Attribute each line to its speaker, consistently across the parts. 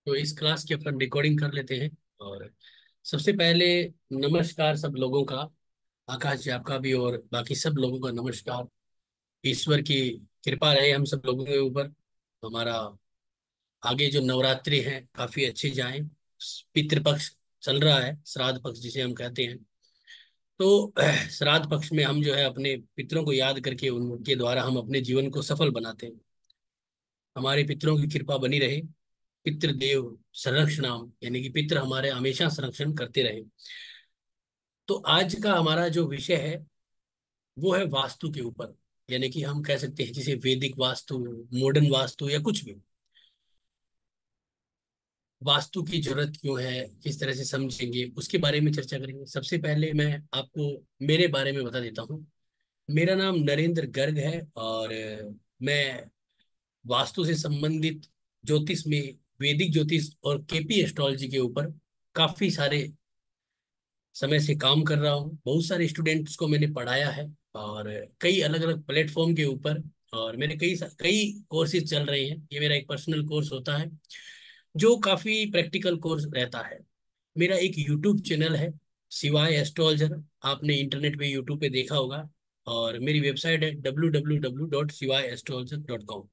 Speaker 1: तो इस क्लास की अपन रिकॉर्डिंग कर लेते हैं। और सबसे पहले नमस्कार सब लोगों का। आकाश जी आपका भी और बाकी सब लोगों का नमस्कार। ईश्वर की कृपा रहे हम सब लोगों के ऊपर। हमारा आगे जो नवरात्रि है काफी अच्छी जाए। पितृपक्ष चल रहा है, श्राद्ध पक्ष जिसे हम कहते हैं। तो श्राद्ध पक्ष में हम जो है अपने पितरों को याद करके उनके द्वारा हम अपने जीवन को सफल बनाते हैं। हमारे पितरों की कृपा बनी रहे। पितृदेव संरक्षणाम, यानी कि पितृ हमारे हमेशा संरक्षण करते रहे। तो आज का हमारा जो विषय है वो है वास्तु के ऊपर। यानी कि हम कह सकते हैं जिसे वैदिक वास्तु, मॉडर्न वास्तु या कुछ भी। वास्तु की जरूरत क्यों है, किस तरह से समझेंगे, उसके बारे में चर्चा करेंगे। सबसे पहले मैं आपको मेरे बारे में बता देता हूँ। मेरा नाम नरेंद्र गर्ग है और मैं वास्तु से संबंधित ज्योतिष में, वैदिक ज्योतिष और केपी एस्ट्रोलॉजी के ऊपर काफी सारे समय से काम कर रहा हूँ। बहुत सारे स्टूडेंट्स को मैंने पढ़ाया है और कई अलग अलग प्लेटफॉर्म के ऊपर। और मेरे कई कई कोर्सेज चल रहे हैं। ये मेरा एक पर्सनल कोर्स होता है जो काफी प्रैक्टिकल कोर्स रहता है। मेरा एक यूट्यूब चैनल है, शिवाय एस्ट्रोलॉजर। आपने इंटरनेट पे यूट्यूब पे देखा होगा। और मेरी वेबसाइट है www.shivayastrologer.com।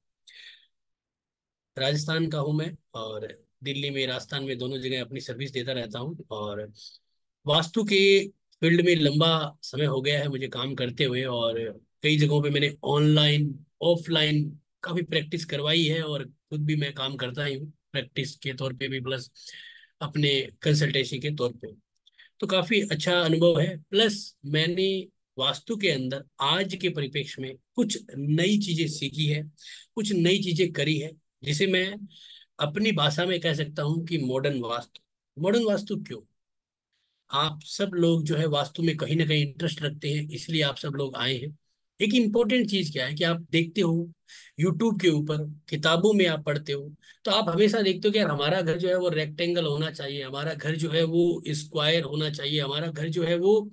Speaker 1: राजस्थान का हूँ मैं और दिल्ली में, राजस्थान में, दोनों जगह अपनी सर्विस देता रहता हूँ। और वास्तु के फील्ड में लंबा समय हो गया है मुझे काम करते हुए। और कई जगहों पे मैंने ऑनलाइन ऑफलाइन काफी प्रैक्टिस करवाई है और खुद भी मैं काम करता ही हूँ, प्रैक्टिस के तौर पे भी प्लस अपने कंसल्टेंसी के तौर पे। तो काफी अच्छा अनुभव है। प्लस मैंने वास्तु के अंदर आज के परिप्रेक्ष्य में कुछ नई चीजें सीखी है, कुछ नई चीजें करी है, जिसे मैं अपनी भाषा में कह सकता हूँ कि मॉडर्न वास्तु। मॉडर्न वास्तु क्यों? आप सब लोग जो है वास्तु में कहीं ना कहीं इंटरेस्ट रखते हैं, इसलिए आप सब लोग आए हैं। एक इम्पोर्टेंट चीज क्या है कि आप देखते हो यूट्यूब के ऊपर, किताबों में आप पढ़ते हो, तो आप हमेशा देखते हो कि यार हमारा घर जो है वो रेक्टेंगल होना चाहिए, हमारा घर जो है वो स्क्वायर होना चाहिए, हमारा घर जो है वो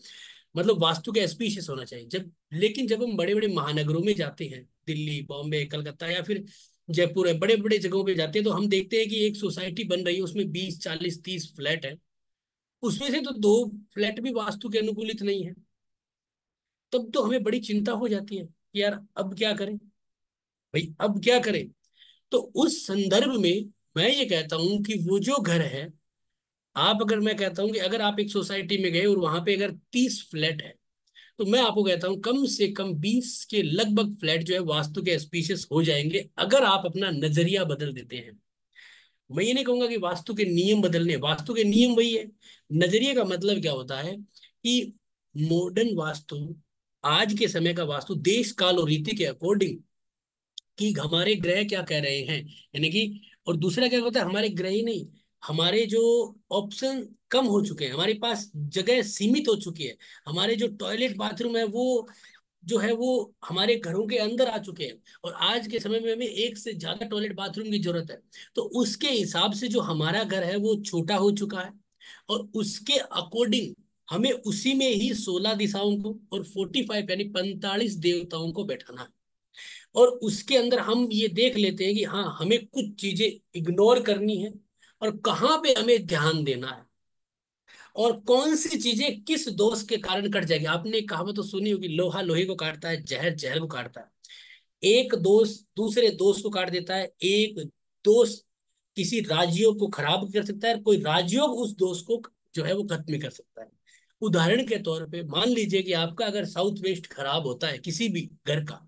Speaker 1: मतलब वास्तु के स्पीशियस होना चाहिए। जब लेकिन जब हम बड़े बड़े महानगरों में जाते हैं, दिल्ली, बॉम्बे, कलकत्ता या फिर जयपुर है, बड़े बड़े जगहों पे जाते हैं, तो हम देखते हैं कि एक सोसाइटी बन रही है, उसमें 20 40 30 फ्लैट है। उसमें से तो दो फ्लैट भी वास्तु के अनुकूलित नहीं है। तब तो हमें बड़ी चिंता हो जाती है कि यार अब क्या करें, भाई अब क्या करें। तो उस संदर्भ में मैं ये कहता हूं कि वो जो घर है, आप अगर, मैं कहता हूं कि अगर आप एक सोसाइटी में गए और वहां पे अगर 30 फ्लैट है, तो मैं आपको कहता हूं कम से कम 20 के लगभग फ्लैट जो है वास्तु के स्पीशियस हो जाएंगे, अगर आप अपना नजरिया बदल देते हैं। मैं ये नहीं कहूंगा कि वास्तु के नियम बदलने, वास्तु के नियम वही है। नजरिए का मतलब क्या होता है कि मॉडर्न वास्तु, आज के समय का वास्तु देश काल और रीति के अकॉर्डिंग कि हमारे ग्रह क्या कह रहे हैं, यानी कि, और दूसरा क्या होता है, हमारे ग्रह ही नहीं, हमारे जो ऑप्शन कम हो चुके हैं, हमारे पास जगह सीमित हो चुकी है, हमारे जो टॉयलेट बाथरूम है वो जो है वो हमारे घरों के अंदर आ चुके हैं, और आज के समय में हमें एक से ज्यादा टॉयलेट बाथरूम की जरूरत है। तो उसके हिसाब से जो हमारा घर है वो छोटा हो चुका है, और उसके अकॉर्डिंग हमें उसी में ही 16 दिशाओं को और 45 यानी 45 देवताओं को बैठाना है। और उसके अंदर हम ये देख लेते हैं कि हाँ, हमें कुछ चीजें इग्नोर करनी है और कहाँ पे हमें ध्यान देना है, और कौन सी चीजें किस दोष के कारण कट जाएगी। आपने कहावत तो सुनी होगी, लोहा लोहे को काटता है, जहर जहर को काटता है। एक दोष दूसरे दोष को काट देता है। एक दोष किसी राजयोग को खराब कर सकता है, कोई राजयोग उस दोष को जो है वो खत्म कर सकता है। उदाहरण के तौर पे मान लीजिए कि आपका अगर साउथ वेस्ट खराब होता है किसी भी घर का,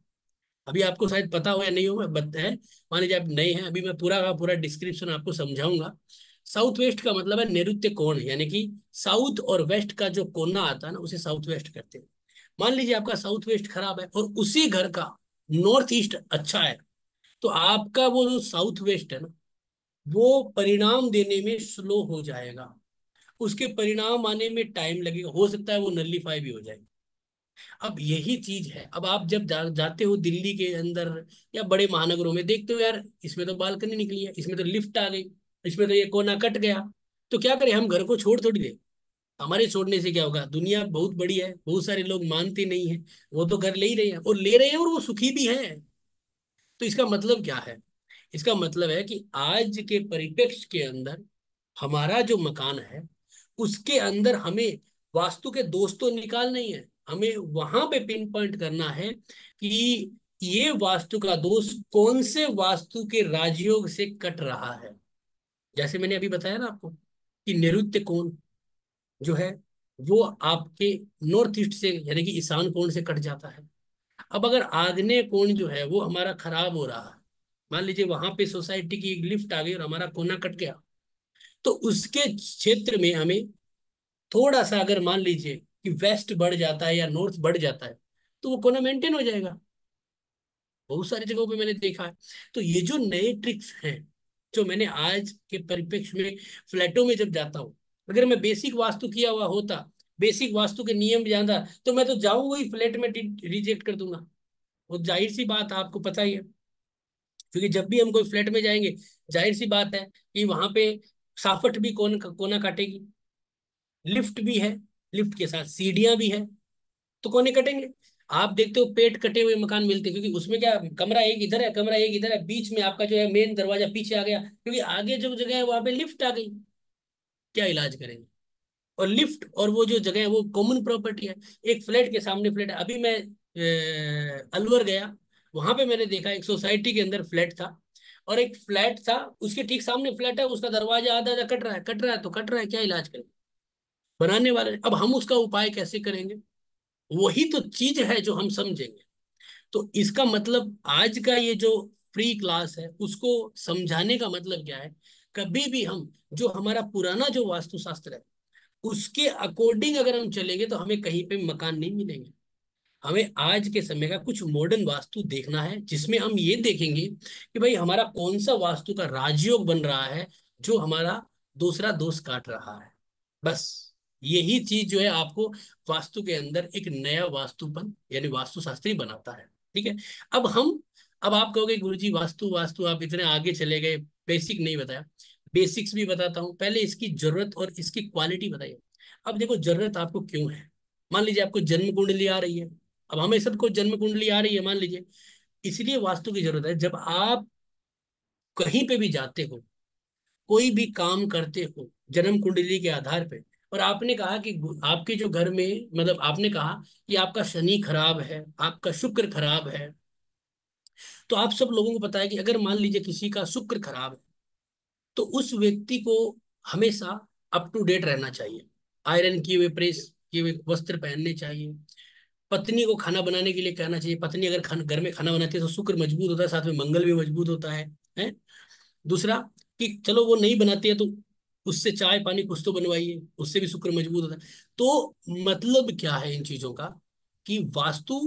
Speaker 1: अभी आपको शायद पता हो या नहीं हो, मैं बताए, मान लीजिए आप नए हैं, अभी मैं पूरा का पूरा डिस्क्रिप्शन आपको समझाऊंगा। साउथ वेस्ट का मतलब है नैऋत्य कोण, यानी कि साउथ और वेस्ट का जो कोना आता है ना, उसे साउथ वेस्ट कहते हैं। मान लीजिए आपका साउथ वेस्ट खराब है और उसी घर का नॉर्थ ईस्ट अच्छा है, तो आपका वो जो साउथ वेस्ट है ना, वो परिणाम देने में स्लो हो जाएगा, उसके परिणाम आने में टाइम लगेगा, हो सकता है वो नल्लीफाई भी हो जाए। अब यही चीज है, अब आप जब जाते हो दिल्ली के अंदर या बड़े महानगरों में, देखते हो यार इसमें तो बालकनी निकली है, इसमें तो लिफ्ट आ गई, इसमें तो ये कोना कट गया। तो क्या करें, हम घर को छोड़ थोड़ी दे। हमारे छोड़ने से क्या होगा, दुनिया बहुत बड़ी है, बहुत सारे लोग मानते नहीं है, वो तो घर ले ही रहे हैं और ले रहे हैं और वो सुखी भी है। तो इसका मतलब क्या है? इसका मतलब है कि आज के परिप्रेक्ष्य के अंदर हमारा जो मकान है उसके अंदर हमें वास्तु के दोष तो निकालना ही है। हमें वहां पे पिन पॉइंट करना है कि ये वास्तु का दोष कौन से वास्तु के राजयोग से कट रहा है। जैसे मैंने अभी बताया ना आपको कि नैऋत्य कोण जो है वो आपके नॉर्थ ईस्ट से यानी कि ईशान कोण से कट जाता है। अब अगर आग्नेय कोण जो है वो हमारा खराब हो रहा है, मान लीजिए वहां पे सोसाइटी की एक लिफ्ट आ गई और हमारा कोना कट गया, तो उसके क्षेत्र में हमें थोड़ा सा अगर मान लीजिए कि वेस्ट बढ़ जाता है या नॉर्थ बढ़ जाता है तो वो कोना मेंटेन हो जाएगा। बहुत सारी जगहों पे मैंने देखा है। तो ये जो नए ट्रिक्स हैं जो मैंने आज के परिप्रेक्ष्य में फ्लैटों में जब जाता हूँ, अगर मैं बेसिक वास्तु किया हुआ होता, बेसिक वास्तु के नियम जानता, तो मैं तो जाऊंगा ही फ्लैट में रिजेक्ट कर दूंगा। वो जाहिर सी बात है, आपको पता ही है। क्योंकि जब भी हम कोई फ्लैट में जाएंगे, जाहिर सी बात है कि वहां पे साफट भी कोना काटेगी, लिफ्ट भी है, लिफ्ट के साथ सीढ़ियां भी है, तो कोने कटेंगे। आप देखते हो पेट कटे हुए मकान मिलते हैं, क्योंकि उसमें क्या, कमरा एक इधर है, कमरा एक इधर है, बीच में आपका जो है मेन दरवाजा पीछे आ गया, क्योंकि आगे जो जगह है वहां पे लिफ्ट आ गई। क्या इलाज करेंगे। और लिफ्ट और वो जो जगह है वो कॉमन प्रॉपर्टी है। एक फ्लैट के सामने फ्लैट है। अभी मैं अलवर गया, वहां पे मैंने देखा एक सोसाइटी के अंदर फ्लैट था, और एक फ्लैट था उसके ठीक सामने फ्लैट है, उसका दरवाजा आधा आधा कट रहा है, कट रहा है तो कट रहा है, क्या इलाज करें। बनाने वाले अब हम उसका उपाय कैसे करेंगे, वही तो चीज है जो हम समझेंगे। तो इसका मतलब आज का ये जो फ्री क्लास है उसको समझाने का मतलब क्या है, कभी भी हम जो हमारा पुराना जो वास्तुशास्त्र है उसके अकॉर्डिंग अगर हम चलेंगे तो हमें कहीं पे मकान नहीं मिलेंगे। हमें आज के समय का कुछ मॉडर्न वास्तु देखना है, जिसमें हम ये देखेंगे कि भाई हमारा कौन सा वास्तु का राजयोग बन रहा है जो हमारा दूसरा दोष काट रहा है। बस यही चीज जो है आपको वास्तु के अंदर एक नया वास्तुपन यानी वास्तुशास्त्री बनाता है। ठीक है। अब हम अब आप कहोगे गुरुजी वास्तु वास्तु आप इतने आगे चले गए, बेसिक नहीं बताया। बेसिक्स भी बताता हूँ, पहले इसकी जरूरत और इसकी क्वालिटी बताइए। अब देखो जरूरत आपको क्यों है। मान लीजिए आपको जन्म कुंडली आ रही है, अब हमें सबको जन्म कुंडली आ रही है मान लीजिए, इसलिए वास्तु की जरूरत है। जब आप कहीं पे भी जाते हो, कोई भी काम करते हो जन्म कुंडली के आधार पे, और आपने कहा कि आपके जो घर में मतलब आपने कहा कि आपका शनि खराब है, आपका शुक्र खराब है, तो आप सब लोगों को पता है कि अगर मान लीजिए किसी का शुक्र खराब है तो उस व्यक्ति को हमेशा अप टू डेट रहना चाहिए, आयरन किए हुए प्रेस किए हुए वस्त्र पहनने चाहिए। पत्नी को खाना बनाने के लिए कहना चाहिए, पत्नी अगर घर में खाना बनाती है तो शुक्र मजबूत होता है, साथ में मंगल भी मजबूत होता है। दूसरा कि चलो वो नहीं बनाती है तो उससे चाय पानी कुछ तो बनवाइए, उससे भी शुक्र मजबूत होता है। तो मतलब क्या है इन चीजों का, कि वास्तु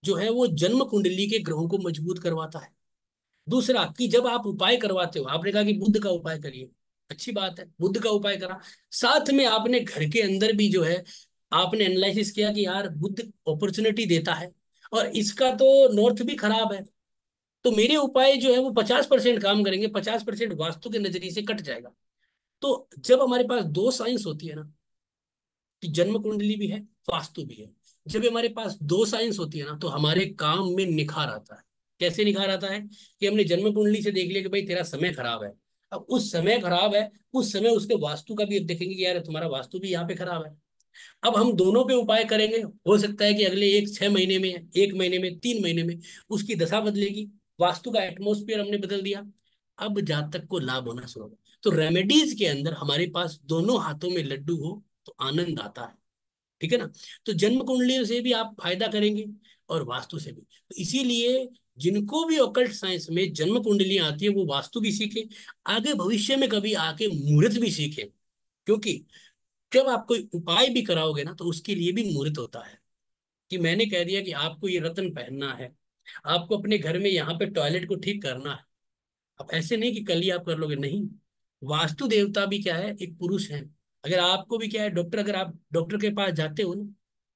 Speaker 1: जो है वो जन्म कुंडली के ग्रहों को मजबूत करवाता है। दूसरा कि जब आप उपाय करवाते हो, आपने कहा कि बुद्ध का उपाय करिए, अच्छी बात है, बुद्ध का उपाय करा, साथ में आपने घर के अंदर भी जो है आपने एनालिसिस किया कि यार बुद्ध अपॉर्चुनिटी देता है और इसका तो नॉर्थ भी खराब है, तो मेरे उपाय जो है वो 50% काम करेंगे, 50% वास्तु के नजरिए से कट जाएगा। तो जब हमारे पास दो साइंस होती है ना, कि जन्म कुंडली भी है, वास्तु भी है, जब हमारे पास दो साइंस होती है ना तो हमारे काम में निखार आता है। कैसे निखार आता है, कि हमने जन्म कुंडली से देख लिया कि भाई तेरा समय खराब है, अब उस समय खराब है, उस समय उसके वास्तु का भी देखेंगे कि यार तुम्हारा वास्तु भी यहाँ पे खराब है। अब हम दोनों पे उपाय करेंगे, हो सकता है कि अगले एक 6 महीने में, 1 महीने में, 3 महीने में उसकी दशा बदलेगी, वास्तु का एटमोस्फियर हमने बदल दिया, अब जातक को लाभ होना शुरू होगा। तो रेमेडीज के अंदर हमारे पास दोनों हाथों में लड्डू हो तो आनंद आता है। ठीक है ना। तो जन्म कुंडलियों से भी आप फायदा करेंगे और वास्तु से भी, तो इसीलिए जिनको भी ऑकल्ट साइंस में जन्म कुंडलियां आती है वो वास्तु भी सीखे, आगे भविष्य में कभी आके मुहूर्त भी सीखे। क्योंकि जब आप कोई उपाय भी कराओगे ना तो उसके लिए भी मुहूर्त होता है। कि मैंने कह दिया कि आपको ये रत्न पहनना है, आपको अपने घर में यहाँ पे टॉयलेट को ठीक करना है, अब ऐसे नहीं कि कल ही आप कर लोगे, नहीं। वास्तु देवता भी क्या है, एक पुरुष है। अगर आपको भी क्या है, डॉक्टर अगर आप डॉक्टर के पास जाते हो ना,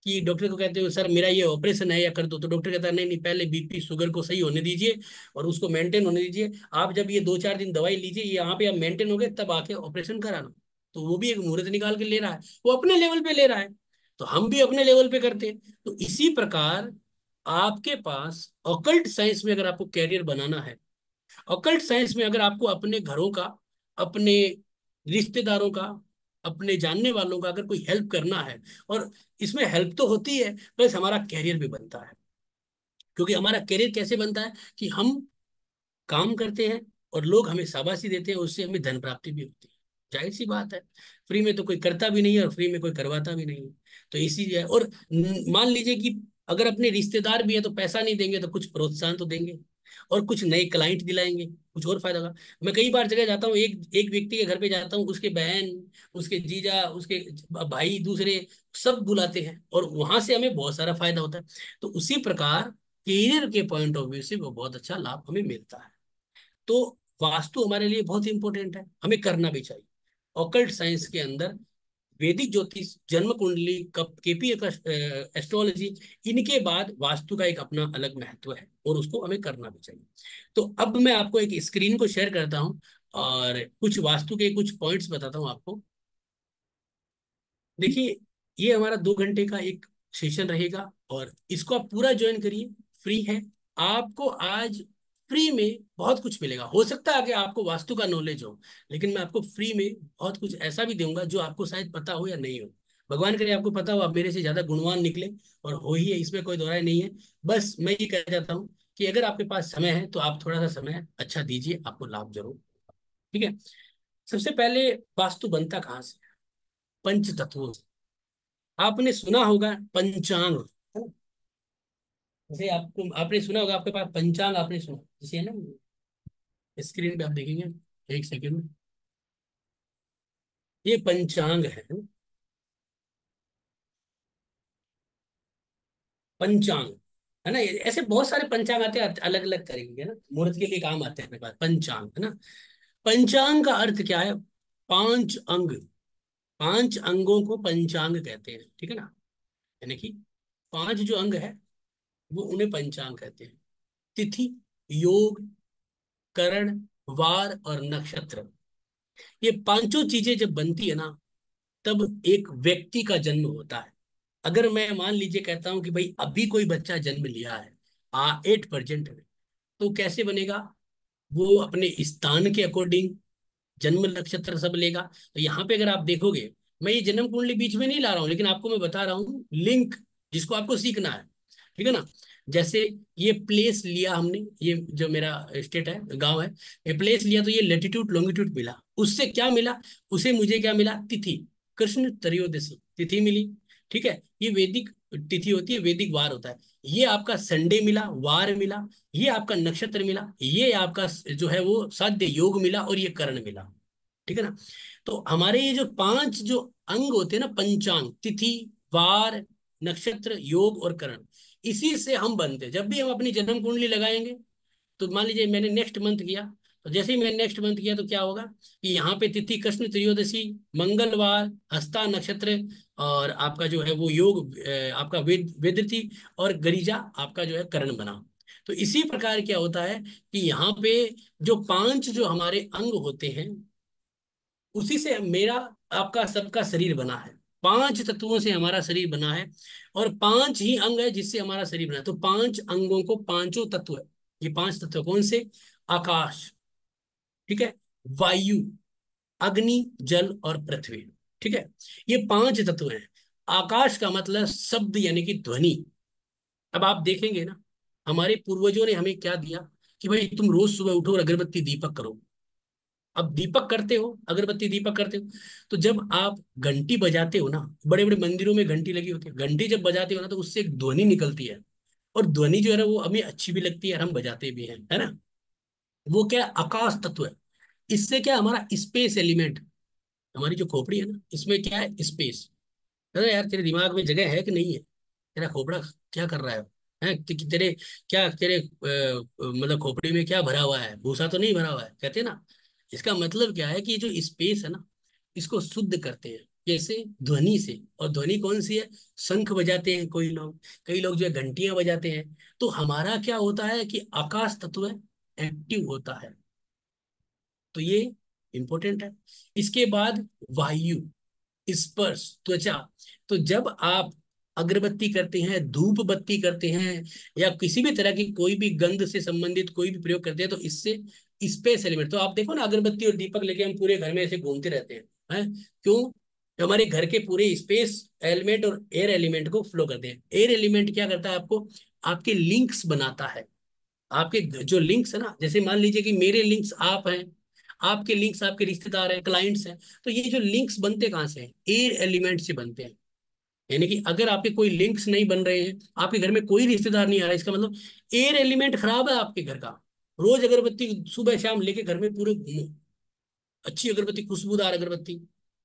Speaker 1: कि डॉक्टर को कहते हो सर मेरा ये ऑपरेशन है या कर दो, तो डॉक्टर कहता है नहीं नहीं पहले बीपी शुगर को सही होने दीजिए और उसको मेंटेन होने दीजिए, आप जब ये 2-4 दिन दवाई लीजिए, ये यहाँ पे आप मेंटेन हो गए तब आके ऑपरेशन कराना। तो वो भी एक मुहूर्त निकाल के ले रहा है, वो अपने लेवल पे ले रहा है, तो हम भी अपने लेवल पे करते हैं। तो इसी प्रकार आपके पास ऑकल्ट साइंस में अगर आपको कैरियर बनाना है ऑकल्ट साइंस में अगर आपको अपने घरों का, अपने रिश्तेदारों का, अपने जानने वालों का अगर कोई हेल्प करना है, और इसमें हेल्प तो होती है प्लस हमारा कैरियर भी बनता है। क्योंकि हमारा कैरियर कैसे बनता है कि हम काम करते हैं और लोग हमें शाबाशी देते हैं, उससे हमें धन प्राप्ति भी होती है। जाहिर सी बात है, फ्री में तो कोई करता भी नहीं है और फ्री में कोई करवाता भी नहीं है। तो इसीलिए, और मान लीजिए कि अगर अपने रिश्तेदार भी है तो पैसा नहीं देंगे तो कुछ प्रोत्साहन तो देंगे, और कुछ नए क्लाइंट दिलाएंगे, कुछ और फायदा होगा। मैं कई बार जगह जाता हूँ, एक एक व्यक्ति के घर पे जाता हूँ, उसके बहन, उसके जीजा, उसके भाई दूसरे सब बुलाते हैं, और वहां से हमें बहुत सारा फायदा होता है। तो उसी प्रकार कैरियर के पॉइंट ऑफ व्यू से वो बहुत अच्छा लाभ हमें मिलता है। तो वास्तु हमारे लिए बहुत इंपॉर्टेंट है, हमें करना भी चाहिए। ऑकल्ट साइंस के अंदर वैदिक ज्योतिष, जन्म कुंडली, कप केपी का एस्ट्रोलॉजी, इनके बाद वास्तु का एक अपना अलग महत्व है और उसको हमें करना भी चाहिए। तो अब मैं आपको एक स्क्रीन को शेयर करता हूं और कुछ वास्तु के कुछ पॉइंट्स बताता हूं आपको। देखिए, ये हमारा 2 घंटे का एक सेशन रहेगा और इसको आप पूरा ज्वाइन करिए, फ्री है। आपको आज फ्री में बहुत कुछ मिलेगा। हो सकता है कि आपको वास्तु का नॉलेज हो, लेकिन मैं आपको फ्री में बहुत कुछ ऐसा भी दूंगा जो आपको शायद पता हो या नहीं हो। भगवान करे आपको पता हो, आप मेरे से ज्यादा गुणवान निकले, और हो ही है, इसमें कोई दोहराई नहीं है। बस मैं ये कह जाता हूँ कि अगर आपके पास समय है तो आप थोड़ा सा समय अच्छा दीजिए, आपको लाभ जरूर। ठीक है। सबसे पहले, वास्तु बनता कहाँ से? पंच तत्वों से। आपने सुना होगा पंचांग, है ना? जैसे आपको, आपने सुना होगा, आपके पास पंचांग आपने सुना जैसे है ना, स्क्रीन पे आप देखेंगे, एक सेकंड में, ये पंचांग है ना? पंचांग, है ना? ऐसे बहुत सारे पंचांग आते हैं अलग अलग तरीके के ना, मुहूर्त के लिए काम आते हैं अपने पास पंचांग, है ना? पंचांग का अर्थ क्या है? 5 अंग। 5 अंगों को पंचांग कहते हैं, ठीक है ना? यानी कि 5 जो अंग है वो उन्हें पंचांग कहते हैं। तिथि, योग, करण, वार और नक्षत्र, ये पांचों चीजें जब बनती है ना, तब एक व्यक्ति का जन्म होता है। अगर मैं मान लीजिए कहता हूं कि भाई अभी कोई बच्चा जन्म लिया है, एट प्रेजेंट में, तो कैसे बनेगा? वो अपने स्थान के अकॉर्डिंग जन्म नक्षत्र सब लेगा। तो यहाँ पे अगर आप देखोगे, मैं ये जन्म कुंडली बीच में नहीं ला रहा हूँ, लेकिन आपको मैं बता रहा हूँ लिंक, जिसको आपको सीखना है। ठीक है ना? जैसे ये प्लेस लिया हमने, ये जो मेरा स्टेट है, गांव है, ये प्लेस लिया तो ये लेटीट्यूड लॉन्गिट्यूड मिला। उससे क्या मिला? उसे मुझे क्या मिला? तिथि, कृष्ण त्रयोदशी तिथि मिली। ठीक है, ये वैदिक तिथि होती है, वैदिक वार होता है। ये आपका संडे मिला, वार मिला। ये आपका नक्षत्र मिला, ये आपका जो है वो साध्य योग मिला, और ये करण मिला। ठीक है ना? तो हमारे ये जो 5 जो अंग होते हैं ना, पंचांग, तिथि, वार, नक्षत्र, योग और करण, इसी से हम बनते हैं। जब भी हम अपनी जन्म कुंडली लगाएंगे, तो मान लीजिए मैंने नेक्स्ट मंथ किया, तो जैसे ही मैंने नेक्स्ट मंथ किया तो क्या होगा कि यहाँ पे तिथि कृष्ण त्रयोदशी, मंगलवार, हस्ता नक्षत्र, और आपका जो है वो योग, आपका वेदति, और गरिजा आपका जो है करण बना। तो इसी प्रकार क्या होता है कि यहाँ पे जो 5 जो हमारे अंग होते हैं, उसी से मेरा, आपका सबका शरीर बना है। 5 तत्वों से हमारा शरीर बना है, और 5 ही अंग है जिससे हमारा शरीर बना है। तो 5 अंगों को पांचों तत्व है। ये 5 तत्व कौन से? आकाश, ठीक है, वायु, अग्नि, जल और पृथ्वी। ठीक है, ये 5 तत्व हैं। आकाश का मतलब शब्द यानी कि ध्वनि। अब आप देखेंगे ना, हमारे पूर्वजों ने हमें क्या दिया कि भाई तुम रोज सुबह उठो और अगरबत्ती दीपक करो। अब दीपक करते हो, अगरबत्ती दीपक करते हो, तो जब आप घंटी बजाते हो ना, बड़े बड़े मंदिरों में घंटी लगी होती है, घंटी जब बजाते हो ना, तो उससे एक ध्वनि निकलती है। और ध्वनि जो है ना, वो हमें अच्छी भी लगती है और हम बजाते भी हैं, है ना? वो क्या है? आकाश तत्व है। इससे क्या, हमारा स्पेस एलिमेंट, हमारी जो खोपड़ी है ना, इसमें क्या है? स्पेस। अरे यार, तेरे दिमाग में जगह है कि नहीं है? तेरा खोपड़ा क्या कर रहा है? तेरे, क्या तेरे मतलब खोपड़ी में क्या भरा हुआ है? भूसा तो नहीं भरा हुआ है, कहते हैं ना। इसका मतलब क्या है कि जो स्पेस है ना, इसको शुद्ध करते हैं। कैसे? ध्वनि से। और ध्वनि कौन सी है? शंख बजाते हैं कोई लोग, कई लोग जो है घंटियां बजाते हैं। तो हमारा क्या होता है कि आकाश तत्व एक्टिव होता है। तो ये इंपॉर्टेंट है। इसके बाद वायु, स्पर्श, त्वचा। तो जब आप अगरबत्ती करते हैं, धूप बत्ती करते हैं, या किसी भी तरह की कोई भी गंध से संबंधित कोई भी प्रयोग करते हैं, तो इससे स्पेस एलिमेंट, तो आप देखो ना, अगरबत्ती और दीपक लेके हम पूरे घर में ऐसे घूमते रहते हैं। क्यों? हमारे घर के पूरे स्पेस एलिमेंट और एयर एलिमेंट को फ्लो करते हैं। एयर एलिमेंट क्या करता है आपको? आपके लिंक्स बनाता है। आपके जो लिंक्स है ना, जैसे मान लीजिए कि मेरे लिंक्स आप हैं, आपके लिंक्स आपके रिश्तेदार हैं, क्लाइंट्स हैं, तो ये जो लिंक्स बनते कहाँ से हैं? एयर एलिमेंट से बनते हैं। यानी कि अगर आपके कोई लिंक्स नहीं बन रहे हैं, आपके घर में कोई रिश्तेदार नहीं आ रहा है, इसका मतलब एयर एलिमेंट खराब है आपके घर का। रोज अगरबत्ती सुबह शाम लेके घर में पूरे घूमो, अच्छी अगरबत्ती, खुशबूदार अगरबत्ती,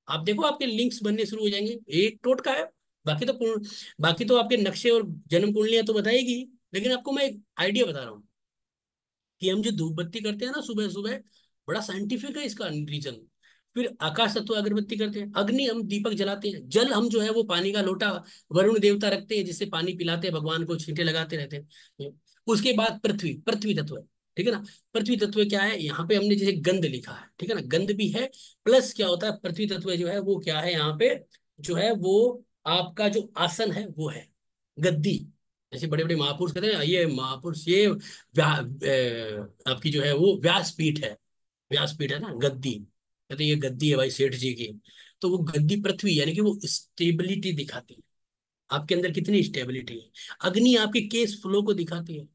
Speaker 1: आप देखो आपके लिंक्स बनने शुरू हो जाएंगे। एक टोटका है। बाकी तो आपके नक्शे और जन्म कुंडलियां तो बताएगी, लेकिन आपको मैं एक आइडिया बता रहा हूँ कि हम जो धूप बत्ती करते हैं ना सुबह सुबह, बड़ा साइंटिफिक है इसका रीजन। फिर आकाश तत्व अगरबत्ती करते हैं, अग्नि हम दीपक जलाते हैं, जल हम जो है वो पानी का लोटा वरुण देवता रखते हैं, जिससे पानी पिलाते हैं, भगवान को छींटे लगाते रहते हैं। उसके बाद पृथ्वी, पृथ्वी तत्व है, ठीक है ना। पृथ्वी तत्व क्या है? यहाँ पे हमने जैसे गंध लिखा है, ठीक है ना, गंध भी है। प्लस क्या होता है, पृथ्वी तत्व जो है वो क्या है यहाँ पे, जो है वो आपका जो आसन है वो है गद्दी। जैसे बड़े बड़े महापुरुष कहते हैं ये महापुरुष, ये आपकी जो है वो व्यासपीठ है। व्यासपीठ है ना, गद्दी, कहते हैं ये गद्दी है भाई सेठ जी की। तो वो गद्दी पृथ्वी, यानी कि वो स्टेबिलिटी दिखाती है, आपके अंदर कितनी स्टेबिलिटी है। अग्नि आपके केस फ्लो को दिखाती है,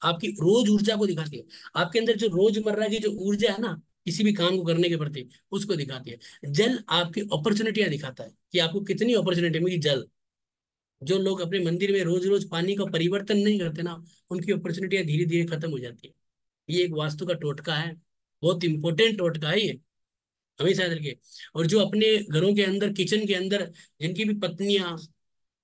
Speaker 1: आपकी रोज ऊर्जा को दिखाती है, आपके अंदर जो रोजमर्रा की जो ऊर्जा है ना, किसी भी काम को करने के प्रति, उसको दिखाती है। जल आपकी अपॉर्चुनिटियां दिखाता है कि आपको कितनी अपॉर्चुनिटी मिली। जल, जो लोग अपने मंदिर में रोज रोज पानी का परिवर्तन नहीं करते ना, उनकी अपॉर्चुनिटियां धीरे धीरे खत्म हो जाती है। ये एक वास्तु का टोटका है, बहुत इंपॉर्टेंट टोटका है ये, हमेशा याद रखिए। और जो अपने घरों के अंदर, किचन के अंदर, जिनकी भी पत्नियां,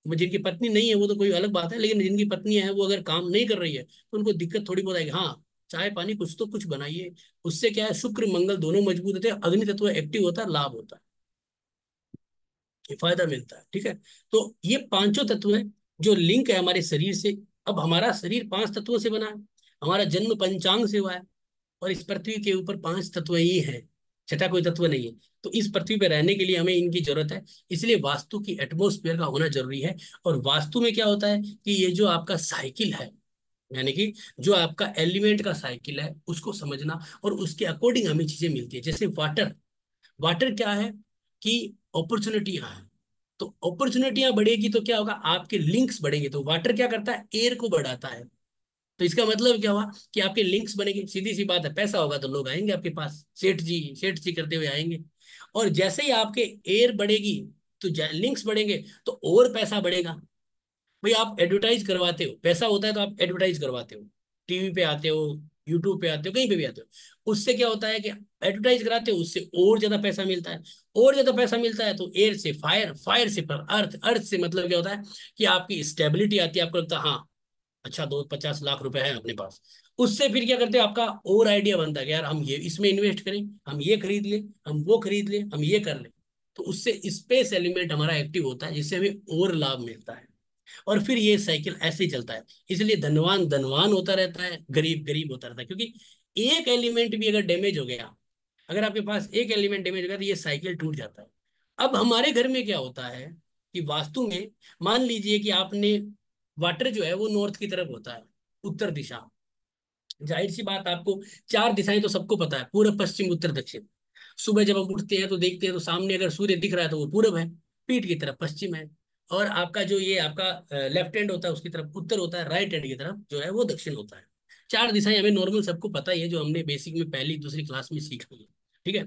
Speaker 1: जिनकी पत्नी नहीं है वो तो कोई अलग बात है, लेकिन जिनकी पत्नियां हैं वो अगर काम नहीं कर रही है तो उनको दिक्कत थोड़ी बहुत आएगी। हाँ, चाय पानी कुछ तो कुछ बनाइए, उससे क्या है, शुक्र मंगल दोनों मजबूत होते हैं, अग्नि तत्व एक्टिव होता है, लाभ होता है, ये फायदा मिलता है, ठीक है। तो ये पांचों तत्व है जो लिंक है हमारे शरीर से। अब हमारा शरीर पांच तत्वों से बना है, हमारा जन्म पंचांग से हुआ है, और इस पृथ्वी के ऊपर पांच तत्व ही है, छठा कोई तत्व नहीं है। तो इस पृथ्वी पर रहने के लिए हमें इनकी जरूरत है, इसलिए वास्तु की एटमोस्फेयर का होना जरूरी है। और वास्तु में क्या होता है कि ये जो आपका साइकिल है, यानी कि जो आपका एलिमेंट का साइकिल है, उसको समझना, और उसके अकॉर्डिंग हमें चीजें मिलती है। जैसे वाटर, वाटर क्या है कि अपॉर्चुनिटियां हैं, तो अपॉर्चुनिटियां बढ़ेगी तो क्या होगा, आपके लिंक्स बढ़ेंगे। तो वाटर क्या करता है, एयर को बढ़ाता है। तो इसका मतलब क्या हुआ कि आपके लिंक्स बनेंगे, सीधी सी बात है, पैसा होगा तो लोग आएंगे आपके पास, सेठ जी करते हुए आएंगे। और जैसे ही आपके एयर बढ़ेगी, तो लिंक्स बढ़ेंगे, तो और पैसा बढ़ेगा। भाई आप एडवर्टाइज करवाते हो, पैसा होता है तो आप एडवर्टाइज करवाते हो, टीवी पे आते हो, यूट्यूब पे आते हो, कहीं पे भी आते हो, उससे क्या होता है कि एडवर्टाइज कराते हो, उससे और ज्यादा पैसा मिलता है। और ज्यादा पैसा मिलता है तो एयर से फायर, फायर से पर अर्थ, अर्थ से मतलब क्या होता है कि आपकी स्टेबिलिटी आती है, आपको लगता है हाँ, अच्छा 250 लाख रुपए है अपने पास। उससे फिर क्या करते हैं, आपका और आइडिया बनता है कि यार हम ये इसमें इन्वेस्ट करें, हम ये खरीद लें, हम वो खरीद लें, हम ये कर लें। तो उससे स्पेस एलिमेंट हमारा एक्टिव होता है, जिससे हमें और लाभ मिलता है। और फिर ये साइकिल ऐसे ही चलता है। इसलिए धनवान धनवान होता रहता है, गरीब गरीब होता रहता है, क्योंकि एक एलिमेंट भी अगर डैमेज हो गया, अगर आपके पास एक एलिमेंट डैमेज हो गया तो ये साइकिल टूट जाता है। अब हमारे घर में क्या होता है कि वास्तु में, मान लीजिए कि आपने, वाटर जो है वो नॉर्थ की तरफ होता है, उत्तर दिशा, जाहिर सी बात, आपको चार दिशाएं तो सबको पता है, पूरब पश्चिम उत्तर दक्षिण। सुबह जब हम उठते हैं तो देखते हैं तो सामने अगर सूर्य दिख रहा है तो वो पूरब है, पीठ की तरफ पश्चिम है, और आपका जो ये आपका लेफ्ट हैंड होता है उसकी तरफ उत्तर होता है, राइट हैंड की तरफ जो है वो दक्षिण होता है। चार दिशाएं हमें नॉर्मल सबको पता ही है, जो हमने बेसिक में पहली दूसरी क्लास में सीखी है, ठीक है।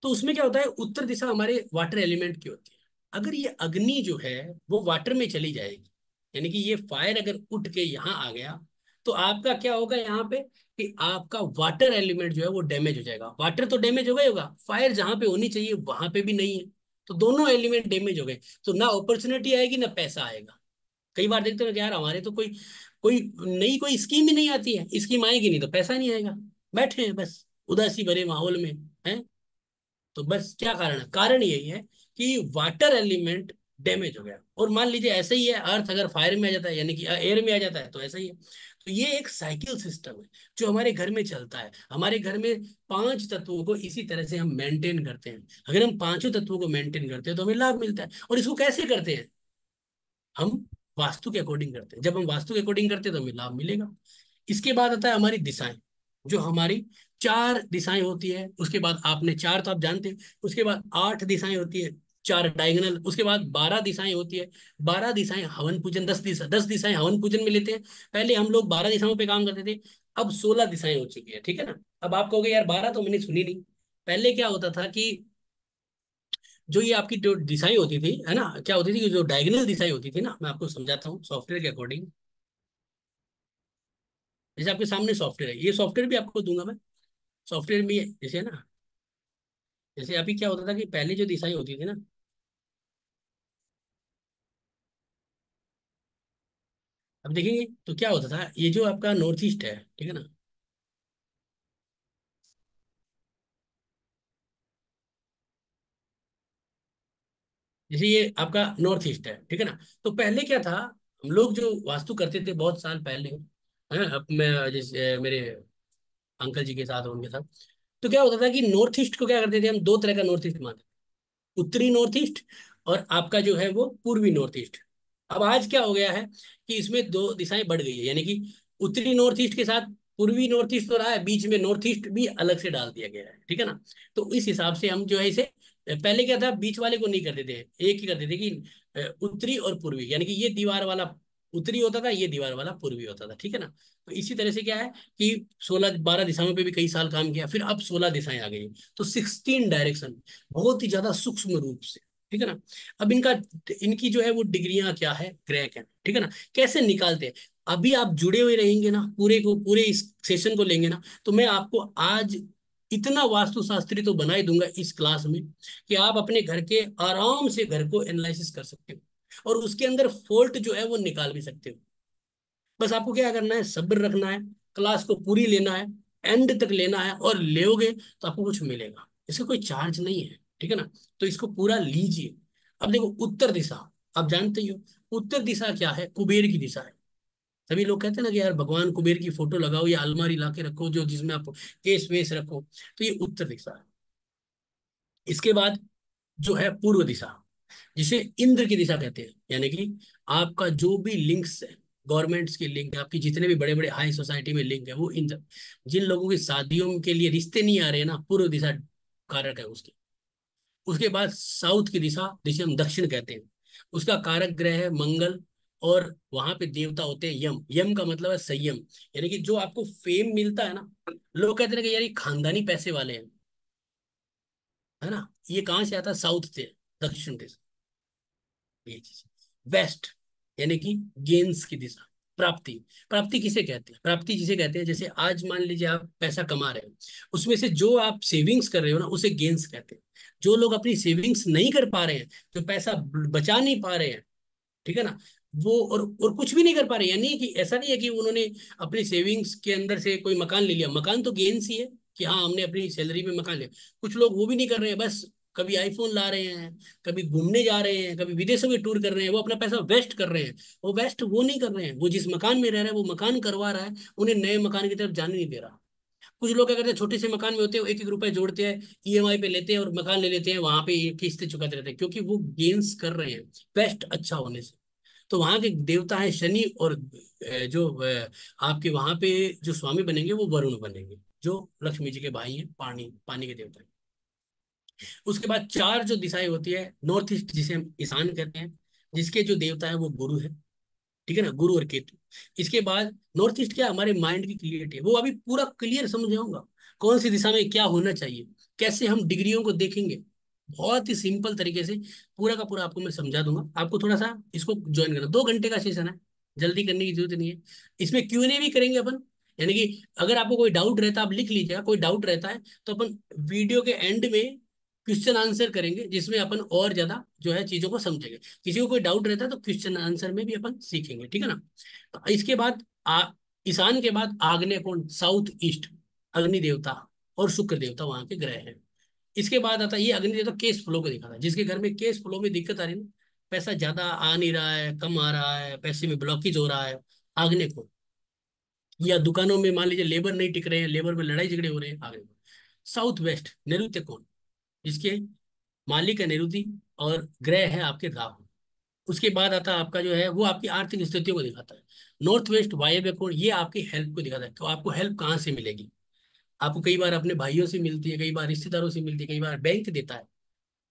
Speaker 1: तो उसमें क्या होता है, उत्तर दिशा हमारे वाटर एलिमेंट की होती है। अगर ये अग्नि जो है वो वाटर में चली जाएगी, यानी कि ये फायर अगर उठ के यहाँ आ गया, तो आपका क्या होगा यहाँ पे कि आपका वाटर एलिमेंट जो है वो डैमेज हो जाएगा। वाटर तो डैमेज होगा ही होगा, फायर जहां पे होनी चाहिए वहां पे भी नहीं है, तो दोनों एलिमेंट डैमेज हो गए। तो ना अपॉर्चुनिटी आएगी ना पैसा आएगा। कई बार देखते हो कि यार हमारे तो कोई कोई नई कोई स्कीम ही नहीं आती है, स्कीम आएगी नहीं तो पैसा नहीं आएगा, बैठे हैं बस उदासी भरे माहौल में, है। तो बस क्या कारण है, कारण यही है कि वाटर एलिमेंट डैमेज हो गया। और मान लीजिए ऐसे ही है, अर्थ अगर फायर में आ जाता है, यानी कि एयर में आ जाता है, तो ऐसा ही है। तो ये एक साइकिल सिस्टम है जो हमारे घर में चलता है। हमारे घर में पांच तत्वों को इसी तरह से हम मेंटेन करते हैं। अगर हम पांचों तत्वों को मेंटेन करते हैं तो हमें लाभ मिलता है। और इसको कैसे करते हैं, हम वास्तु के अकॉर्डिंग करते हैं। जब हम वास्तु के अकॉर्डिंग करते हैं तो हमें लाभ मिलेगा। इसके बाद आता है हमारी दिशाएं, जो हमारी चार दिशाएं होती है। उसके बाद आपने चार तो आप जानते हैं। उसके बाद आठ दिशाएं होती है, चार डायगोनल। उसके बाद 12 दिशाएं होती है। 12 दिशाएं हवन पूजन, 10 दिशाएं हवन पूजन में लेते हैं। पहले हम लोग 12 दिशाओं पे काम करते थे, अब 16 दिशाएं हो चुकी है, ठीक है ना। अब आप कहोगे यार 12 तो मैंने सुनी नहीं। पहले क्या होता था कि जो ये आपकी जो दिशाएं होती थी, है ना, क्या होती थी कि जो डायगोनल दिशाएं होती थी ना, मैं आपको समझाता हूँ सॉफ्टवेयर के अकॉर्डिंग। जैसे आपके सामने सॉफ्टवेयर है, ये सॉफ्टवेयर भी आपको दूंगा मैं। सॉफ्टवेयर में जैसे है ना, जैसे अभी क्या होता था कि पहले जो दिशाएं होती थी ना, अब देखेंगे तो क्या होता था, ये जो आपका नॉर्थ ईस्ट है, ठीक है ना। जैसे ये आपका नॉर्थ ईस्ट है, ठीक है ना। तो पहले क्या था, हम लोग जो वास्तु करते थे बहुत साल पहले, है, अब मैं जैसे मेरे अंकल जी के साथ और उनके साथ, तो क्या होता था कि नॉर्थ ईस्ट को क्या करते थे हम, दो तरह का नॉर्थ ईस्ट मानते, उत्तरी नॉर्थ ईस्ट और आपका जो है वो पूर्वी नॉर्थ ईस्ट। अब आज क्या हो गया है कि इसमें दो दिशाएं बढ़ गई है, यानी कि उत्तरी नॉर्थ ईस्ट के साथ पूर्वी नॉर्थ ईस्ट तो रहा है, बीच में नॉर्थ ईस्ट भी अलग से डाल दिया गया है, ठीक है ना। तो इस हिसाब से हम जो है इसे, पहले क्या था, बीच वाले को नहीं करते थे, एक ही करते थे कि उत्तरी और पूर्वी, यानी कि ये दीवार वाला उत्तरी होता था, ये दीवार वाला पूर्वी होता था, ठीक है ना। तो इसी तरह से क्या है कि 16 12 दिशाओं पे भी कई साल काम किया, फिर अब 16 दिशाएं आ गई। तो 16 डायरेक्शन, बहुत ही ज्यादा सूक्ष्म रूप से, ठीक है ना। अब इनका, इनकी जो है वो डिग्रियां क्या है, क्रैक है, ठीक है ना। कैसे निकालते हैं, अभी आप जुड़े हुए रहेंगे ना, पूरे को पूरे इस सेशन को लेंगे ना, तो मैं आपको आज इतना वास्तुशास्त्री तो बना ही दूंगा इस क्लास में कि आप अपने घर के आराम से घर को एनालिसिस कर सकते हो और उसके अंदर फॉल्ट जो है वो निकाल भी सकते हो। बस आपको क्या करना है, सब्र रखना है, क्लास को पूरी लेना है, एंड तक लेना है, और लेोगे तो आपको कुछ मिलेगा। इसका कोई चार्ज नहीं है, ठीक है ना। तो इसको पूरा लीजिए। अब देखो उत्तर दिशा, आप जानते ही हो उत्तर दिशा क्या है, कुबेर की दिशा है। सभी लोग कहते हैं ना कि यार भगवान कुबेर की फोटो लगाओ या अलमारी ला के रखो जो जिसमें आप केस वेस रखो। तो ये उत्तर दिशा है। इसके बाद जो है पूर्व दिशा, जिसे इंद्र की दिशा कहते हैं, यानी कि आपका जो भी लिंक्स है, गवर्नमेंट्स के लिंक है, आपकी जितने भी बड़े बड़े हाई सोसाइटी में लिंक है, वो इंद्र। जिन लोगों की शादियों के लिए रिश्ते नहीं आ रहे हैं ना, पूर्व दिशा कारक है उसकी। उसके बाद साउथ की दिशा, जिसे हम दक्षिण कहते हैं, उसका कारक ग्रह है मंगल। और वहां पे देवता होते हैं यम। यम का मतलब है संयम, यानी कि जो आपको फेम मिलता है ना, लोग कहते हैं कि यार ये खानदानी पैसे वाले हैं, है ना। ये कहाँ से आता है, साउथ से, दक्षिण देश, ये चीज। वेस्ट, यानी कि गेन्स की दिशा, प्राप्ति। प्राप्ति किसे कहते हैं, प्राप्ति जिसे कहते हैं, जैसे आज मान लीजिए आप पैसा कमा रहे हो, उसमें से जो आप सेविंग्स कर रहे हो ना, उसे गेन्स कहते हैं। जो लोग अपनी सेविंग्स नहीं कर पा रहे हैं, जो पैसा बचा नहीं पा रहे हैं, ठीक है ना, वो और कुछ भी नहीं कर पा रहे, यानी कि ऐसा नहीं है कि उन्होंने अपनी सेविंग्स के अंदर से कोई मकान ले लिया, मकान तो गेन्स ही है कि हाँ हमने अपनी सैलरी में मकान लिया। कुछ लोग वो भी नहीं कर रहे हैं, बस कभी आईफोन ला रहे हैं, कभी घूमने जा रहे हैं, कभी विदेशों में टूर कर रहे हैं, वो अपना पैसा वेस्ट कर रहे हैं। वो वेस्ट वो नहीं कर रहे हैं, वो जिस मकान में रह रहा है वो मकान करवा रहा है, उन्हें नए मकान की तरफ जाने नहीं दे रहा। कुछ लोग क्या करते हैं, छोटे से मकान में होते हैं, एक एक रुपए जोड़ते हैं, ईएमआई पे लेते हैं और मकान ले लेते हैं, वहां पे किस्तें चुकाते रहते हैं, क्योंकि वो गेन्स कर रहे हैं बेस्ट अच्छा होने से। तो वहां के देवता है शनि, और जो आपके वहां पे जो स्वामी बनेंगे वो वरुण बनेंगे, जो लक्ष्मी जी के भाई हैं, पानी पानी के देवता हैं। उसके बाद चार जो दिशाएं होती है, नॉर्थ ईस्ट जिसे हम ईशान कहते हैं, जिसके जो देवता है वो गुरु है, ठीक है ना, गुरु और केतु। इसके बाद नॉर्थ ईस्ट क्या है, हमारे माइंड की क्लियरिटी है, वो अभी पूरा क्लियर समझाऊंगा कौन सी दिशा में क्या होना चाहिए, कैसे हम डिग्रियों को देखेंगे, बहुत ही सिंपल तरीके से पूरा का पूरा आपको मैं समझा दूंगा। आपको थोड़ा सा इसको ज्वाइन करना, 2 घंटे का सेशन है, जल्दी करने की जरूरत नहीं है। इसमें Q&A भी करेंगे अपन, यानी कि अगर आपको कोई डाउट रहता है आप लिख लीजिएगा, कोई डाउट रहता है तो अपन वीडियो के एंड में क्वेश्चन आंसर करेंगे, जिसमें अपन और ज्यादा जो है चीजों को समझेंगे। किसी को कोई डाउट रहता है तो क्वेश्चन आंसर में भी अपन सीखेंगे, ठीक है ना। तो इसके बाद ईशान के बाद आग्नेय कोण, साउथ ईस्ट, अग्नि देवता और शुक्र देवता वहां के ग्रह हैं। इसके बाद आता है ये अग्नि देवता केस फ्लो को दिखाता है, जिसके घर में केस फ्लो में दिक्कत आ रही है ना, पैसा ज्यादा आ नहीं रहा है, कम आ रहा है, पैसे में ब्लॉकेज हो रहा है, आग्नेय कोण। या दुकानों में मान लीजिए लेबर नहीं टिक रहे हैं, लेबर में लड़ाई झगड़े हो रहे हैं, आग्नेय कोण। साउथ वेस्ट, नैऋत्य कोण, जिसके मालिक है निरुति और ग्रह है आपके राहु, उसके बाद आता है आपका जो है वो आपकी आर्थिक स्थितियों को दिखाता है। नॉर्थ वेस्ट वायव्य कोण ये आपकी हेल्प को दिखाता है, तो आपको हेल्प कहाँ से मिलेगी। आपको कई बार अपने भाइयों से मिलती है, कई बार रिश्तेदारों से मिलती है, कई बार बैंक देता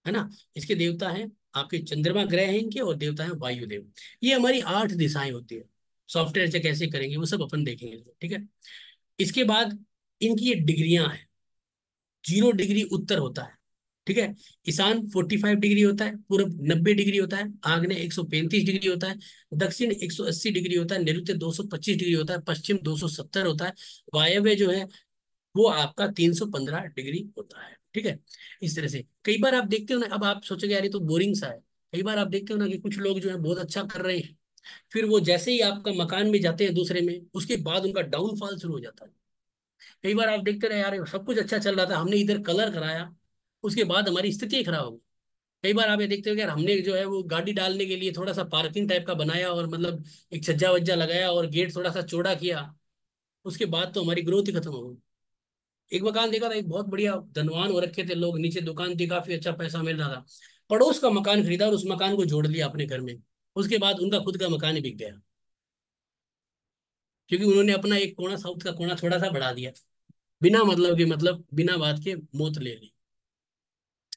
Speaker 1: है ना। इसके देवता हैं आपके चंद्रमा ग्रह हैं इनके, और देवता है वायुदेव। ये हमारी 8 दिशाएं होती है। सॉफ्टवेयर से कैसे करेंगे वो सब अपन देखेंगे, ठीक है। इसके बाद इनकी ये डिग्रियां हैं। 0 डिग्री उत्तर होता है, ठीक है। ईशान 45 डिग्री होता है, पूर्व 90 डिग्री होता है, आग्नेय 135 डिग्री होता है, दक्षिण 180 डिग्री होता है, नैऋत्य 225 डिग्री होता है, पश्चिम 270 होता है, वायव्य जो है वो आपका 315 डिग्री होता है, ठीक है। इस तरह से कई बार आप देखते हो ना, अब आप सोचोगे यार ये तो बोरिंग सा है। कई बार आप देखते हो ना कि कुछ लोग जो है बहुत अच्छा कर रहे हैं, फिर वो जैसे ही आपका मकान में जाते हैं दूसरे में, उसके बाद उनका डाउनफॉल शुरू हो जाता है। कई बार आप देखते रहे यार सब कुछ अच्छा चल रहा था, हमने इधर कलर कराया, उसके बाद हमारी स्थिति खराब हो गई। कई बार आप ये देखते हो कि यार हमने जो है वो गाड़ी डालने के लिए थोड़ा सा पार्किंग टाइप का बनाया, और मतलब एक छज्जा वज्जा लगाया और गेट थोड़ा सा चौड़ा किया, उसके बाद तो हमारी ग्रोथ ही खत्म हो गई। एक मकान देखा था, एक बहुत बढ़िया धनवान हो रखे थे लोग, नीचे दुकान थी, काफी अच्छा पैसा मिल रहा था। पड़ोस का मकान खरीदा और उस मकान को जोड़ लिया अपने घर में। उसके बाद उनका खुद का मकान ही बिक गया, क्योंकि उन्होंने अपना एक कोना, साउथ का कोना थोड़ा सा बढ़ा दिया, बिना मतलब के, मतलब बिना बात के मौत ले ली।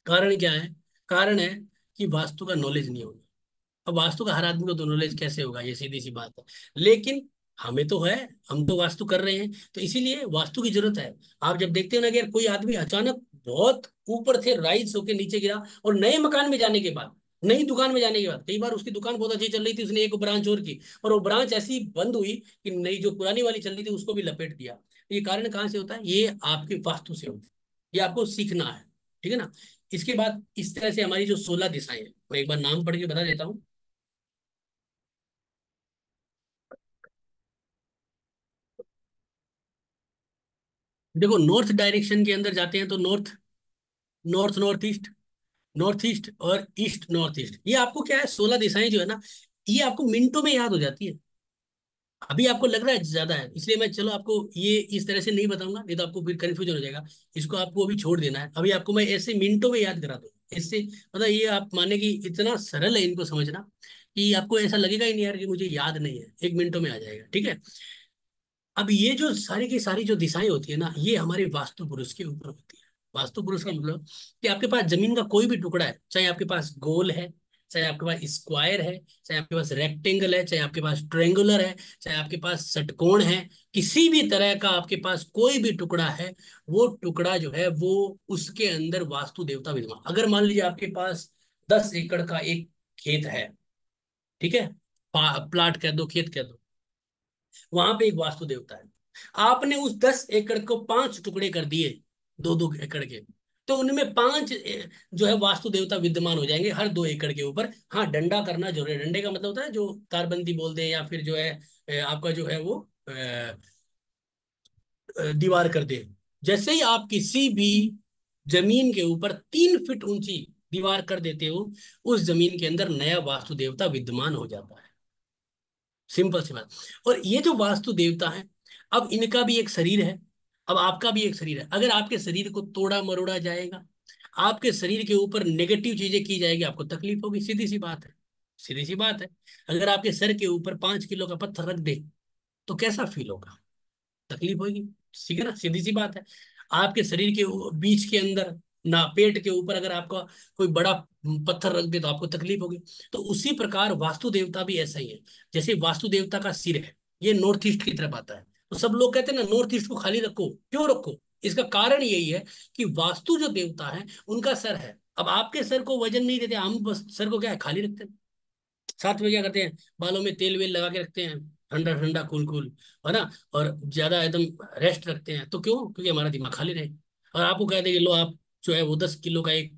Speaker 1: कारण क्या है। कारण है कि वास्तु का नॉलेज नहीं होगा। अब वास्तु का हर आदमी को तो नॉलेज कैसे होगा, ये सीधी सी बात है। लेकिन हमें तो है, हम तो वास्तु कर रहे हैं, तो इसीलिए वास्तु की जरूरत है। आप जब देखते हो ना कि यार कोई आदमी अचानक बहुत ऊपर से राइज होकर नीचे गिरा, और नए मकान में जाने के बाद, नई दुकान में जाने के बाद, कई बार उसकी दुकान बहुत अच्छी चल रही थी, उसने एक ब्रांच और की, और वो ब्रांच ऐसी बंद हुई कि नई जो पुरानी वाली चल रही थी उसको भी लपेट दिया। ये कारण कहाँ से होता है, ये आपकी वास्तु से होता है। ये आपको सीखना है, ठीक है ना। इसके बाद इस तरह से हमारी जो 16 दिशाएं हैं, मैं एक बार नाम पढ़ के बता देता हूँ। देखो नॉर्थ डायरेक्शन के अंदर जाते हैं तो north, north north east, north east और ईस्ट नॉर्थ ईस्ट, ये आपको क्या है 16 दिशाएं जो है ना, ये आपको मिनटों में याद हो जाती है। अभी आपको लग रहा है ज्यादा है, इसलिए मैं चलो आपको ये इस तरह से नहीं बताऊंगा, नहीं तो आपको फिर कंफ्यूजन हो जाएगा। इसको आपको अभी छोड़ देना है, अभी आपको मैं ऐसे मिनटों में याद करा दूंगा। इससे मतलब ये आप माने कि इतना सरल है इनको समझना, कि आपको ऐसा लगेगा ही नहीं यार कि मुझे याद नहीं है, 1 मिनटों में आ जाएगा, ठीक है। अब ये जो सारी की सारी जो दिशाएं होती है ना, ये हमारे वास्तु पुरुष के ऊपर होती है। वास्तु पुरुष का मतलब कि आपके पास जमीन का कोई भी टुकड़ा है, चाहे आपके पास गोल है, चाहे आपके पास स्क्वायर है, चाहे आपके पास रेक्टेंगल है, चाहे आपके पास ट्रायंगुलर है, चाहे आपके पास षटकोण है, किसी भी तरह का आपके पास कोई भी टुकड़ा है, वो टुकड़ा जो है वो उसके अंदर वास्तु देवता विद्यमान। अगर मान लीजिए आपके पास 10 एकड़ का एक खेत है, ठीक है, प्लाट कह दो, खेत कह दो, वहां पे एक वास्तु देवता है। आपने उस 10 एकड़ को 5 टुकड़े कर दिए, 2-2 एकड़ के, तो उनमें 5 जो है वास्तु देवता विद्यमान हो जाएंगे हर 2 एकड़ के ऊपर। हाँ, डंडा करना जरूरी है। डंडे का मतलब होता है जो तारबंदी बोलते हैं, या फिर जो है आपका जो है वो दीवार कर दे। जैसे ही आप किसी भी जमीन के ऊपर 3 फीट ऊंची दीवार कर देते हो, उस जमीन के अंदर नया वास्तु देवता विद्यमान हो जाता है। सिंपल सी बात। और ये जो वास्तु देवता है, अब इनका भी एक शरीर है, अब आपका भी एक शरीर है। अगर आपके शरीर को तोड़ा मरोड़ा जाएगा, आपके शरीर के ऊपर नेगेटिव चीजें की जाएगी, आपको तकलीफ होगी, सीधी सी बात है। सीधी सी बात है। अगर आपके सर के ऊपर 5 किलो का पत्थर रख दे, तो कैसा फील होगा, तकलीफ होगी, ठीक है ना, सीधी सी बात है। आपके शरीर के बीच के अंदर, ना पेट के ऊपर अगर आपका कोई बड़ा पत्थर रख दे तो आपको तकलीफ होगी। तो उसी प्रकार वास्तु देवता भी ऐसा ही है। जैसे वास्तु देवता का सिर है, ये नॉर्थ ईस्ट की तरफ आता है, तो सब लोग कहते हैं ना नॉर्थ ईस्ट को खाली रखो, क्यों रखो। इसका कारण यही है कि वास्तु जो देवता है उनका सर है। अब आपके सर को वजन नहीं देते, हम बस सर को क्या है खाली रखते हैं। साथ में क्या करते हैं, बालों में तेल वेल लगा के रखते हैं, ठंडा ठंडा कूल कूल, है ना। और ज्यादा एकदम रेस्ट रखते हैं, तो क्यों, क्योंकि हमारा दिमाग खाली रहे। और आपको कह दें कि लो आप जो है वो 10 किलो का एक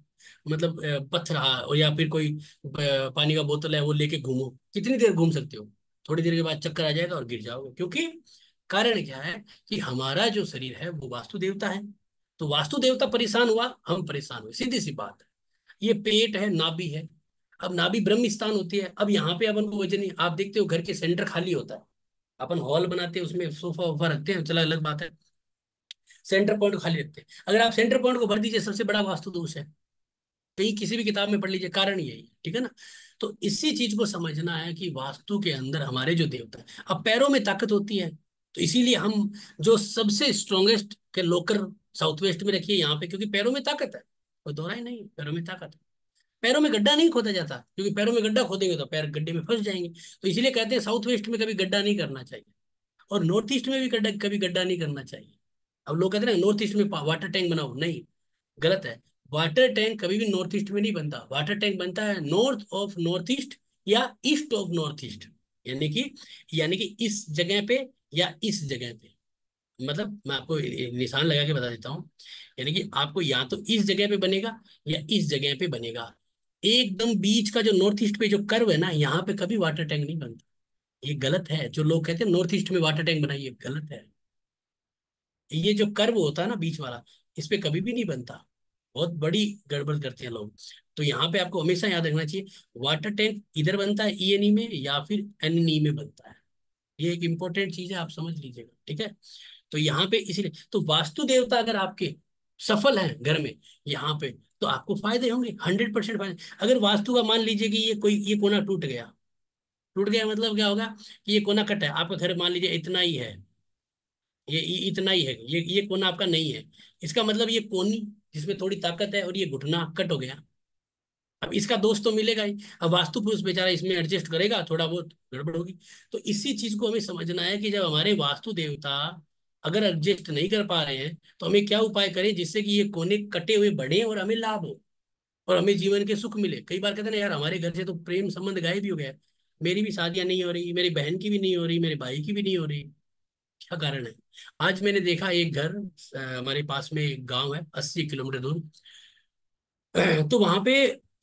Speaker 1: मतलब पत्थर और या फिर कोई पानी का बोतल है वो लेके घूमो, कितनी देर घूम सकते हो। थोड़ी देर के बाद चक्कर आ जाएगा और गिर जाओगे, क्योंकि कारण क्या है कि हमारा जो शरीर है वो वास्तु देवता है। तो वास्तु देवता परेशान हुआ, हम परेशान हुए, सीधी सी बात है। ये पेट है, नाभि है। अब नाभि ब्रह्म स्थान होती है। अब यहाँ पे अपन को वजन नहीं, आप देखते हो घर के सेंटर खाली होता है, अपन हॉल बनाते हैं उसमें सोफा वोफा रखते हैं, चला अलग बात है, सेंटर पॉइंट को खाली रखते हैं। अगर आप सेंटर पॉइंट को भर दीजिए, सबसे बड़ा वास्तु दोष है। कहीं किसी भी किताब में पढ़ लीजिए, कारण यही है, ठीक है ना। तो इसी चीज को समझना है कि वास्तु के अंदर हमारे जो देवता है, अब पैरों में ताकत होती है, तो इसीलिए हम जो सबसे स्ट्रोंगेस्ट के लोकर साउथ वेस्ट में रखिए यहाँ पे, क्योंकि पैरों में ताकत है, कोई दोहरा ही नहीं, पैरों में ताकत है। पैरों में गड्ढा नहीं खोदा जाता, क्योंकि पैरों में गड्ढा खोदेंगे तो पैर गड्ढे में फंस जाएंगे। तो इसीलिए कहते हैं साउथ वेस्ट में कभी गड्ढा नहीं करना चाहिए, और नॉर्थ ईस्ट में भी गड्ढा, कभी गड्ढा नहीं करना चाहिए। अब लोग कहते हैं ना नॉर्थ ईस्ट में वाटर टैंक बनाओ, नहीं, गलत है। वाटर टैंक कभी भी नॉर्थ ईस्ट में नहीं बनता, वाटर टैंक बनता है नॉर्थ ऑफ नॉर्थ ईस्ट या ईस्ट ऑफ नॉर्थ ईस्ट, यानी कि इस जगह पे या इस जगह पे। मतलब मैं आपको निशान लगा के बता देता हूँ, यानी कि आपको या तो इस जगह पे बनेगा या इस जगह पे बनेगा। एकदम बीच का जो नॉर्थ ईस्ट पे जो कर्व है ना, यहाँ पे कभी वाटर टैंक नहीं बनता। ये गलत है, जो लोग कहते हैं नॉर्थ ईस्ट में वाटर टैंक बनाइए, गलत है। ये जो कर्व होता है ना बीच वाला, इस पे कभी भी नहीं बनता, बहुत बड़ी गड़बड़ करते हैं लोग। तो यहाँ पे आपको हमेशा याद रखना चाहिए, वाटर टैंक इधर बनता है ईएनई में या फिर एनई में बनता है। ये एक इंपॉर्टेंट चीज है, आप समझ लीजिएगा, ठीक है। तो यहाँ पे इसीलिए तो वास्तु देवता अगर आपके सफल हैं घर में यहाँ पे, तो आपको फायदे होंगे, 100% फायदे। अगर वास्तु का मान लीजिए कि ये कोना टूट गया, टूट गया मतलब क्या होगा कि ये कोना कट है, आपका घर मान लीजिए इतना ही है, ये इतना ही है, ये कोना आपका नहीं है, इसका मतलब ये कोनी जिसमें थोड़ी ताकत है और ये घुटना कट हो गया। अब इसका दोष तो मिलेगा ही, अब वास्तु पुरुष बेचारा इसमें एडजस्ट करेगा, थोड़ा बहुत गड़बड़ होगी। तो इसी चीज को हमें समझना है कि जब हमारे वास्तु देवता अगर एडजस्ट नहीं कर पा रहे हैं, तो हमें क्या उपाय करें जिससे कि ये कोने कटे हुए बढ़े और हमें लाभ हो और हमें जीवन के सुख मिले। कई बार कहते हैं ना यार हमारे घर से तो प्रेम संबंध गायब ही हो गया है, मेरी भी शादियां नहीं हो रही, मेरी बहन की भी नहीं हो रही, मेरे भाई की भी नहीं हो रही, क्या कारण है। आज मैंने देखा एक घर, हमारे पास में एक गांव है 80 किलोमीटर दूर, तो वहां पे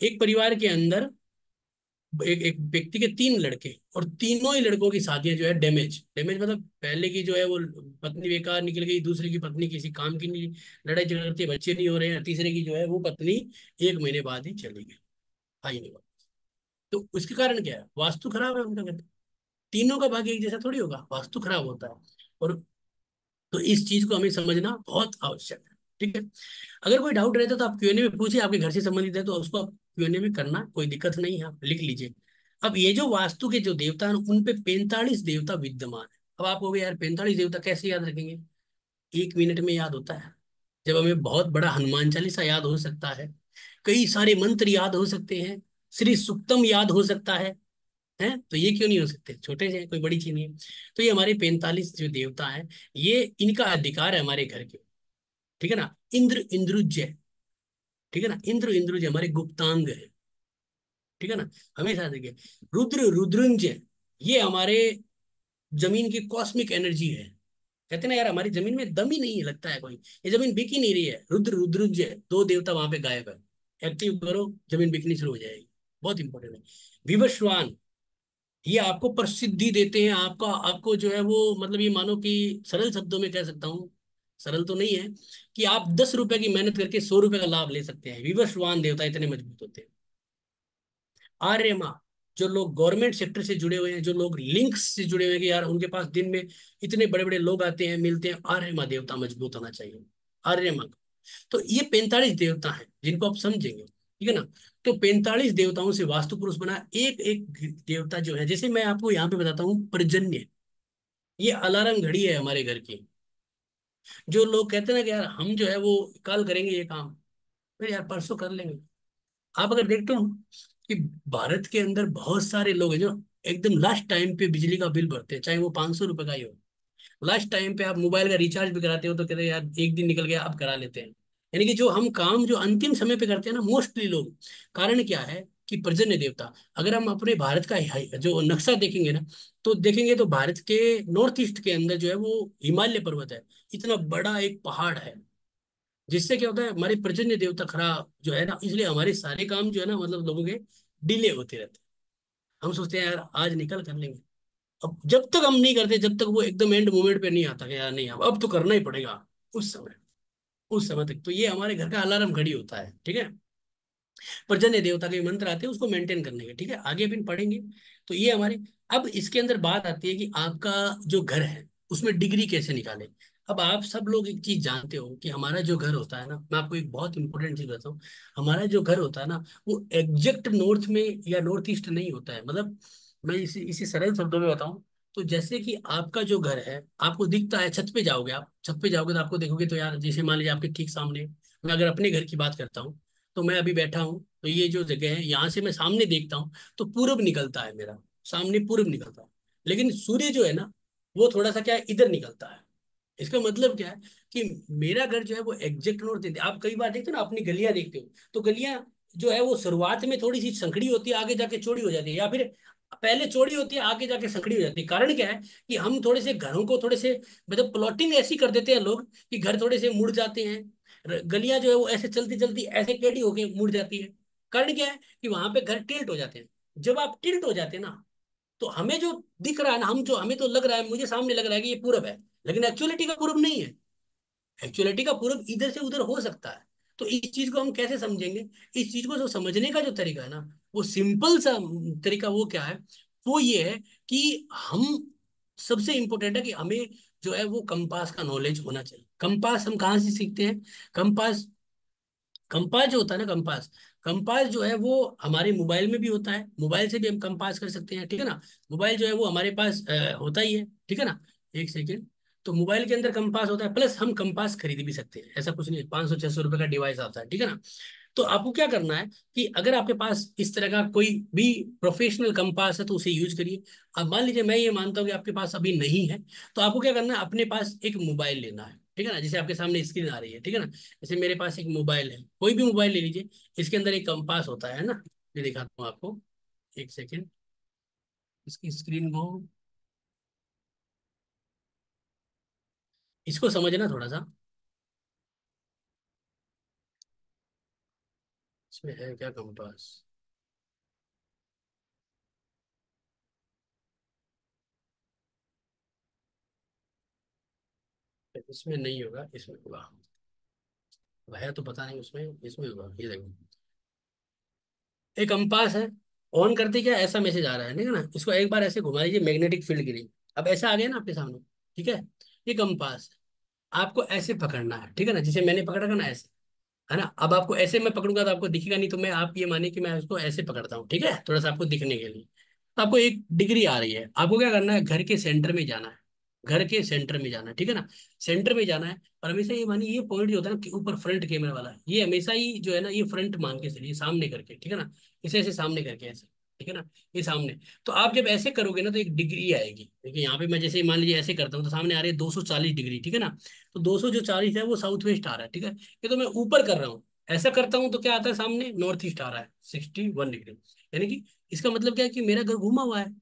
Speaker 1: एक परिवार के अंदर एक एक व्यक्ति के 3 लड़के, और तीनों ही लड़कों की शादियां जो है डैमेज डैमेज, मतलब पहले की जो है वो पत्नी बेकार निकल गई, दूसरे की पत्नी किसी काम की नहीं, लड़ाई झगड़ करती है, बच्चे नहीं हो रहे हैं, तीसरे की जो है वो पत्नी 1 महीने बाद ही चली गई, आई नहीं बात। तो उसके कारण क्या है, वास्तु खराब है उनका घर। तीनों का भाग्य एक जैसा थोड़ी होगा, वास्तु खराब होता है। और तो इस चीज को हमें समझना बहुत आवश्यक है, ठीक है। अगर कोई डाउट रहता है तो आप क्यूएनए में पूछिए, आपके घर से संबंधित है तो उसको आप क्यूएनए में करना, कोई दिक्कत नहीं है, आप लिख लीजिए। अब ये जो वास्तु के जो देवता हैं उन पे 45 देवता विद्यमान है। अब आप कहोगे यार 45 देवता कैसे याद रखेंगे, 1 मिनट में याद होता है। जब हमें बहुत बड़ा हनुमान चालीसा याद हो सकता है, कई सारे मंत्र याद हो सकते हैं, श्री सुक्तम याद हो सकता है, तो ये क्यों नहीं हो सकते, छोटे से हैं, कोई बड़ी चीज नहीं है। तो ये हमारे 45 जो देवता हैं, ये इनका अधिकार है हमारे घर के, ठीक है ना। इंद्र इंद्रुज्य, ठीक है ना, इंद्र इंद्रुज्य हमारे गुप्तांग है, ठीक है ना। हमेशा देखिए, रुद्र रुद्रंजय, ये हमारे जमीन की कॉस्मिक एनर्जी है। कहते हैं ना यार हमारी जमीन में दम ही नहीं है, लगता है कोई, ये जमीन बिक ही नहीं रही है, रुद्र रुद्रंजय 2 देवता वहां पे गायब है, एक्टिव करो जमीन बिकनी शुरू हो जाएगी, बहुत इंपॉर्टेंट है। विवस्वान, ये आपको प्रसिद्धि देते हैं, आपका आपको जो है वो, मतलब ये मानो कि सरल शब्दों में कह सकता हूँ, सरल तो नहीं है, कि आप 10 रुपए की मेहनत करके 100 रुपए का लाभ ले सकते हैं, विवस्वान देवता इतने मजबूत होते हैं। आर्यमा, जो लोग गवर्नमेंट सेक्टर से जुड़े हुए हैं, जो लोग लिंक्स से जुड़े हुए हैं कि यार उनके पास दिन में इतने बड़े बड़े लोग आते हैं मिलते हैं, आर्यमा देवता मजबूत होना चाहिए, आर्यमा। तो ये 45 देवता हैं जिनको आप समझेंगे, ठीक है ना। तो 45 देवताओं से वास्तु पुरुष बना, एक एक देवता जो है, जैसे मैं आपको यहाँ पे बताता हूँ पर्जन्य, ये अलार्म घड़ी है हमारे घर की। जो लोग कहते हैं ना कि यार हम जो है वो कल करेंगे ये काम, फिर यार परसों कर लेंगे। आप अगर देखते हो कि भारत के अंदर बहुत सारे लोग हैं जो एकदम लास्ट टाइम पे बिजली का बिल भरते हैं, चाहे वो 500 रुपए का ही हो। लास्ट टाइम पे आप मोबाइल का रिचार्ज भी कराते हो तो कहते हैं यार एक दिन निकल गया अब करा लेते हैं। यानी कि जो हम काम जो अंतिम समय पे करते हैं ना मोस्टली लोग, कारण क्या है कि पर्जन्य देवता। अगर हम अपने भारत का जो नक्शा देखेंगे ना, तो देखेंगे तो भारत के नॉर्थ ईस्ट के अंदर जो है वो हिमालय पर्वत है, इतना बड़ा एक पहाड़ है, जिससे क्या होता है हमारे पर्जन्य देवता खराब जो है ना, इसलिए हमारे सारे काम जो है ना मतलब लोगों के डिले होते रहते हैं। हम सोचते हैं यार आज निकल कर लेंगे, अब जब तक हम नहीं करते, जब तक वो एकदम एंड मोमेंट पे नहीं आता कि यार नहीं अब तो करना ही पड़ेगा, उस समय उस समय तक तो ये हमारे घर का अलार्म घड़ी होता है, ठीक है। पर्जन्य देवता के मंत्र आते हैं उसको मेंटेन करने के, ठीक है, आगे भी पढ़ेंगे। तो ये हमारे, अब इसके अंदर बात आती है कि आपका जो घर है उसमें डिग्री कैसे निकाले। अब आप सब लोग एक चीज जानते हो कि हमारा जो घर होता है ना, मैं आपको एक बहुत इंपॉर्टेंट चीज बताऊं। हमारा जो घर होता है ना, वो एग्जैक्ट नॉर्थ में या नॉर्थ ईस्ट नहीं होता है। मतलब मैं इसी सरल शब्दों में बताऊं, तो जैसे कि आपका जो घर है, आपको दिखता है, छत पे जाओगे, आप छत पे जाओगे तो आपको देखोगे, तो यार जैसे मान लीजिए आपके ठीक सामने, मैं अगर अपने घर की बात करता हूँ, तो मैं अभी बैठा हूँ, तो ये जो जगह है, यहाँ से मैं सामने देखता हूँ, तो पूरब निकलता है मेरा, सामने पूरब निकलता है। लेकिन सूर्य जो है ना, वो थोड़ा सा क्या है, इधर निकलता है। इसका मतलब क्या है कि मेरा घर जो है वो एग्जैक्ट नॉर्थ देते, आप कई बार देखते हो ना, अपनी गलियां देखते हो, तो गलियां जो है वो शुरुआत में थोड़ी सी संकड़ी होती है, आगे जाके चौड़ी हो जाती है, या फिर पहले चौड़ी होती है, आगे जाके संकड़ी हो जाती है। कारण क्या है कि हम थोड़े से घरों को थोड़े से, मतलब प्लॉटिंग ऐसी कर देते हैं लोग कि घर थोड़े से मुड़ जाते हैं, गलियां जो है वो ऐसे चलती चलती ऐसे टेढ़ी होके मुड़ जाती है। कारण क्या है कि वहां पे घर टिल्ट हो जाते हैं। जब आप टिल्ट हो जाते हैं ना, तो हमें जो दिख रहा है ना, हम जो हमें तो लग रहा है, मुझे सामने लग रहा है कि ये पूरब है, लेकिन एक्चुअलिटी का पूरब नहीं है। एक्चुअलिटी का पूरब इधर से उधर हो सकता है। तो इस चीज को हम कैसे समझेंगे? इस चीज को जो समझने का जो तरीका है ना, वो सिंपल सा तरीका वो क्या है, वो ये है कि हम, सबसे इंपॉर्टेंट है कि हमें जो है वो कंपास का नॉलेज होना चाहिए। कंपास हम कहाँ से सीखते हैं? कंपास, कंपास जो होता है ना, कंपास, कंपास जो है वो हमारे मोबाइल में भी होता है, मोबाइल से भी हम कंपास कर सकते हैं, ठीक है ना। मोबाइल जो है वो हमारे पास होता ही है, ठीक है ना। एक सेकेंड। तो मोबाइल के अंदर कंपास होता है, प्लस हम कंपास खरीद भी सकते हैं, ऐसा कुछ नहीं, 500 600 रुपए का डिवाइस आता है, ठीक है ना। तो आपको क्या करना है कि अगर आपके पास इस तरह का कोई भी प्रोफेशनल कंपास है, तो उसे यूज करिए। अब मान लीजिए मैं ये मानता हूँ कि आपके पास अभी नहीं है, तो आपको क्या करना है, अपने पास एक मोबाइल लेना है, ठीक है ना, जैसे आपके सामने स्क्रीन आ रही है, ठीक है ना। जैसे मेरे पास एक मोबाइल है, कोई भी मोबाइल ले लीजिए, इसके अंदर एक कंपास होता है ना। ये दिखाता हूँ आपको, एक सेकेंड, इसकी स्क्रीन को, इसको समझना थोड़ा सा, इसमें है क्या कंपास? इसमें नहीं होगा, इसमें होगा, है तो पता नहीं, उसमें इसमें होगा, ये देखो, एक कंपास है। ऑन करते क्या ऐसा मैसेज आ रहा है, ठीक है ना, इसको एक बार ऐसे घुमा लीजिए मैग्नेटिक फील्ड के लिए। अब ऐसा आ गया ना आपके सामने, ठीक है। ये कंपास है, आपको ऐसे पकड़ना है, ठीक है ना, जिसे मैंने पकड़ा था ना, ऐसे, है ना। अब आपको ऐसे मैं पकड़ूंगा तो आपको दिखेगा नहीं, तो मैं, आप ये मानिए कि मैं उसको ऐसे पकड़ता हूँ, ठीक है, थोड़ा सा आपको दिखने के लिए। तो आपको एक डिग्री आ रही है, आपको क्या करना है, घर के सेंटर में जाना है, घर के सेंटर में जाना है, ठीक है ना। सेंटर में जाना है, और हमेशा ये मानिए, ये पॉइंट जो होता है ना कि ऊपर फ्रंट कैमरा वाला, ये हमेशा ही जो है ना, ये फ्रंट मान के चलिए, सामने करके, ठीक है ना। इसे ऐसे सामने करके ऐसे, ठीक है ना, ये सामने। तो आप जब ऐसे करोगे ना, तो एक डिग्री आएगी। देखिए यहाँ पे मैं जैसे मान लीजिए ऐसे करता हूँ, तो सामने आ रही है 240 डिग्री, ठीक है ना। तो 240 है वो साउथ वेस्ट आ रहा है, ठीक है। ये तो मैं ऊपर कर रहा हूँ, ऐसा करता हूँ तो क्या आता है, सामने नॉर्थ ईस्ट आ रहा है 61 डिग्री। यानी कि इसका मतलब क्या है कि मेरा घर घूमा हुआ है,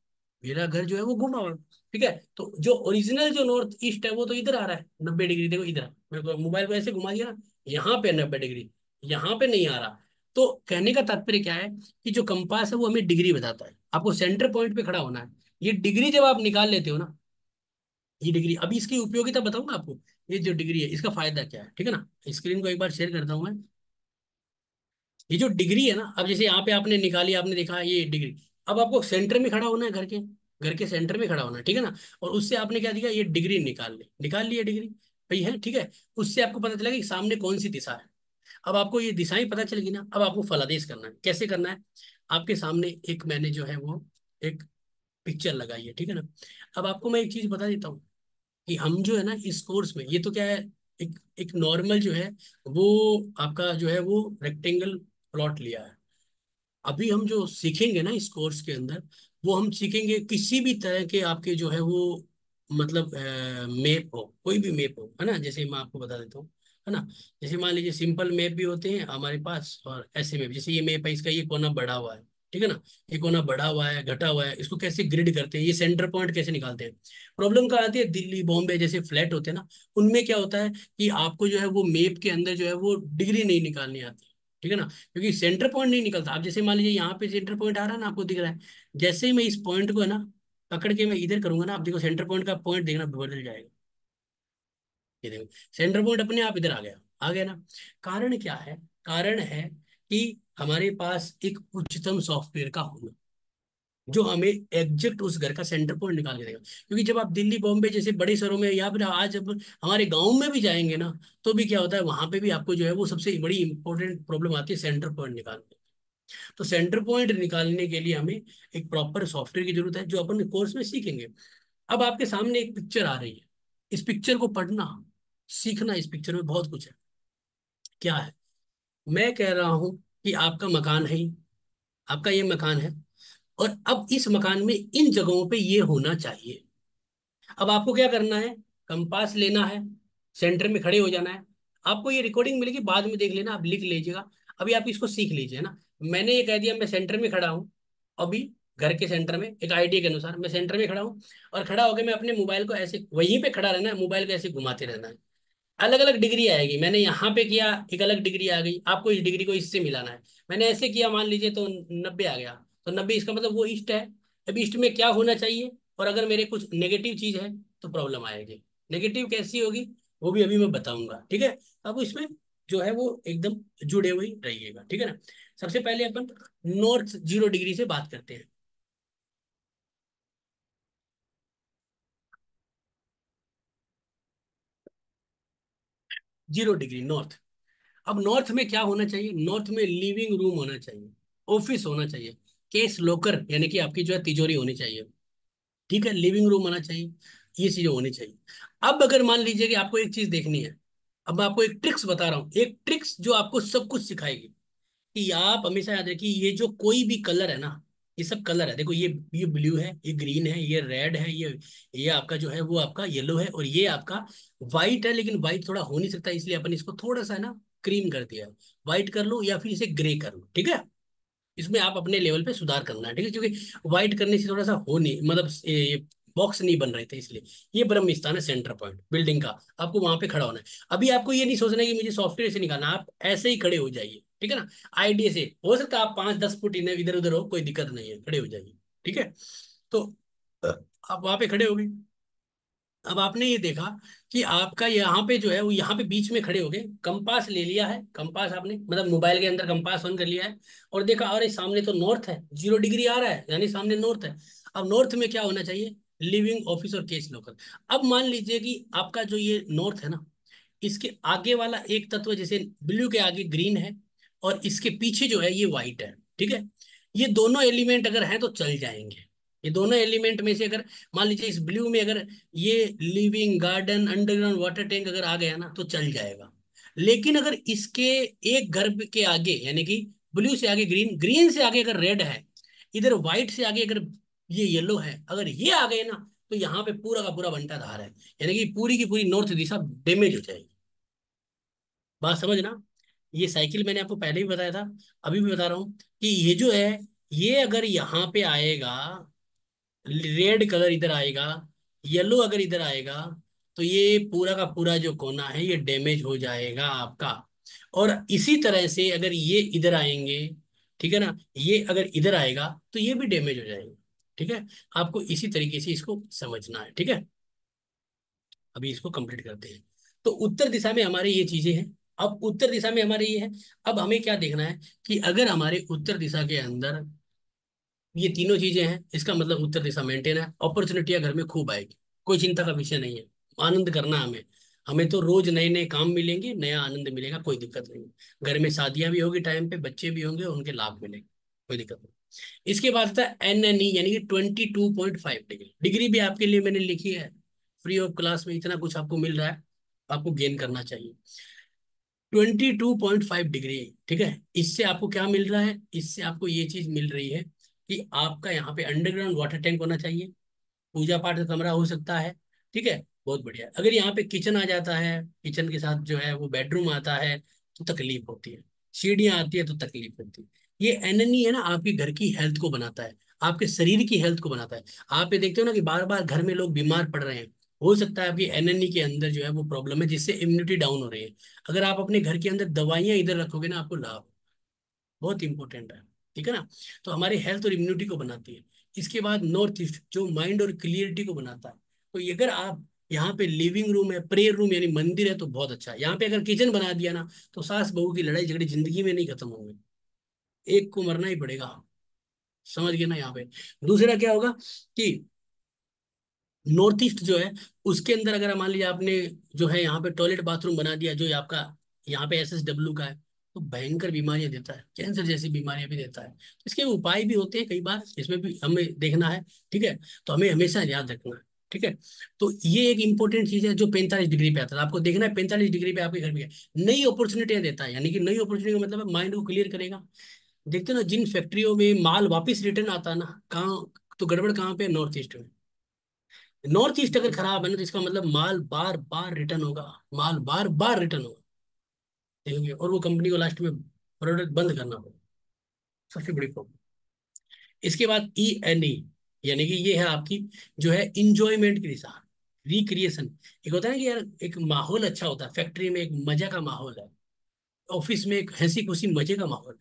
Speaker 1: मेरा घर जो है वो घूमा हुआ है, ठीक है। तो जो ओरिजिनल जो नॉर्थ ईस्ट है वो तो इधर आ रहा है 90 डिग्री, देखो इधर, मेरे को मोबाइल को ऐसे घुमा दिया ना, यहाँ पे 90 डिग्री, यहाँ पे नहीं आ रहा। तो कहने का तात्पर्य क्या है कि जो कंपास है वो हमें डिग्री बताता है, आपको सेंटर पॉइंट पे खड़ा होना है। ये डिग्री जब आप निकाल लेते हो ना, ये डिग्री, अभी इसकी उपयोगिता बताऊंगा आपको। ये जो डिग्री है इसका फायदा क्या है, ठीक है ना। स्क्रीन को एक बार शेयर करता हूँ मैं। ये जो डिग्री है ना, अब जैसे यहाँ पे आपने निकाली, आपने देखा ये डिग्री, अब आपको सेंटर में खड़ा होना है, घर के सेंटर में खड़ा होना है, ठीक है ना। और उससे आपने क्या दिया, ये डिग्री निकाल ली है डिग्री, भाई है, ठीक है। उससे आपको पता चला कि सामने कौन सी दिशा है। अब आपको ये दिशाएं पता चलेगी ना, अब आपको फलादेश करना है, कैसे करना है। आपके सामने एक मैंने जो है वो एक पिक्चर लगाई है, ठीक है ना। अब आपको मैं एक चीज बता देता हूँ कि हम जो है ना इस कोर्स में, ये तो क्या है, एक एक नॉर्मल जो है वो आपका जो है वो रेक्टेंगल प्लॉट लिया है। अभी हम जो सीखेंगे ना इस कोर्स के अंदर, वो हम सीखेंगे किसी भी तरह के आपके जो है वो, मतलब मैप हो, कोई भी मैप हो, है ना। जैसे मैं आपको बता देता हूँ, है ना। जैसे मान लीजिए सिंपल मैप भी होते हैं हमारे पास, और ऐसे मैप, जैसे ये मैप है, इसका ये कोना बढ़ा हुआ है, ठीक है ना। ये कोना बढ़ा हुआ है, घटा हुआ है, इसको कैसे ग्रिड करते हैं, ये सेंटर पॉइंट कैसे निकालते हैं। प्रॉब्लम कहाँ आती है, दिल्ली बॉम्बे जैसे फ्लैट होते हैं ना, उनमें क्या होता है कि आपको जो है वो मैप के अंदर जो है वो डिग्री नहीं निकालनी आती, ठीक है ना। क्योंकि सेंटर पॉइंट नहीं निकलता। आप जैसे मान लीजिए यहाँ पे सेंटर पॉइंट आ रहा है ना, आपको दिख रहा है, जैसे ही मैं इस पॉइंट को है ना पकड़ के मैं इधर करूंगा ना, आप देखो सेंटर पॉइंट का पॉइंट देखना बदल जाएगा। ये देखो, सेंटर पॉइंट अपने आप इधर आ गया ना। कारण क्या है? कारण है कि हमारे पास एक उच्चतम सॉफ्टवेयर का होना, जो हमें एग्जैक्ट उस घर का सेंटर पॉइंट निकाल के देगा। क्योंकि जब आप दिल्ली बॉम्बे जैसे बड़े शहरों में, या फिर आज अब हमारे गाँव में भी जाएंगे ना, तो भी क्या होता है, वहां पे भी आपको जो है वो सबसे बड़ी इंपॉर्टेंट प्रॉब्लम आती है सेंटर पॉइंट निकालने। तो सेंटर पॉइंट निकालने के लिए हमें एक प्रॉपर सॉफ्टवेयर की जरूरत है, जो अपन कोर्स में सीखेंगे। अब आपके सामने एक पिक्चर आ रही है, इस पिक्चर को पढ़ना, सीखना, इस पिक्चर में बहुत कुछ है। क्या है? मैं कह रहा हूं कि आपका मकान है ही, आपका ये मकान है, और अब इस मकान में इन जगहों पे ये होना चाहिए। अब आपको क्या करना है, कंपास लेना है, सेंटर में खड़े हो जाना है। आपको ये रिकॉर्डिंग मिलेगी, बाद में देख लेना, आप लिख लीजिएगा। अभी आप इसको सीख लीजिए ना। मैंने ये कह दिया मैं सेंटर में खड़ा हूँ, अभी घर के सेंटर में, एक आइडिया के अनुसार मैं सेंटर में खड़ा हूँ, और खड़ा होकर मैं अपने मोबाइल को ऐसे वहीं पे खड़ा रहना है, मोबाइल को ऐसे घुमाते रहना है। अलग अलग डिग्री आएगी, मैंने यहाँ पे किया एक अलग डिग्री आ गई, आपको इस डिग्री को इससे मिलाना है। मैंने ऐसे किया, मान लीजिए तो 90 आ गया, तो 90 इसका मतलब वो ईस्ट है। अब ईस्ट में क्या होना चाहिए, और अगर मेरे कुछ नेगेटिव चीज है तो प्रॉब्लम आएगी। नेगेटिव कैसी होगी, वो भी अभी मैं बताऊंगा, ठीक है। अब इसमें जो है वो एकदम जुड़े हुए रहिएगा, ठीक है ना। सबसे पहले अपन नॉर्थ 0 डिग्री से बात करते हैं। 0 डिग्री नॉर्थ। अब नॉर्थ में क्या होना चाहिए, नॉर्थ में लिविंग रूम होना चाहिए, ऑफिस होना चाहिए, केस लॉकर यानी कि आपकी जो है तिजोरी होनी चाहिए, ठीक है, लिविंग रूम होना चाहिए, ये चीजें होनी चाहिए। अब अगर मान लीजिए कि आपको एक चीज देखनी है, अब मैं आपको एक ट्रिक्स बता रहा हूँ, एक ट्रिक्स जो आपको सब कुछ सिखाएगी, कि आप हमेशा याद रखिए, ये जो कोई भी कलर है ना, ये सब कलर है, देखो ये ब्लू है, ये ग्रीन है, ये रेड है, ये आपका जो है वो आपका येलो है, और ये आपका व्हाइट है, लेकिन व्हाइट थोड़ा हो नहीं सकता, इसलिए अपन इसको थोड़ा सा है ना क्रीम कर दिया है। व्हाइट कर लो या फिर इसे ग्रे कर लो, ठीक है। इसमें आप अपने लेवल पे सुधार करना है, ठीक है, क्योंकि व्हाइट करने से थोड़ा सा हो नहीं, मतलब बॉक्स नहीं बन रहे थे, इसलिए। ये ब्रह्म स्थान है, सेंटर पॉइंट बिल्डिंग का, आपको वहां पे खड़ा होना है। अभी आपको ये नहीं सोचना है कि मुझे सॉफ्टवेयर से निकालना, आप ऐसे ही खड़े हो जाइए, ठीक है ना। आइडिया से हो सकता है आप 5-10 फुट इधर इधर उधर हो, कोई दिक्कत नहीं है, खड़े हो जाइए, ठीक है। तो अ, आप वहां पे खड़े हो गए। अब आपने ये देखा कि आपका यहाँ पे जो है वो यहाँ पे बीच में खड़े हो गए, कंपास ले लिया है, कंपास आपने मतलब मोबाइल के अंदर कंपास ऑन कर लिया है, और देखा अरे सामने तो नॉर्थ है, 0 डिग्री आ रहा है, यानी सामने नॉर्थ है। अब नॉर्थ में क्या होना चाहिए, लिविंग ऑफिस और केस लॉकर। अब मान लीजिए कि आपका जो ये नॉर्थ है ना, इसके आगे वाला एक तत्व, जैसे ब्लू के आगे ग्रीन है, और इसके पीछे जो है ये व्हाइट है, ठीक है। ये दोनों एलिमेंट अगर हैं तो चल जाएंगे। ये दोनों एलिमेंट में से अगर मान लीजिए इस ब्लू में अगर ये living garden underground water tank अगर आ गया ना तो चल जाएगा। लेकिन अगर इसके एक घर के आगे, यानी कि ब्लू से आगे ग्रीन, ग्रीन से आगे अगर रेड है, इधर व्हाइट से आगे अगर ये येलो है, अगर ये आ गए ना, तो यहाँ पे पूरा का पूरा बंटा धार है, यानी कि पूरी की पूरी नॉर्थ दिशा डैमेज हो जाएगी। बात समझना। ये साइकिल मैंने आपको पहले भी बताया था, अभी भी बता रहा हूँ, कि ये जो है, ये अगर यहाँ पे आएगा, रेड कलर इधर आएगा, येलो अगर इधर आएगा, तो ये पूरा का पूरा जो कोना है ये डैमेज हो जाएगा आपका। और इसी तरह से अगर ये इधर आएंगे, ठीक है ना, ये अगर इधर आएगा तो ये भी डैमेज हो जाएगा, ठीक है। आपको इसी तरीके से इसको समझना है, ठीक है। अभी इसको कंप्लीट करते हैं। तो उत्तर दिशा में हमारे ये चीजें हैं। अब उत्तर दिशा में हमारे ये है। अब हमें क्या देखना है, कि अगर हमारे उत्तर दिशा के अंदर ये तीनों चीजें हैं, इसका मतलब उत्तर दिशा मेंटेन है, अपॉर्चुनिटियां घर में खूब आएगी, कोई चिंता का विषय नहीं है। आनंद करना है हमें। हमें तो रोज नए नए काम मिलेंगे, नया आनंद मिलेगा, कोई दिक्कत नहीं है। घर में शादियां भी होगी टाइम पे, बच्चे भी होंगे, उनके लाभ मिलेंगे, कोई दिक्कत नहीं। इसके बाद आता है NNE, यानी कि 22.5 डिग्री। डिग्री भी आपके लिए मैंने लिखी है, फ्री ऑफ क्लास में इतना कुछ आपको मिल रहा है, आपको गेन करना चाहिए। 22.5 डिग्री, ठीक है। इससे आपको क्या मिल रहा है, इससे आपको ये चीज मिल रही है कि आपका यहाँ पे अंडरग्राउंड वाटर टैंक होना चाहिए, पूजा पाठ का कमरा हो सकता है, ठीक है। बहुत बढ़िया। अगर यहाँ पे किचन आ जाता है, किचन के साथ जो है वो बेडरूम आता है, तो तकलीफ होती है। सीढ़ियाँ आती है तो तकलीफ होती है। ये एनएनई है ना, आपके घर की हेल्थ को बनाता है, आपके शरीर की हेल्थ को बनाता है। आप ये देखते हो ना कि बार बार घर में लोग बीमार पड़ रहे हैं, हो सकता है आपकी एनएनई के अंदर जो है वो प्रॉब्लम है, जिससे इम्यूनिटी डाउन हो रही है। अगर आप अपने घर के अंदर दवाइयां इधर रखोगे ना, आपको लाभ, बहुत इंपॉर्टेंट है, ठीक है ना। तो हमारी हेल्थ और इम्यूनिटी को बनाती है। इसके बाद नॉर्थ ईस्ट जो माइंड और क्लियरिटी को बनाता है। तो ये अगर आप यहाँ पे लिविंग रूम है, प्रेयर रूम यानी मंदिर है, तो बहुत अच्छा है। यहाँ पे अगर किचन बना दिया ना, तो सास बहू की लड़ाई झगड़े जिंदगी में नहीं खत्म होंगे, एक को मरना ही पड़ेगा। समझ गए ना यहाँ पे। दूसरा क्या होगा कि नॉर्थ ईस्ट जो है उसके अंदर अगर मान लीजिए आपने जो है यहाँ पे टॉयलेट बाथरूम बना दिया जो आपका यहाँ पे SSW का है, तो भयंकर बीमारियां देता है, कैंसर जैसी बीमारियां भी देता है। तो इसके उपाय भी होते हैं कई बार, इसमें भी हमें देखना है। ठीक है, तो हमें हमेशा याद रखना है। ठीक है, तो ये एक इंपॉर्टेंट चीज है जो 45 डिग्री पे आता है, आपको देखना है 45 डिग्री पे आपके घर में है। नई अपॉर्चुनिटियां देता है, यानी कि नई अपॉर्चुनिटी का मतलब है माइंड को क्लियर करेगा। देखते हो ना जिन फैक्ट्रियों में माल वापस रिटर्न आता है ना, कहाँ तो गड़बड़ कहाँ पे, नॉर्थ ईस्ट में। नॉर्थ ईस्ट अगर खराब है ना तो इसका मतलब माल बार बार रिटर्न होगा, माल बार बार रिटर्न होगा। देखोगे, और वो कंपनी को लास्ट में प्रोडक्ट बंद करना पड़ेगा, सबसे बड़ी प्रॉब्लम। इसके बाद ENE, यानी कि ये है आपकी जो है इंजॉयमेंट की दिशा, रिक्रिएशन। एक होता है ना कि यार एक माहौल अच्छा होता है, फैक्ट्री में एक मजा का माहौल है, ऑफिस में एक हंसी खुशी मजे का माहौल है।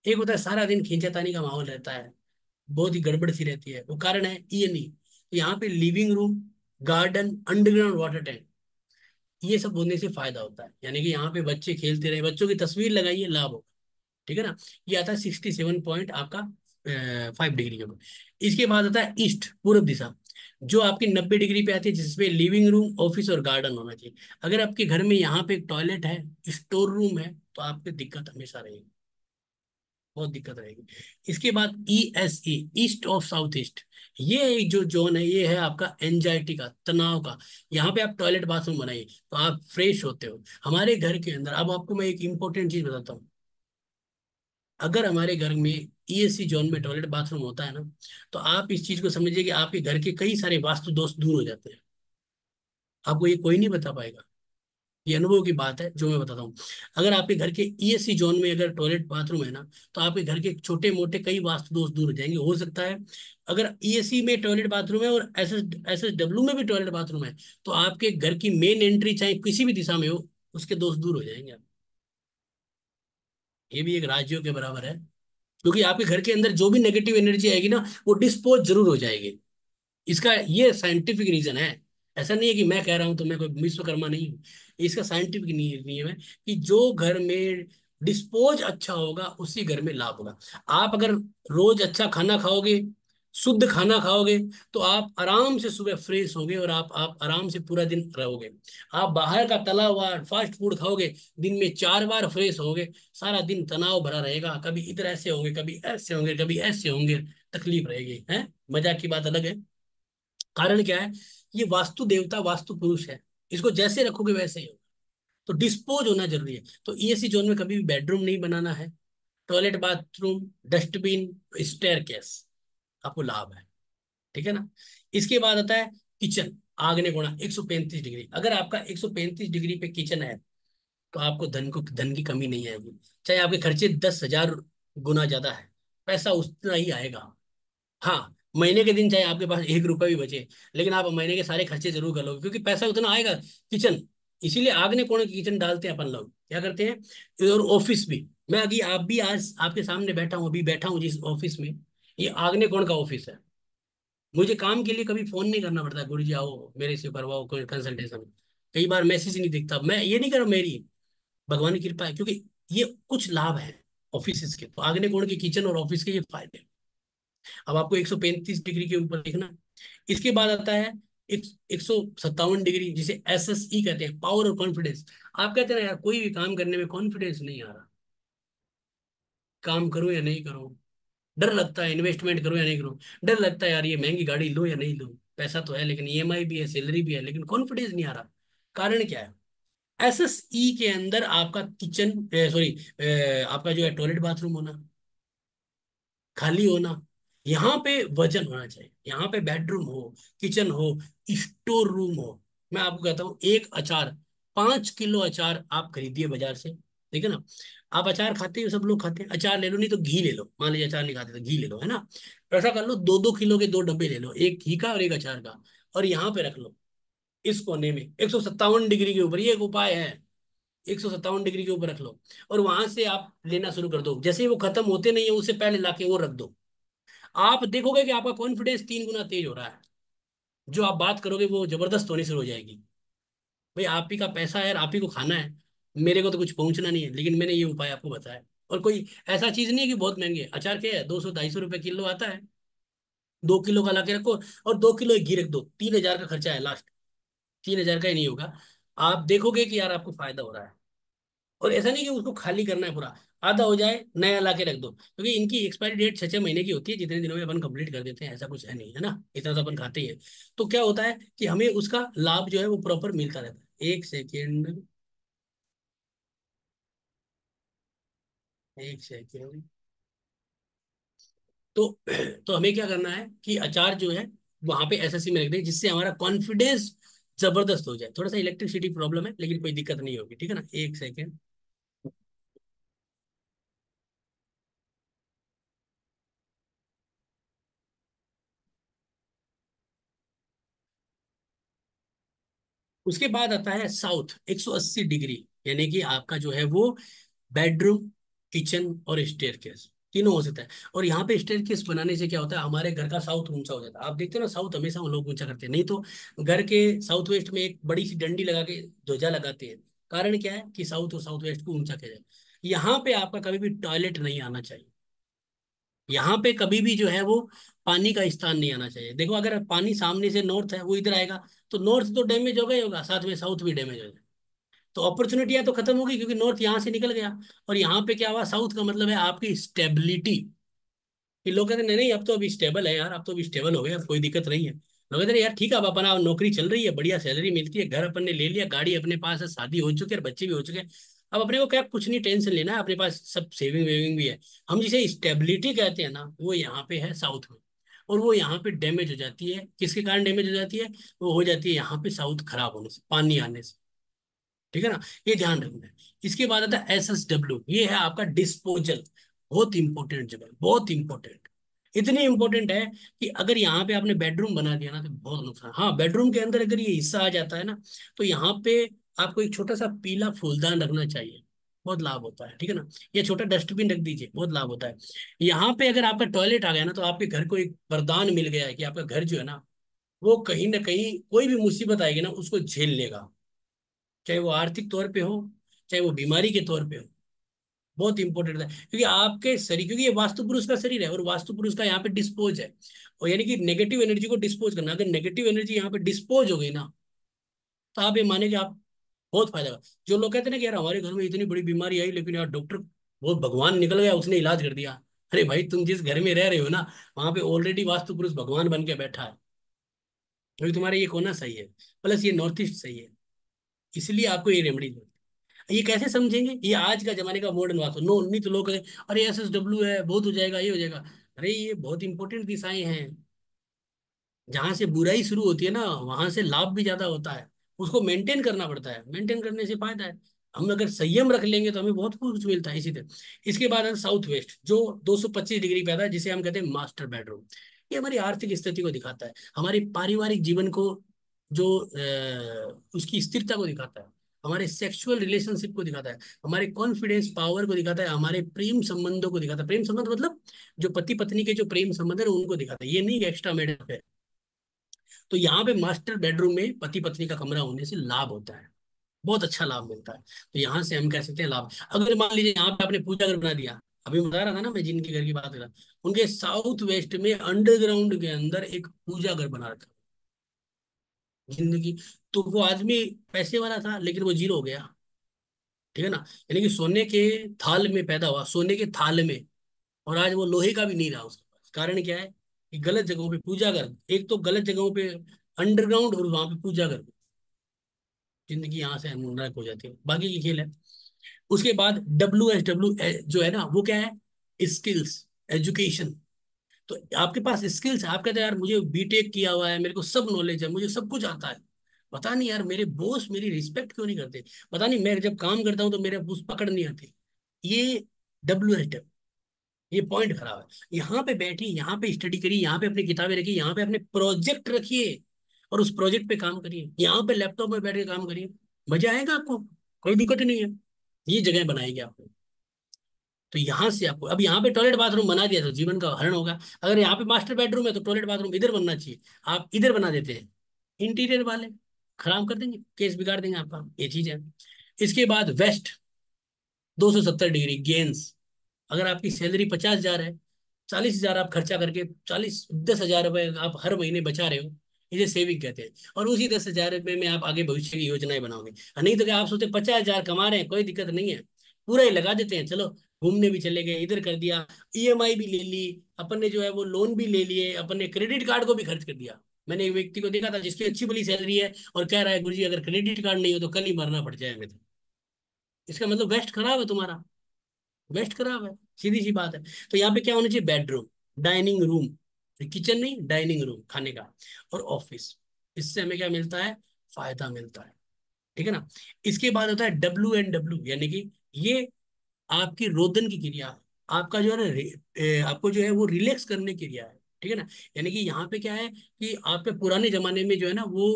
Speaker 1: एक होता है सारा दिन खींचातानी का माहौल रहता है, बहुत ही गड़बड़ सी रहती है, वो कारण है ENE। यहाँ पे living room, garden, underground water tank, ये सब होने से फायदा होता है, यानी कि यहाँ पे बच्चे खेलते रहे, बच्चों की तस्वीर लगाइए, लाभ होगा। ठीक है ना। ये आता है 67 पॉइंट आपका 5 डिग्री के ऊपर। इसके बाद आता है ईस्ट, पूर्व दिशा, जो आपकी 90 डिग्री पे आती है, जिसपे लिविंग रूम, ऑफिस और गार्डन होना चाहिए। अगर आपके घर में यहाँ पे एक टॉयलेट है, स्टोर रूम है, तो आपको दिक्कत हमेशा रहेगी, बहुत दिक्कत रहेगी। इसके बाद ESE, east of south east, ये एक जो जोन है ये है आपका एंजाइटी का, तनाव का। यहाँ पे आप टॉयलेट बाथरूम बनाइए तो आप फ्रेश होते हो। हमारे घर के अंदर, अब आपको मैं एक इंपॉर्टेंट चीज बताता हूँ, अगर हमारे घर में ESC जोन में टॉयलेट बाथरूम होता है ना, तो आप इस चीज को समझिए कि आपके घर के कई सारे वास्तु दोष दूर हो जाते हैं। आपको ये कोई नहीं बता पाएगा, ये अनुभव की बात है जो मैं बताता हूँ। अगर आपके घर के ESC जोन में अगर टॉयलेट बाथरूम है ना, तो आपके घर के छोटे मोटे कई वास्तु दोष दूर हो जाएंगे। हो सकता है अगर ESC में टॉयलेट बाथरूम है और SSW में भी टॉयलेट बाथरूम है, तो आपके घर की मेन एंट्री चाहे किसी भी दिशा में हो, उसके दोष दूर हो जाएंगे। ये भी एक राज्यों के बराबर है, क्योंकि आपके घर के अंदर जो भी नेगेटिव एनर्जी आएगी ना, वो डिस्पोज जरूर हो जाएगी। इसका ये साइंटिफिक रीजन है। ऐसा नहीं है कि मैं कह रहा हूं तो मैं कोई विश्वकर्मा नहीं हूं। इसका साइंटिफिक नियम है कि जो घर में डिस्पोज अच्छा होगा उसी घर में लाभ होगा। आप अगर रोज अच्छा खाना खाओगे, शुद्ध खाना खाओगे, तो आप आराम से सुबह फ्रेश होगे और आप आराम से पूरा दिन रहोगे। आप बाहर का तला हुआ फास्ट फूड खाओगे, दिन में 4 बार फ्रेश होगे, सारा दिन तनाव भरा रहेगा, कभी इधर ऐसे होंगे, कभी ऐसे होंगे, कभी ऐसे होंगे, तकलीफ रहेगी है। मजाक की बात अलग है। कारण क्या है, ये वास्तु देवता वास्तु पुरुष है, इसको जैसे रखोगे वैसे ही होगा। तो डिस्पोज होना जरूरी है। तो ESC जोन में कभी भी बेडरूम नहीं बनाना है, टॉयलेट बाथरूम, डस्टबिन, स्टेयरकेस, आपको लाभ है। ठीक है ना। इसके बाद आता है किचन, आग्नेय कोण 135 डिग्री। अगर आपका 135 डिग्री पे किचन है, तो आपको धन की कमी नहीं आएगी। चाहे आपके खर्चे 10,000 गुना ज्यादा है, पैसा उतना ही आएगा। हाँ, महीने के दिन चाहे आपके पास 1 रुपया भी बचे, लेकिन आप महीने के सारे खर्चे जरूर कर लोगे, क्योंकि पैसा उतना आएगा। किचन, इसीलिए आग्नेय कोण की किचन डालते हैं अपन लोग, क्या करते हैं। और ऑफिस भी, मैं अभी आप भी आज आपके सामने बैठा हूँ, अभी बैठा हूँ जिस ऑफिस में, ये आग्नेय कोण का ऑफिस है। मुझे काम के लिए कभी फोन नहीं करना पड़ता, गुरु जी आओ मेरे से करवाओ कोई कंसल्टेशन। कई बार मैसेज नहीं दिखता, मैं ये नहीं कर रहा, मेरी भगवान की कृपा है, क्योंकि ये कुछ लाभ है ऑफिस के। तो आग्नेय कोण के किचन और ऑफिस के ये फायदे हैं। अब आपको 135 डिग्री के ऊपर देखना। इसके बाद आता है 157 डिग्री, जिसे SSE कहते हैं, पावर और कॉन्फिडेंस। आप कहते हैं ना यार कोई भी काम करने में कॉन्फिडेंस नहीं आ रहा, काम करूं या नहीं करूं, डर लगता है, इन्वेस्टमेंट करूं या नहीं करूं, डर लगता है यार ये महंगी गाड़ी लूं या नहीं लूं, पैसा तो है लेकिन EMI भी है, सैलरी भी है, लेकिन कॉन्फिडेंस नहीं आ रहा। कारण क्या है, SSE के अंदर आपका किचन, सॉरी, आपका जो है टॉयलेट बाथरूम होना, खाली होना, यहाँ पे वजन होना चाहिए, यहाँ पे बेडरूम हो, किचन हो, स्टोर रूम हो। मैं आपको कहता हूँ एक अचार, 5 किलो अचार आप खरीदिए बाजार से, ठीक है ना। आप अचार खाते हो, सब लोग खाते हैं, अचार ले लो, नहीं तो घी ले लो, मान लीजिए अचार नहीं खाते तो घी ले लो, है ना। तो ऐसा कर लो, 2-2 किलो के 2 डब्बे ले लो, एक घी का और एक अचार का, और यहाँ पे रख लो, इस कोने में 157 डिग्री के ऊपर। ये एक उपाय है, 157 डिग्री के ऊपर रख लो, और वहां से आप लेना शुरू कर दो। जैसे ही वो खत्म होते नहीं है उससे पहले लाके वो रख दो, आप देखोगे कि आपका कॉन्फिडेंस 3 गुना तेज हो रहा है। जो आप बात करोगे वो जबरदस्त होने शुरू हो जाएगी। भाई आप ही का पैसा है और आप ही को खाना है, मेरे को तो कुछ पहुंचना नहीं है, लेकिन मैंने ये उपाय आपको बताया। और कोई ऐसा चीज नहीं है कि बहुत महंगे है। अचार क्या है, 200 250 रुपए किलो आता है। 2 किलो का ला के रखो, और 2 किलो एक घी रख दो, 3,000 का खर्चा है लास्ट। 3,000 का ही नहीं होगा। आप देखोगे कि यार आपको फायदा हो रहा है। और ऐसा नहीं कि उसको खाली करना है पूरा, आधा हो जाए नया ला के रख दो, क्योंकि इनकी एक्सपायरी डेट 6 6 महीने की होती है, जितने दिनों में अपन कंप्लीट कर देते हैं ऐसा कुछ है नहीं, है ना, इतना तो अपन खाते ही है। तो क्या होता है कि हमें उसका लाभ जो है वो प्रॉपर मिलता रहता है। एक सेकेंड, एक सेकेंड। तो तो हमें क्या करना है कि अचार जो है वहां पे एसएससी में रख दें, जिससे हमारा कॉन्फिडेंस जबरदस्त हो जाए। थोड़ा सा इलेक्ट्रिसिटी प्रॉब्लम है, लेकिन कोई दिक्कत नहीं होगी, ठीक है ना। एक सेकेंड। उसके बाद आता है साउथ 180 डिग्री, यानी कि आपका जो है वो बेडरूम, किचन और स्टेयरकेस तीनों हो सकता है। और यहाँ पे स्टेयरकेस बनाने से क्या होता है, हमारे घर का साउथ ऊंचा हो जाता है। आप देखते हो ना, साउथ हमेशा हम लोग ऊंचा करते हैं, नहीं तो घर के साउथ वेस्ट में एक बड़ी सी डंडी लगा के ध्वजा लगाते हैं। कारण क्या है कि साउथ और साउथ वेस्ट को ऊंचा किया जाए। यहाँ पे आपका कभी भी टॉयलेट नहीं आना चाहिए। यहाँ पे कभी भी जो है वो पानी का स्थान नहीं आना चाहिए। देखो, अगर पानी सामने से नॉर्थ है वो इधर आएगा, तो नॉर्थ तो डैमेज होगा ही होगा, साथ में साउथ भी डैमेज हो जाएगा। तो अपॉर्चुनिटियां तो खत्म होगी, क्योंकि नॉर्थ यहाँ से निकल गया। और यहाँ पे क्या हुआ, साउथ का मतलब है आपकी स्टेबिलिटी। कि लोग कहते हैं, नहीं नहीं अब तो अभी स्टेबल है यार, अब तो अभी स्टेबल हो गया, अब कोई दिक्कत नहीं है। लोग कहते हैं यार ठीक है, अब अपना नौकरी चल रही है, बढ़िया सैलरी मिलती है, घर अपन ने ले लिया, गाड़ी अपने पास है, शादी हो चुकी है और बच्चे भी हो चुके हैं। अब अपने को क्या कुछ नहीं टेंशन लेना है, अपने पास सब सेविंग वेविंग भी है। हम जिसे स्टेबिलिटी कहते हैं ना, वो यहाँ पे है साउथ में। और वो यहाँ पे डैमेज हो जाती है, किसके कारण डैमेज हो जाती है, वो हो जाती है यहाँ पे साउथ खराब होने से, पानी आने से। ठीक है ना, ये ध्यान रखना है। इसके बाद आता है SSW, ये है आपका डिस्पोजल। बहुत इंपॉर्टेंट जगह है, बहुत इंपॉर्टेंट। इतनी इंपॉर्टेंट है कि अगर यहाँ पे आपने बेडरूम बना दिया ना तो बहुत नुकसान। हाँ, बेडरूम के अंदर अगर ये हिस्सा आ जाता है ना, तो यहाँ पे आपको एक छोटा सा पीला फूलदान रखना चाहिए, बहुत लाभ होता है, ठीक है ना। ये छोटा डस्टबिन रख दीजिए, बहुत लाभ होता है। यहाँ पे अगर आपका टॉयलेट आ गया ना, तो आपके घर को एक वरदान मिल गया है कि आपका घर जो है ना, वो कहीं ना कहीं कोई भी मुसीबत आएगी ना उसको झेल लेगा। चाहे वो आर्थिक तौर पे हो, चाहे वो बीमारी के तौर पे हो। बहुत इंपॉर्टेंट है, क्योंकि आपके शरीर, क्योंकि ये वास्तु पुरुष का शरीर है, और वास्तु पुरुष का यहाँ पे डिस्पोज है। और यानी कि नेगेटिव एनर्जी को डिस्पोज करना, अगर नेगेटिव एनर्जी यहाँ पे डिस्पोज हो गई ना, तो आप ये माने कि आप बहुत फायदा होगा। जो लोग कहते हैं ना कि यार हमारे घर में इतनी बड़ी बीमारी आई, लेकिन यार डॉक्टर बहुत भगवान निकल गया, उसने इलाज कर दिया। अरे भाई, तुम जिस घर में रह रहे हो ना, वहां पे ऑलरेडी वास्तु पुरुष भगवान बन के बैठा है। क्योंकि तुम्हारा ये कोना सही है, प्लस ये नॉर्थ ईस्ट सही है, इसलिए आपको ये रेमेडी। ये कैसे समझेंगे, ये आज का जमाने का मॉडर्न वास्तु, नो नहीं तो लोग कहें, अरे SSW है, बहुत हो जाएगा, ये हो जाएगा। अरे ये बहुत इंपॉर्टेंट दिशाएं हैं। जहां से बुराई शुरू होती है ना, वहां से लाभ भी ज्यादा होता है। उसको मेंटेन करना पड़ता है, मेंटेन करने से फायदा है। हम अगर संयम रख लेंगे तो हमें बहुत कुछ मिलता है इसी तरह। इसके बाद है साउथ वेस्ट, जो 225 डिग्री पे आता है, जिसे हम कहते हैं मास्टर बेडरूम। ये हमारी आर्थिक स्थिति को दिखाता है, हमारे पारिवारिक जीवन को, जो उसकी स्थिरता को दिखाता है, हमारे सेक्सुअल रिलेशनशिप को दिखाता है, हमारे कॉन्फिडेंस पावर को दिखाता है, हमारे प्रेम संबंधों को दिखाता है। प्रेम संबंध मतलब जो पति पत्नी के जो प्रेम संबंध है उनको दिखाता है, ये नहीं एक्स्ट्रा मैटर है। तो यहाँ पे मास्टर बेडरूम में पति पत्नी का कमरा होने से लाभ होता है, बहुत अच्छा लाभ मिलता है। तो यहाँ से हम कह सकते हैं लाभ। अगर मान लीजिए यहाँ पे आपने पूजा घर बना दिया, अभी बता रहा था ना मैं जिनके घर की बात कर रहा, उनके साउथ वेस्ट में अंडरग्राउंड के अंदर एक पूजा घर बना रखा, जिंदगी। तो वो आदमी पैसे वाला था, लेकिन वो जीरो हो गया, ठीक है ना। यानी कि सोने के थाल में पैदा हुआ, सोने के थाल में, और आज वो लोहे का भी नहीं रहा उसके पास। कारण क्या है कि गलत जगहों पे पूजा कर, एक तो गलत जगहों पे अंडरग्राउंड, और वहां पे पूजा कर, जिंदगी यहाँ से नरक हो जाती है। बाकी की खेल है। उसके बाद WSW जो है ना, वो क्या है, स्किल्स, एजुकेशन। तो आपके पास स्किल्स है, आप कहते हैं यार मुझे बीटेक किया हुआ है, मेरे को सब नॉलेज है, मुझे सब कुछ आता है, पता नहीं यार मेरे बॉस मेरी रिस्पेक्ट क्यों नहीं करते, पता नहीं मैं जब काम करता हूँ तो मेरे उस पकड़ नहीं आती। ये WSW, ये पॉइंट खराब है। यहाँ पे बैठी, यहाँ पे स्टडी करिए, यहाँ पे अपनी किताबें रखिए, यहाँ पे अपने प्रोजेक्ट रखिए, और उस प्रोजेक्ट पे काम करिए, यहाँ पे लैपटॉप में बैठ के काम करिए, मजा आएगा आपको, कोई दिक्कत नहीं है। ये जगह बनाएगी आपको। तो यहाँ से आपको, अब यहाँ पे टॉयलेट बाथरूम बना दिया तो जीवन का हरण होगा। अगर यहाँ पे मास्टर बेडरूम है तो टॉयलेट बाथरूम इधर बनना चाहिए, आप इधर बना देते हैं। इंटीरियर वाले खराब कर देंगे, केस बिगाड़ देंगे आपका, ये चीज है। इसके बाद वेस्ट 270 डिग्री गेंस, अगर आपकी सैलरी 50,000 है, 40,000 आप खर्चा करके 10,000 रुपए आप हर महीने बचा रहे हो, इसे सेविंग कहते हैं। और उसी 10,000 रुपये में आप आगे भविष्य की योजनाएं बनाओगे। नहीं तो क्या आप सोचते 50,000 कमा रहे हैं कोई दिक्कत नहीं है, पूरा ही लगा देते हैं, चलो घूमने भी चले गए, इधर कर दिया, ईएमआई भी ले ली, अपन ने जो है वो लोन भी ले लिए, अपन ने क्रेडिट कार्ड को भी खर्च कर दिया। मैंने एक व्यक्ति को देखा था जिसकी अच्छी भली सैलरी है और कह रहा है गुरुजी अगर क्रेडिट कार्ड नहीं हो तो कल ही मरना पड़ जाए हमें तो। इसका मतलब वेस्ट खराब है तुम्हारा, वेस्ट खराब है, सीधी सी बात है। तो यहाँ पे क्या होना चाहिए, बेडरूम, डाइनिंग रूम, किचन नहीं डाइनिंग रूम खाने का, और ऑफिस। इससे हमें क्या मिलता है, फायदा मिलता है, ठीक है ना। इसके बाद होता है WNW, यानी कि ये आपकी रोदन की क्रिया है, आपका जो है ना आपको जो है वो रिलैक्स करने की क्रिया है, ठीक है ना। यानी कि यहाँ पे क्या है कि आप पे पुराने जमाने में जो है ना वो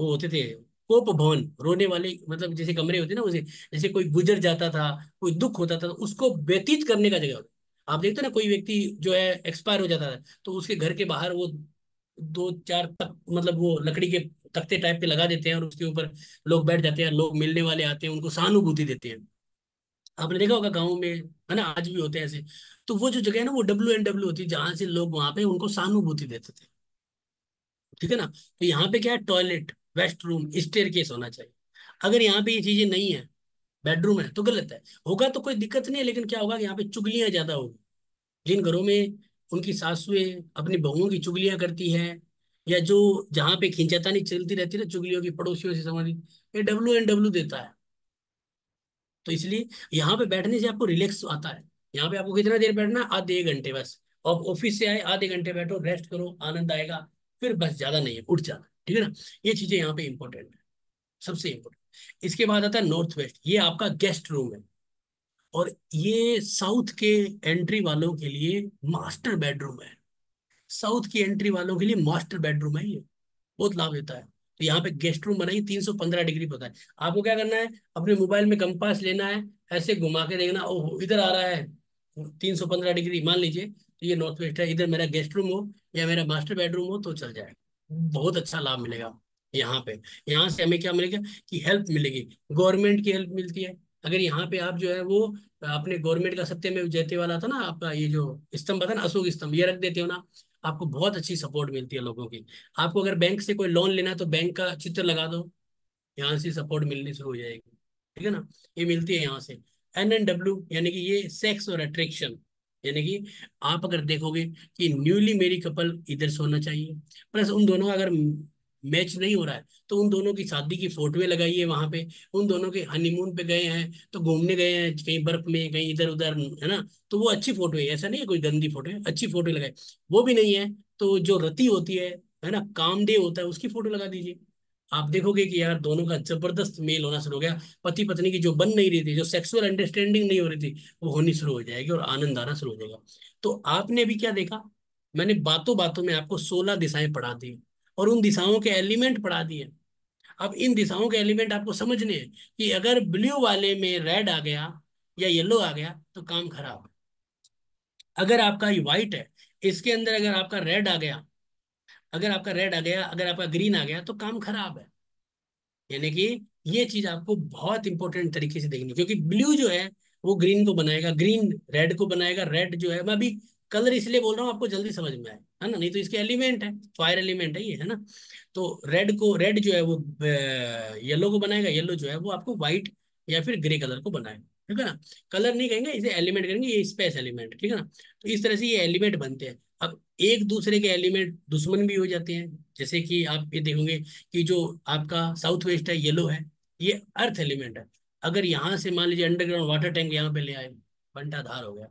Speaker 1: होते थे कोप भवन, रोने वाले, मतलब जैसे कमरे होते ना उसे, जैसे कोई गुजर जाता था, कोई दुख होता था तो उसको व्यतीत करने का जगह होता। आप देखते हो ना कोई व्यक्ति जो है एक्सपायर हो जाता था तो उसके घर के बाहर वो दो चार तक मतलब वो लकड़ी के तख्ते टाइप के लगा देते हैं और उसके ऊपर लोग बैठ जाते हैं, लोग मिलने वाले आते हैं, उनको सहानुभूति देते हैं। आपने देखा होगा गाँव में, है ना, आज भी होते हैं ऐसे। तो वो जो जगह है ना वो WNW होती है, जहां से लोग वहां पे उनको सहानुभूति देते थे, ठीक है ना। तो यहाँ पे क्या है, toilet, washroom, staircase होना चाहिए। अगर यहाँ पे ये चीजें नहीं है, बेडरूम है, तो गलत है। होगा तो कोई दिक्कत नहीं है, लेकिन क्या होगा कि यहाँ पे चुगलियां ज्यादा होगी। जिन घरों में उनकी सासुएं अपनी बहुओं की चुगलियां करती है, या जो जहाँ पे खींचातानी चलती रहती है ना चुगलियों की पड़ोसियों से संबंधित, ये WNW देता है। तो इसलिए यहाँ पे बैठने से आपको रिलैक्स आता है। यहाँ पे आपको कितना देर बैठना है, आधे एक घंटे बस। और ऑफिस से आए आधे घंटे बैठो, रेस्ट करो, आनंद आएगा, फिर बस, ज्यादा नहीं है, उठ जाना, ठीक है ना। ये चीजें यहाँ पे इंपॉर्टेंट है, सबसे इंपॉर्टेंट। इसके बाद आता है नॉर्थ वेस्ट, ये आपका गेस्ट रूम है, और ये साउथ के एंट्री वालों के लिए मास्टर बेडरूम है। साउथ की एंट्री वालों के लिए मास्टर बेडरूम है ये, बहुत लाभ देता है। तो यहाँ पे गेस्ट रूम बनाइए, 315 डिग्री पता है। आपको क्या करना है, अपने मोबाइल में कंपास लेना है, ऐसे घुमा के देखना, ओह इधर आ रहा है 315 डिग्री, मान लीजिए तो ये नॉर्थ वेस्ट है, इधर मेरा गेस्ट रूम हो या मेरा मास्टर बेडरूम हो तो चल जाएगा, बहुत अच्छा लाभ मिलेगा यहाँ पे। यहाँ से हमें क्या मिलेगा कि हेल्प मिलेगी, गवर्नमेंट की हेल्प मिलती है। अगर यहाँ पे आप जो है वो अपने गवर्नमेंट का सत्यमेव जयते वाला था ना आपका ये जो स्तंभ था ना, अशोक स्तंभ, ये रख देते हो ना, आपको बहुत अच्छी सपोर्ट मिलती है लोगों की। आपको अगर बैंक से कोई लोन लेना है तो बैंक का चित्र लगा दो, यहाँ से सपोर्ट मिलनी शुरू हो जाएगी, ठीक है ना। ये मिलती है यहाँ से। NNW यानी कि ये सेक्स और अट्रैक्शन, यानी कि आप अगर देखोगे कि न्यूली मेरी कपल इधर से होना चाहिए, प्लस उन दोनों का अगर मैच नहीं हो रहा है तो उन दोनों की शादी की फोटोएं लगाइए वहां पे। उन दोनों के हनीमून पे गए हैं तो घूमने गए हैं कहीं बर्फ में, कहीं इधर उधर, है ना, तो वो अच्छी फोटो है, ऐसा नहीं है कोई गंदी फोटो है, अच्छी फोटो लगाए। वो भी नहीं है तो जो रति होती है ना, कामदेव होता है, उसकी फोटो लगा दीजिए। आप देखोगे कि यार दोनों का जबरदस्त मेल होना शुरू हो गया, पति पत्नी की जो बन नहीं रही थी, जो सेक्सुअल अंडरस्टैंडिंग नहीं हो रही थी, वो होनी शुरू हो जाएगी और आनंद आना शुरू हो जाएगा। तो आपने भी क्या देखा, मैंने बातों बातों में आपको 16 दिशाएं पढ़ा दी और उन दिशाओं के एलिमेंट पढ़ा दिए। अब इन दिशाओं के एलिमेंट आपको समझने हैं कि अगर ब्लू वाले में रेड आ गया या येलो आ गया तो काम खराब है। अगर आपका ये व्हाइट है, इसके अंदर अगर आपका रेड आ गया, अगर आपका रेड आ गया, अगर आपका ग्रीन आ गया तो काम खराब है। यानी कि ये चीज आपको बहुत इंपॉर्टेंट तरीके से देखनी, क्योंकि ब्लू जो है वो ग्रीन को बनाएगा, ग्रीन रेड को बनाएगा, रेड जो है, मैं अभी कलर इसलिए बोल रहा हूँ आपको जल्दी समझ में आए, है ना, नहीं तो इसके एलिमेंट है, फायर एलिमेंट है ये, है ना। तो रेड जो है वो येलो को बनाएगा, येलो जो है वो आपको व्हाइट या फिर ग्रे कलर को बनाएगा, ठीक है ना। कलर नहीं कहेंगे इसे, एलिमेंट करेंगे, ये स्पेस एलिमेंट, ठीक है ना। तो इस तरह से ये एलिमेंट बनते हैं। अब एक दूसरे के एलिमेंट दुश्मन भी हो जाते हैं, जैसे कि आप ये देखोगे कि जो आपका साउथ वेस्ट है, येलो है, ये अर्थ एलिमेंट है। अगर यहाँ से मान लीजिए अंडरग्राउंड वाटर टैंक यहाँ पे ले आए, बंटाधार हो गया।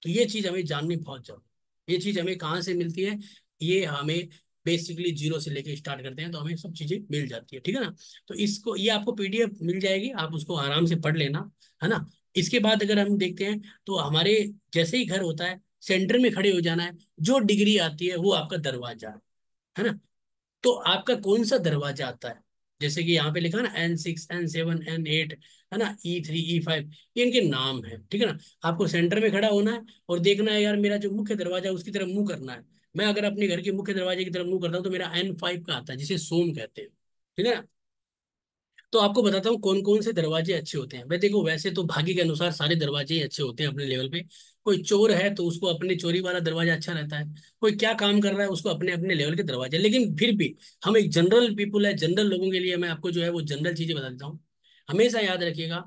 Speaker 1: तो ये चीज हमें जाननी बहुत जरूरी, ये चीज हमें कहाँ से मिलती है, ये हमें बेसिकली जीरो से लेके स्टार्ट करते हैं तो हमें सब चीजें मिल जाती है, ठीक है ना। तो इसको, ये आपको PDF मिल जाएगी, आप उसको आराम से पढ़ लेना, है ना। इसके बाद अगर हम देखते हैं तो हमारे जैसे ही घर होता है, सेंटर में खड़े हो जाना है, जो डिग्री आती है वो आपका दरवाजा है ना। तो आपका कौन सा दरवाजा आता है, जैसे कि यहाँ पे लिखा है ना N6 N7 N8, है ना, E3 E5, ये इनके नाम है, ठीक है ना। आपको सेंटर में खड़ा होना है और देखना है यार मेरा जो मुख्य दरवाजा है उसकी तरफ मुंह करना है। मैं अगर अपने घर के मुख्य दरवाजे की तरफ मुंह करता हूँ तो मेरा N5 का आता है, जिसे सोम कहते हैं, ठीक है ना। तो आपको बताता हूँ कौन कौन से दरवाजे अच्छे होते हैं। भाई देखो, वैसे तो भाग्य के अनुसार सारे दरवाजे ही अच्छे होते हैं अपने लेवल पे। कोई चोर है तो उसको अपने चोरी वाला दरवाजा अच्छा रहता है, कोई क्या काम कर रहा है उसको अपने अपने लेवल के दरवाजे। लेकिन फिर भी हम एक जनरल पीपुल है, जनरल लोगों के लिए मैं आपको जो है वो जनरल चीजें बता देता हूँ। हमेशा याद रखिएगा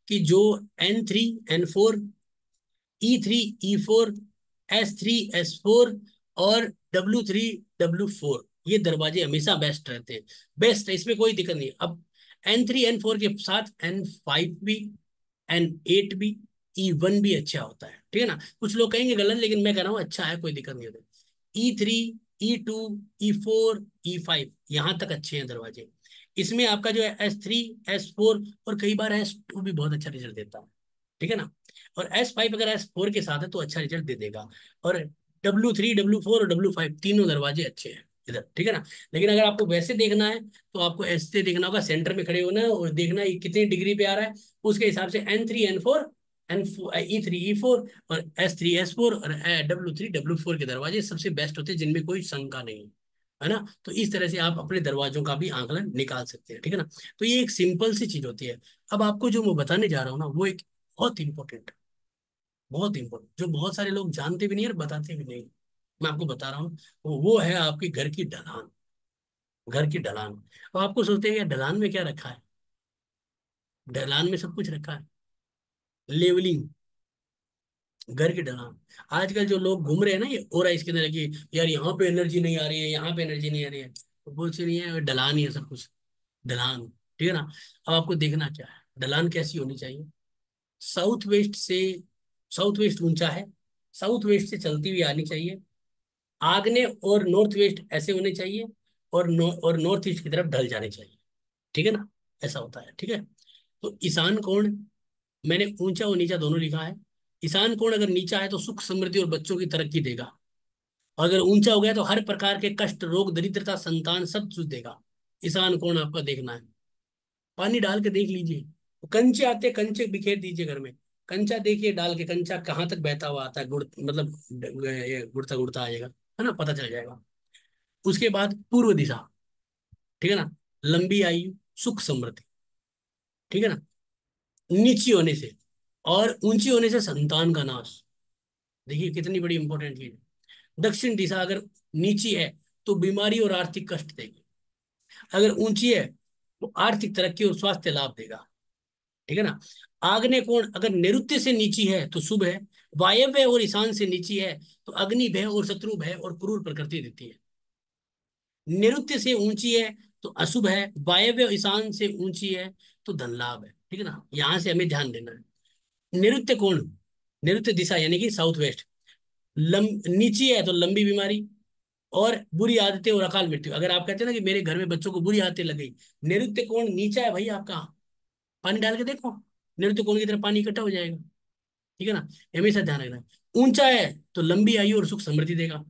Speaker 1: कि जो N3 N4, E3 E4, S3 S4 और W3 W4, ये दरवाजे हमेशा बेस्ट रहते हैं। बेस्ट है, इसमें कोई दिक्कत नहीं। अब N3 N4 के साथ N5 भी, N8 भी, E1 भी अच्छा होता है, ठीक है ना। कुछ लोग कहेंगे गलत, लेकिन मैं कह रहा हूँ अच्छा है, कोई दिक्कत नहीं होती। E3 E2 E4 E5 यहाँ तक अच्छे हैं दरवाजे। इसमें आपका जो है S3 S4 और कई बार S2 भी बहुत अच्छा रिजल्ट देता है, ठीक है ना। और S5 अगर S4 के साथ है तो अच्छा रिजल्ट दे देगा। और W3 W4 और W5 तीनों दरवाजे अच्छे हैं इधर, ठीक है ना। लेकिन अगर आपको वैसे देखना है तो आपको ऐसे देखना होगा, सेंटर में खड़े होना है और देखना है कितनी डिग्री पे आ रहा है। उसके हिसाब से N3 N4, E3 E4 और S3 S4 और W3 W4 के दरवाजे सबसे बेस्ट होते हैं, जिनमें कोई शंका नहीं है ना। तो इस तरह से आप अपने दरवाजों का भी आंकलन निकाल सकते हैं, ठीक है ना। तो ये एक सिंपल सी चीज होती है। अब आपको जो मैं बताने जा रहा हूँ ना, वो एक बहुत इंपॉर्टेंट, बहुत इंपॉर्टेंट, जो बहुत सारे लोग जानते भी नहीं और बताते भी नहीं। मैं आपको बता रहा हूँ, वो है आपकी घर की ढलान। घर की ढलान। अब आपको सोचते हैं कि ढलान में क्या रखा है। ढलान में सब कुछ रखा है। लेवलिंग, घर की ढलान। आजकल जो लोग घूम रहे हैं ना, ये हो रहा है इसके अंदर कि यार यहाँ पे एनर्जी नहीं आ रही है, यहाँ पे एनर्जी नहीं आ रही है, तो कुछ नहीं है, ढलान ही है सब कुछ। ढलान, ठीक है ना। अब आपको देखना क्या है, ढलान कैसी होनी चाहिए। साउथ वेस्ट से, साउथ वेस्ट ऊंचा है, साउथ वेस्ट से चलती हुई आनी चाहिए। आग्नेय और नॉर्थ वेस्ट ऐसे होने चाहिए, और नॉर्थ ईस्ट की तरफ ढल जाने चाहिए, ठीक है ना। ऐसा होता है, ठीक है। तो ईशान कोण, मैंने ऊंचा और नीचा दोनों लिखा है। ईशान कोण अगर नीचा है तो सुख समृद्धि और बच्चों की तरक्की देगा, और अगर ऊंचा हो गया तो हर प्रकार के कष्ट, रोग, दरिद्रता, संतान सब कुछ देगा। ईशान कोण आपका देखना है, पानी डाल के देख लीजिए। कंचे आते, कंचे बिखेर दीजिए घर में। कंचा देखिए डाल के, कंचा कहाँ तक बहता हुआ आता है, गुड़ मतलब ये गुड़ता गुड़ता आएगा, है ना, पता चल जाएगा। उसके बाद पूर्व दिशा, ठीक है ना, लंबी आयु, सुख समृद्धि, ठीक है ना। नीची होने से और ऊंची होने से संतान का नाश। देखिए कितनी बड़ी इंपॉर्टेंट चीज है। दक्षिण दिशा अगर नीची है तो बीमारी और आर्थिक कष्ट देगी, अगर ऊंची है तो आर्थिक तरक्की और स्वास्थ्य लाभ देगा, ठीक है ना। आग्नेय कोण अगर नैऋत्य से नीची है तो शुभ है, वायव्य और ईशान से नीची है तो अग्नि भय और शत्रु भय और क्रूर प्रकृति देती है। नैऋत्य से ऊंची है तो अशुभ है, वायव्य और ईशान से ऊंची है तो धन लाभ है, ठीक है ना। यहां से हमें ध्यान देना है। नैऋत्य कोण, नैऋत्य दिशा यानी कि साउथ वेस्ट, नीची है तो लंबी बीमारी और बुरी आदतें और अकाल मृत्यु। अगर आप कहते हैं ना कि मेरे घर में बच्चों को बुरी आदतें लग गई, नैऋत्य कोण नीचा है भाई आपका, पानी डाल के देखो, नृत्य कोण की तरफ पानी इकट्ठा हो जाएगा, ठीक है ना। हमेशा ध्यान रखना है। ऊंचा है तो लंबी आयु और सुख समृद्धि देगा।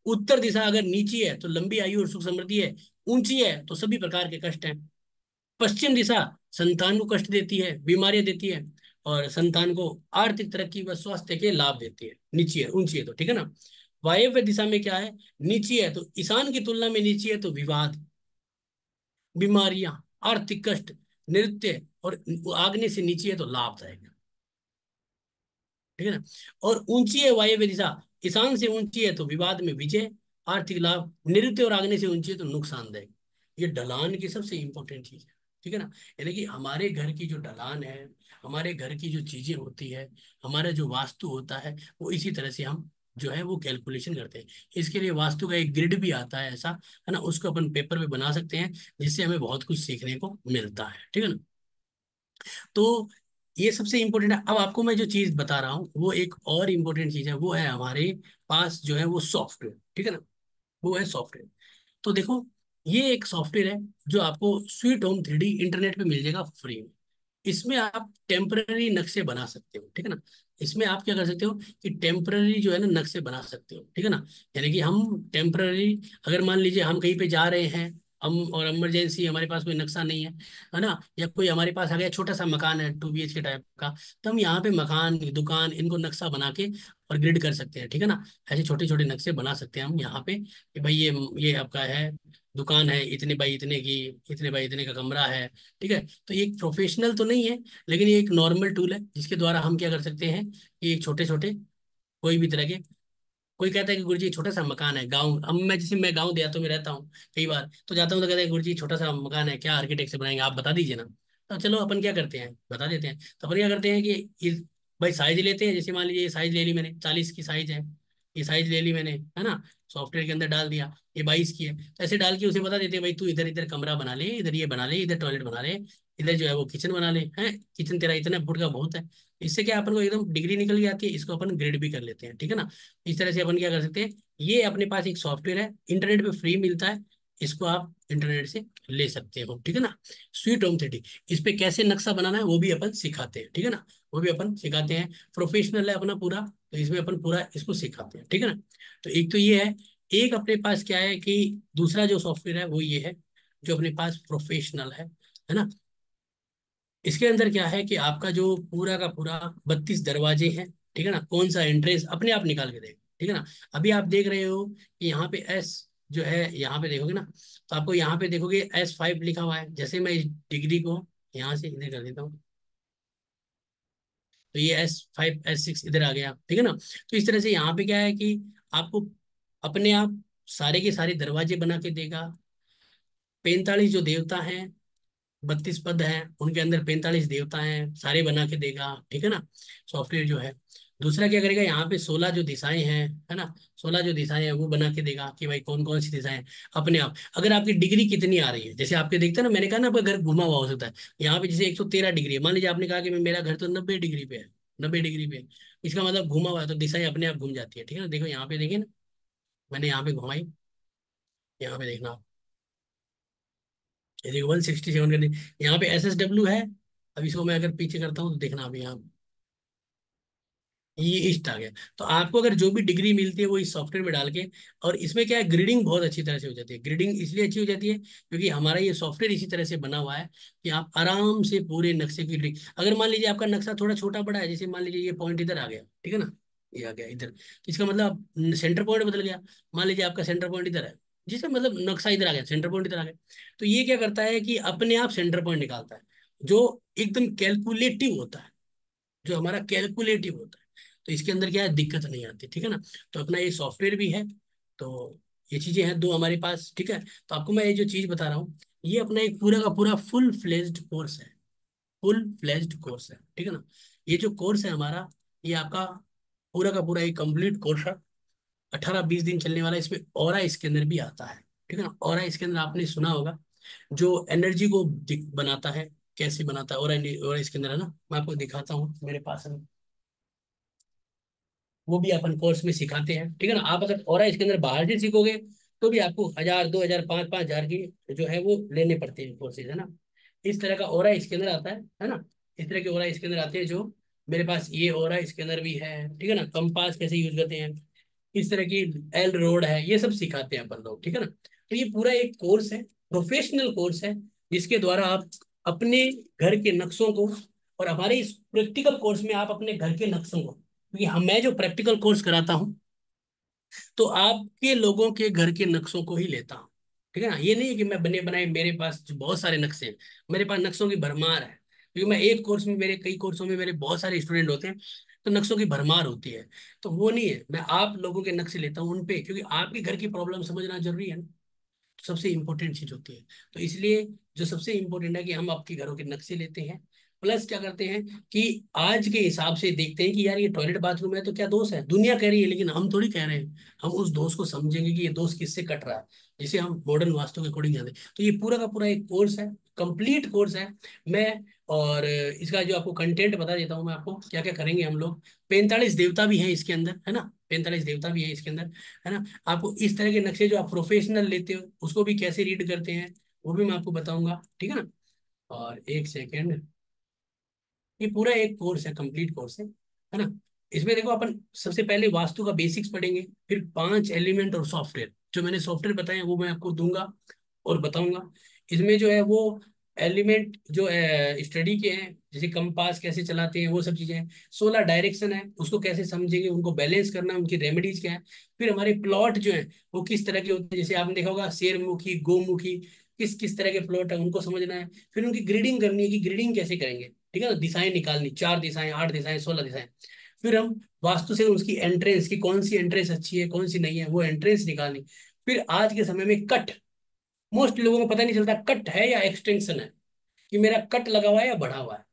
Speaker 1: उत्तर दिशा अगर नीची है तो लंबी आयु और सुख समृद्धि है, ऊंची है तो सभी प्रकार के कष्ट हैं। पश्चिम दिशा संतान को कष्ट देती है, बीमारियां देती है, और संतान को आर्थिक तरक्की व स्वास्थ्य के लाभ देती है। नीची है, ऊंची है तो, ठीक है ना। वायव्य दिशा में क्या है, नीची है तो ईशान की तुलना में नीची है तो विवाद, बीमारियां, आर्थिक कष्ट, नृत्य, और आग्नेय से नीची है तो लाभदायक, ठीक है ना। और ऊंची है वायव्य दिशा, ईशान से ऊंची है तो विवाद में विजय, आर्थिक लाभ, नृत्य और आग्नेय से ऊंची है तो नुकसानदायक। ये ढलान की सबसे इंपॉर्टेंट चीज है, ठीक है ना। यानी कि हमारे घर की जो ढलान है, हमारे घर की जो चीजें होती है, हमारा जो वास्तु होता है, वो इसी तरह से हम जो है वो कैलकुलेशन करते हैं। इसके लिए वास्तु का एक ग्रिड भी आता है ऐसा, है ना, उसको अपन पेपर पे बना सकते हैं, जिससे हमें बहुत कुछ सीखने को मिलता है, ठीक है ना। तो ये सबसे इंपॉर्टेंट है। अब आपको मैं जो चीज बता रहा हूँ वो एक और इम्पोर्टेंट चीज है, वो है हमारे पास जो है वो सॉफ्टवेयर, ठीक है ना। वो है सॉफ्टवेयर। तो देखो, ये एक सॉफ्टवेयर है जो आपको स्वीट होम 3D इंटरनेट पे मिल जाएगा फ्री में। इसमें आप टेम्पररी नक्शे बना सकते हो, ठीक है ना। इसमें आप क्या कर सकते हो कि टेम्पररी जो है ना नक्शे बना सकते हो, ठीक है ना। यानी कि हम टेम्पररी, अगर मान लीजिए हम कहीं पे जा रहे हैं और इमरजेंसी हमारे पास कोई नक्शा नहीं है ना, या कोई हमारे पास आ गया छोटा सा मकान है 2 BHK टाइप का, तो हम यहाँ पे मकान दुकान इनको नक्शा बना के और ग्रिड कर सकते हैं, ठीक है ना। ऐसे छोटे छोटे नक्शे बना सकते हैं हम यहाँ पे कि भाई ये आपका है दुकान है इतने बाई इतने की, इतने बाई इतने का कमरा है, ठीक है। तो ये एक प्रोफेशनल तो नहीं है, लेकिन ये एक नॉर्मल टूल है जिसके द्वारा हम क्या कर सकते हैं कि छोटे छोटे कोई भी तरह के, कोई कहता है कि गुरुजी छोटा सा मकान है गांव, अब मैं जैसे मैं गांव देहातों में रहता हूँ कई बार, तो जाता हूँ तो कहते हैं गुरुजी छोटा सा मकान है, क्या आर्किटेक्ट से बनाएंगे आप बता दीजिए ना। तो चलो अपन क्या करते हैं बता देते हैं, तो अपन क्या करते हैं कि भाई साइज लेते हैं, जैसे मान लीजिए ये साइज ले ली मैंने 40 की साइज है, ये साइज ले ली मैंने, है ना, सॉफ्टवेयर के अंदर डाल दिया, ये 22 की है, तो ऐसे डाल के उसे बता देते हैं भाई तू इधर इधर कमरा बना ले, इधर ये बना ले, इधर टॉयलेट बना ले, इधर जो है वो किचन बना ले, है किचन तेरा इतना फुट का बहुत है। इससे क्या अपन को एकदम डिग्री निकल के आती है, इसको अपन ग्रेड भी कर लेते हैं, ठीक है ना। इस तरह से अपन क्या कर सकते हैं, ये अपने पास एक सॉफ्टवेयर है इंटरनेट पे फ्री मिलता है, इसको आप इंटरनेट से ले सकते हो, ठीक है ना। स्वीट होम 3D, इस पे कैसे नक्शा बनाना है वो भी अपन सिखाते हैं, ठीक है ना, वो भी अपन सिखाते हैं। प्रोफेशनल है अपना पूरा, तो इसमें अपन पूरा इसको सिखाते हैं, ठीक है ना। तो एक तो ये है, एक अपने पास क्या है कि दूसरा जो सॉफ्टवेयर है वो ये है जो अपने पास प्रोफेशनल है ना। इसके अंदर क्या है कि आपका जो पूरा का पूरा 32 दरवाजे हैं, ठीक है ना, कौन सा एंट्रेंस अपने आप निकाल के देगा, ठीक है ना। अभी आप देख रहे हो कि यहाँ पे एस जो है यहाँ पे देखोगे ना, तो आपको यहाँ पे देखोगे S5 लिखा हुआ है, जैसे मैं इस डिग्री को यहाँ से इधर कर देता हूँ, तो ये S5 S6 इधर आ गया, ठीक है ना। तो इस तरह से यहाँ पे क्या है कि आपको अपने आप सारे के सारे दरवाजे बना के देगा। 45 जो देवता हैं, 32 पद हैं, उनके अंदर 45 देवता हैं, सारे बना के देगा, ठीक है ना, सॉफ्टवेयर जो है। दूसरा क्या करेगा, यहाँ पे 16 जो दिशाएं हैं, है ना, 16 जो दिशाएं हैं वो बना के देगा कि भाई कौन कौन सी दिशाएं अपने आप। अगर आपकी डिग्री कितनी आ रही है, जैसे आपके देखते हैं ना, मैंने कहा ना आपका घर घुमा हुआ हो सकता है, यहाँ पे जैसे 113 डिग्री है, मान लीजिए आपने कहा कि मेरा घर तो 90 डिग्री पे है, 90 डिग्री पे, इसका मतलब घुमा हुआ है, तो दिशाएं अपने आप घूम जाती है, ठीक है ना। देखो यहाँ पे देखिए ना, मैंने यहाँ पे घुमाई, यहाँ पे देखना, ये देखो 167 कर दी, यहाँ पे SSW है। अब इसको मैं अगर पीछे करता हूँ तो देखना अभी यहाँ ये ईस्ट आ गया। तो आपको अगर जो भी डिग्री मिलती है वो इस सॉफ्टवेयर में डाल के, और इसमें क्या है ग्रिडिंग बहुत अच्छी तरह से हो जाती है। ग्रिडिंग इसलिए अच्छी हो जाती है क्योंकि हमारा ये सॉफ्टवेयर इसी तरह से बना हुआ है कि आप आराम से पूरे नक्शे की ग्रिडिंग, अगर मान लीजिए आपका नक्शा थोड़ा छोटा बड़ा है, जैसे मान लीजिए ये पॉइंट इधर आ गया, ठीक है ना, ये आ गया इधर, तो इसका मतलब सेंटर पॉइंट बदल गया। मान लीजिए आपका सेंटर पॉइंट इधर है, जिसका मतलब नक्शा इधर आ गया, सेंटर पॉइंट इधर आ गया, तो ये क्या करता है कि अपने आप सेंटर पॉइंट निकालता है, जो एकदम कैलकुलेटिव होता है, जो हमारा कैलकुलेटिव होता है। तो इसके अंदर क्या है दिक्कत नहीं आती, ठीक है ना। तो अपना ये सॉफ्टवेयर भी है, तो ये चीजें हैं दो हमारे पास, ठीक है। तो आपको मैं ये जो चीज बता रहा हूँ, ये अपना एक पूरा का पूरा फुल फ्लेज्ड कोर्स है, फुल फ्लेज्ड कोर्स है, ठीक है ना। ये जो कोर्स है हमारा, ये आपका पूरा का पूरा एक कंप्लीट कोर्स है, 18-20 दिन चलने वाला है। इसमें ऑरा इसके अंदर भी आता है, ठीक है ना। ऑरा इसके अंदर आपने सुना होगा, जो एनर्जी को बनाता है, कैसे बनाता है, और इसके अंदर है ना, मैं आपको दिखाता हूँ मेरे पास है, वो भी अपन कोर्स में सिखाते हैं, ठीक है ना। आप अगर और इसके अंदर बाहर से सीखोगे तो भी आपको 1000 2000 5 5 हजार की जो है वो लेने पड़ते हैं कोर्सेज, है ना। इस तरह का ओरा इसके अंदर आता है ना, इस तरह के ओरा इसके अंदर आते हैं, जो मेरे पास ये ओरा इसके अंदर भी है, ठीक है ना। कंपास कैसे यूज करते हैं, इस तरह की एल रोड है, ये सब सिखाते हैं अपन लोग, ठीक है ना। तो ये पूरा एक कोर्स है, प्रोफेशनल कोर्स है, जिसके द्वारा आप अपने घर के नक्शों को, और हमारे इस प्रैक्टिकल कोर्स में आप अपने घर के नक्शों को, क्योंकि हम मैं जो प्रैक्टिकल कोर्स कराता हूँ तो आपके लोगों के घर के नक्शों को ही लेता हूँ, ठीक है ना। ये नहीं है कि मैं बने बनाए, मेरे पास जो बहुत सारे नक्शे हैं, मेरे पास नक्शों की भरमार है, क्योंकि मैं एक कोर्स में, मेरे कई कोर्सों में मेरे बहुत सारे स्टूडेंट होते हैं, तो नक्शों की भरमार होती है। तो वो नहीं है, मैं आप लोगों के नक्शे लेता हूँ उन पे, क्योंकि आपके घर की प्रॉब्लम समझना जरूरी है ना, सबसे इंपॉर्टेंट चीज होती है। तो इसलिए जो सबसे इंपॉर्टेंट है कि हम आपके घरों के नक्शे लेते हैं, प्लस क्या करते हैं कि आज के हिसाब से देखते हैं कि यार ये टॉयलेट बाथरूम है तो क्या दोष है, दुनिया कह रही है लेकिन हम थोड़ी कह रहे हैं, हम उस दोष को समझेंगे कि ये दोष किससे कट रहा है, जिसे हम मॉडर्न वास्तु के अकॉर्डिंग जाते हैं। तो ये पूरा का पूरा एक कोर्स है, कंप्लीट कोर्स है। मैं और इसका जो आपको कंटेंट बता देता हूँ मैं आपको, क्या क्या करेंगे हम लोग। 45 देवता भी हैं इसके अंदर, है ना, 45 देवता भी है इसके अंदर, है ना। आपको इस तरह के नक्शे जो आप प्रोफेशनल लेते हो उसको भी कैसे रीड करते हैं वो भी मैं आपको बताऊंगा, ठीक है ना। और एक सेकेंड, ये पूरा एक कोर्स है, कंप्लीट कोर्स है ना। इसमें देखो अपन सबसे पहले वास्तु का बेसिक्स पढ़ेंगे, फिर 5 एलिमेंट और सॉफ्टवेयर, जो मैंने सॉफ्टवेयर बताए हैं वो मैं आपको दूंगा, और बताऊंगा। इसमें जो है वो एलिमेंट जो स्टडी के हैं, जैसे कंपास कैसे चलाते हैं वो सब चीजें हैं। 16 डायरेक्शन है, उसको कैसे समझेंगे, उनको बैलेंस करना है, उनकी रेमेडीज क्या है। फिर हमारे प्लॉट जो है वो किस तरह के होते हैं, जैसे आपने देखा होगा शेरमुखी, गोमुखी, किस किस तरह के प्लॉट है उनको समझना है। फिर उनकी ग्रीडिंग करनी है कि ग्रीडिंग कैसे करेंगे, ठीक है ना, दिशाएं निकालनी, 4 दिशाएं, 8 दिशाएं, 16 दिशाएं। फिर हम वास्तु से उसकी एंट्रेंस की, कौन सी एंट्रेंस अच्छी है कौन सी नहीं है, वो एंट्रेंस निकालनी। फिर आज के समय में कट, मोस्ट लोगों को पता नहीं चलता कट है या एक्सटेंशन है, कि मेरा कट लगा हुआ है या बढ़ा हुआ है।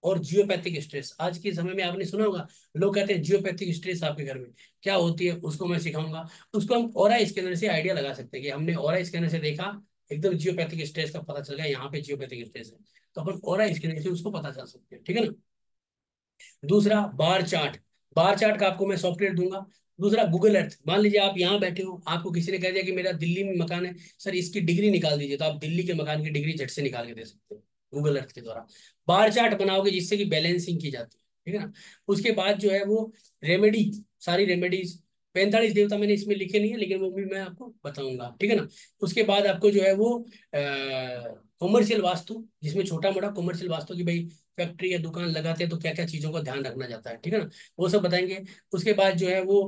Speaker 1: और जियोपैथिक स्ट्रेस, आज के समय में आपने सुना होगा, लोग कहते हैं जियोपैथिक स्ट्रेस आपके घर में क्या होती है, उसको मैं सिखाऊंगा। उसको हम ऑरा स्कैनर से आइडिया लगा सकते हैं कि हमने ऑरा स्कैनर से देखा, एकदम जियोपैथिक स्ट्रेस का पता चल गया, यहाँ पे जियोपैथिक स्ट्रेस है, तो अपन ऑरा स्कैनर से उसको पता चल सकते हैं, ठीक है ना। दूसरा बार चार्ट, बार चार्ट का आपको मैं सॉफ्टवेयर दूंगा। दूसरा गूगल अर्थ, मान लीजिए आप यहाँ बैठे हो, आपको किसी ने कह दिया कि मेरा दिल्ली में मकान है, सर इसकी डिग्री निकाल दीजिए, तो आप दिल्ली के मकान की डिग्री झट से निकाल के दे सकते हो गूगल अर्थ के द्वारा। बार चार्ट बनाओगे जिससे कि बैलेंसिंग की जाती है, ठीक है ना। उसके बाद जो है वो रेमेडी, सारी रेमेडीज, 45 देवता मैंने इसमें लिखे नहीं है, लेकिन वो भी मैं आपको बताऊंगा, ठीक है ना। उसके बाद आपको जो है वो कॉमर्शियल वास्तु, जिसमें छोटा मोटा कॉमर्शियल वास्तु की भाई फैक्ट्री या दुकान लगाते हैं तो क्या क्या चीजों का ध्यान रखना जाता है, ठीक है ना, वो सब बताएंगे। उसके बाद जो है वो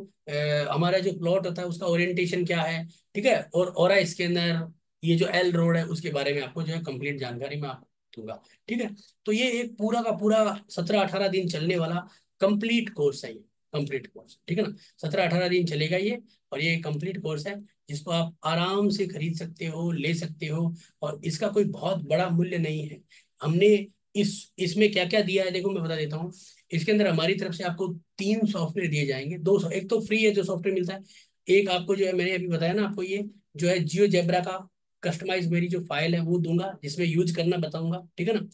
Speaker 1: हमारा जो प्लॉट होता है उसका ओरिएंटेशन क्या है, ठीक है, और ऑरा स्कैनर, ये जो एल रोड है उसके बारे में आपको जो है कंप्लीट जानकारी मैं आपको दूंगा, ठीक है। तो ये एक पूरा का पूरा 17-18 दिन चलने वाला कंप्लीट कोर्स है, ये कंप्लीट कोर्स, ठीक है ना। 17-18 दिन चलेगा ये, और ये कंप्लीट कोर्स है जिसको आप आराम से खरीद सकते हो, ले सकते हो, और इसका कोई बहुत बड़ा मूल्य नहीं है। हमने इसमें क्या क्या दिया है देखो, मैं बता देता हूँ। इसके अंदर हमारी तरफ से आपको 3 सॉफ्टवेयर दिए जाएंगे, एक तो फ्री है जो सॉफ्टवेयर मिलता है, एक आपको जो है मैंने अभी बताया ना आपको, ये जो है जियो जेब्रा का कस्टमाइज मेरी जो फाइल है वो दूंगा, जिसमें यूज करना बताऊंगा, ठीक है ना,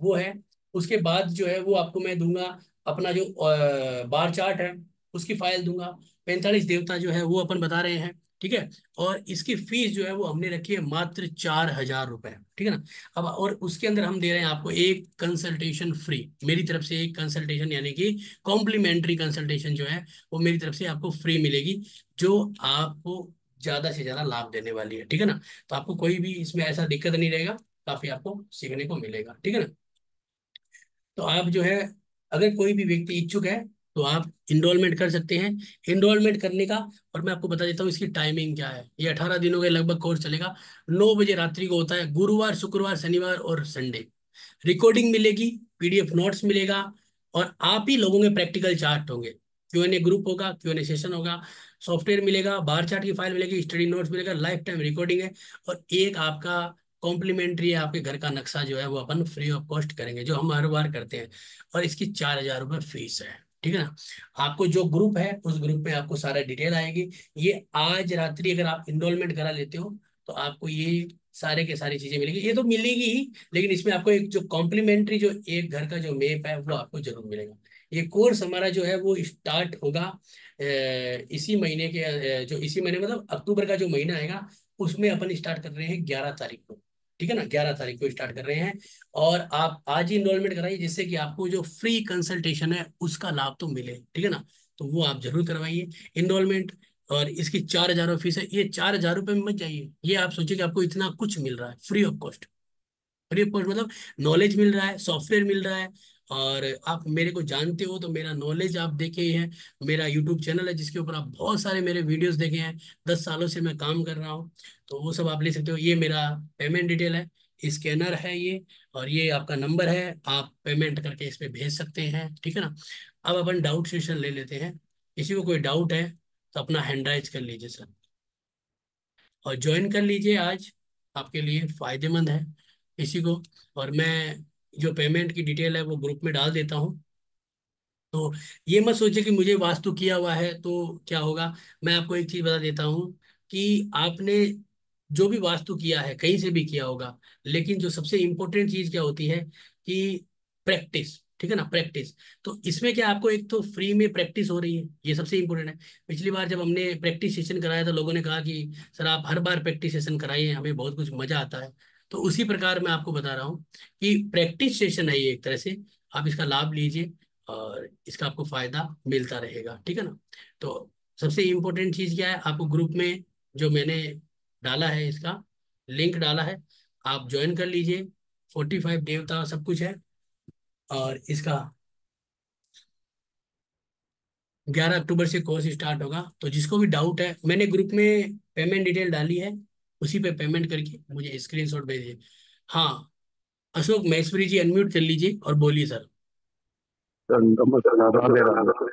Speaker 1: वो है। उसके बाद जो है वो आपको मैं दूंगा अपना जो बार चार्ट है उसकी फाइल दूंगा। 45 देवता जो है वो अपन बता रहे हैं, ठीक है। और इसकी फीस जो है वो हमने रखी है मात्र 4,000 रुपए, ठीक है ना। अब और उसके अंदर हम दे रहे हैं आपको एक कंसल्टेशन फ्री, मेरी तरफ से एक कंसल्टेशन, यानी कि कॉम्प्लीमेंट्री कंसल्टेशन जो है वो मेरी तरफ से आपको फ्री मिलेगी, जो आपको ज्यादा से ज्यादा लाभ देने वाली है, ठीक है ना। तो आपको कोई भी इसमें ऐसा दिक्कत नहीं रहेगा, काफी आपको सीखने को मिलेगा, ठीक है ना। तो आप जो है, अगर कोई भी व्यक्ति इच्छुक है तो आप इनरोलमेंट कर सकते हैं। इनरोलमेंट करने का, और मैं आपको बता देता हूँ इसकी टाइमिंग क्या है, ये 18 दिनों के लगभग कोर्स चलेगा। 9 बजे रात्रि को होता है, गुरुवार शुक्रवार शनिवार और संडे। रिकॉर्डिंग मिलेगी, पीडीएफ नोट्स मिलेगा, और आप ही लोगों के प्रैक्टिकल चार्ट होंगे, Q&A ग्रुप होगा, Q&A सेशन होगा, सॉफ्टवेयर मिलेगा, बार चार्ट की फाइल मिलेगी, स्टडी नोट्स मिलेगा, लाइफ टाइम रिकॉर्डिंग है, और एक आपका कॉम्प्लीमेंट्री है, आपके घर का नक्शा जो है वो अपन फ्री ऑफ कॉस्ट करेंगे, जो हम हर बार करते हैं। और इसकी 4,000 रुपये फीस है, ठीक है ना। आपको जो ग्रुप है उस ग्रुप में आपको सारा डिटेल आएगी। ये आज रात्रि अगर आप इनरोलमेंट करा लेते हो तो आपको ये सारे के सारी चीजें मिलेगी, ये तो मिलेगी ही, लेकिन इसमें आपको एक जो कॉम्प्लीमेंट्री जो एक घर का जो मैप है वो आपको जरूर मिलेगा। ये कोर्स हमारा जो है वो स्टार्ट होगा इसी महीने के जो इसी महीने मतलब अक्टूबर का जो महीना आएगा उसमें अपन स्टार्ट कर रहे हैं 11 तारीख को, ठीक है ना, 11 तारीख को स्टार्ट कर रहे हैं। और आप आज ही इनरोलमेंट कराइए जिससे कि आपको जो फ्री कंसल्टेशन है उसका लाभ तो मिले, ठीक है ना। तो वो आप जरूर करवाइए इनरोलमेंट। और इसकी 4,000 फीस है, ये 4,000 रुपये में मत जाइए, ये आप सोचिए कि आपको इतना कुछ मिल रहा है free of cost. Free of cost मतलब नॉलेज मिल रहा है, सॉफ्टवेयर मिल रहा है, और आप मेरे को जानते हो तो मेरा नॉलेज आप देखे ही हैं। मेरा यूट्यूब चैनल है जिसके ऊपर आप बहुत सारे मेरे वीडियोस देखे हैं, 10 सालों से मैं काम कर रहा हूँ, तो वो सब आप ले सकते हो। ये मेरा पेमेंट डिटेल है, स्कैनर है ये, और ये आपका नंबर है, आप पेमेंट करके इस पे भेज सकते हैं, ठीक है ना। अब अपन डाउट सेशन ले लेते हैं, किसी को कोई डाउट है तो अपना हैंड राइज कर लीजिए सर, और ज्वाइन कर लीजिए आज, आपके लिए फायदेमंद है किसी को। और मैं जो पेमेंट की डिटेल है वो ग्रुप में डाल देता हूँ। तो ये मत सोचिए कि मुझे वास्तु किया हुआ है तो क्या होगा। मैं आपको एक चीज बता देता हूँ कि आपने जो भी वास्तु किया है कहीं से भी किया होगा, लेकिन जो सबसे इम्पोर्टेंट चीज क्या होती है कि प्रैक्टिस, ठीक है ना, प्रैक्टिस। तो इसमें क्या आपको एक तो फ्री में प्रैक्टिस हो रही है, ये सबसे इम्पोर्टेंट है। पिछली बार जब हमने प्रैक्टिस सेशन कराया तो लोगों ने कहा कि सर आप हर बार प्रैक्टिस सेशन कराइए, हमें बहुत कुछ मजा आता है। तो उसी प्रकार मैं आपको बता रहा हूँ कि प्रैक्टिस सेशन है ये एक तरह से, आप इसका लाभ लीजिए और इसका आपको फायदा मिलता रहेगा, ठीक है ना। तो सबसे इम्पोर्टेंट चीज क्या है, आपको ग्रुप में जो मैंने डाला है इसका लिंक डाला है, आप ज्वाइन कर लीजिए। 45 देवता सब कुछ है। और इसका 11 अक्टूबर से कोर्स स्टार्ट होगा। तो जिसको भी डाउट है, मैंने ग्रुप में पेमेंट डिटेल डाली है, उसी पे पेमेंट करके मुझे स्क्रीनशॉट भेजिए। हाँ, अशोक महेश्वरी जी अनम्यूट कर लीजिए और बोलिए सर।
Speaker 2: सर नमस्कार, राधे राधे।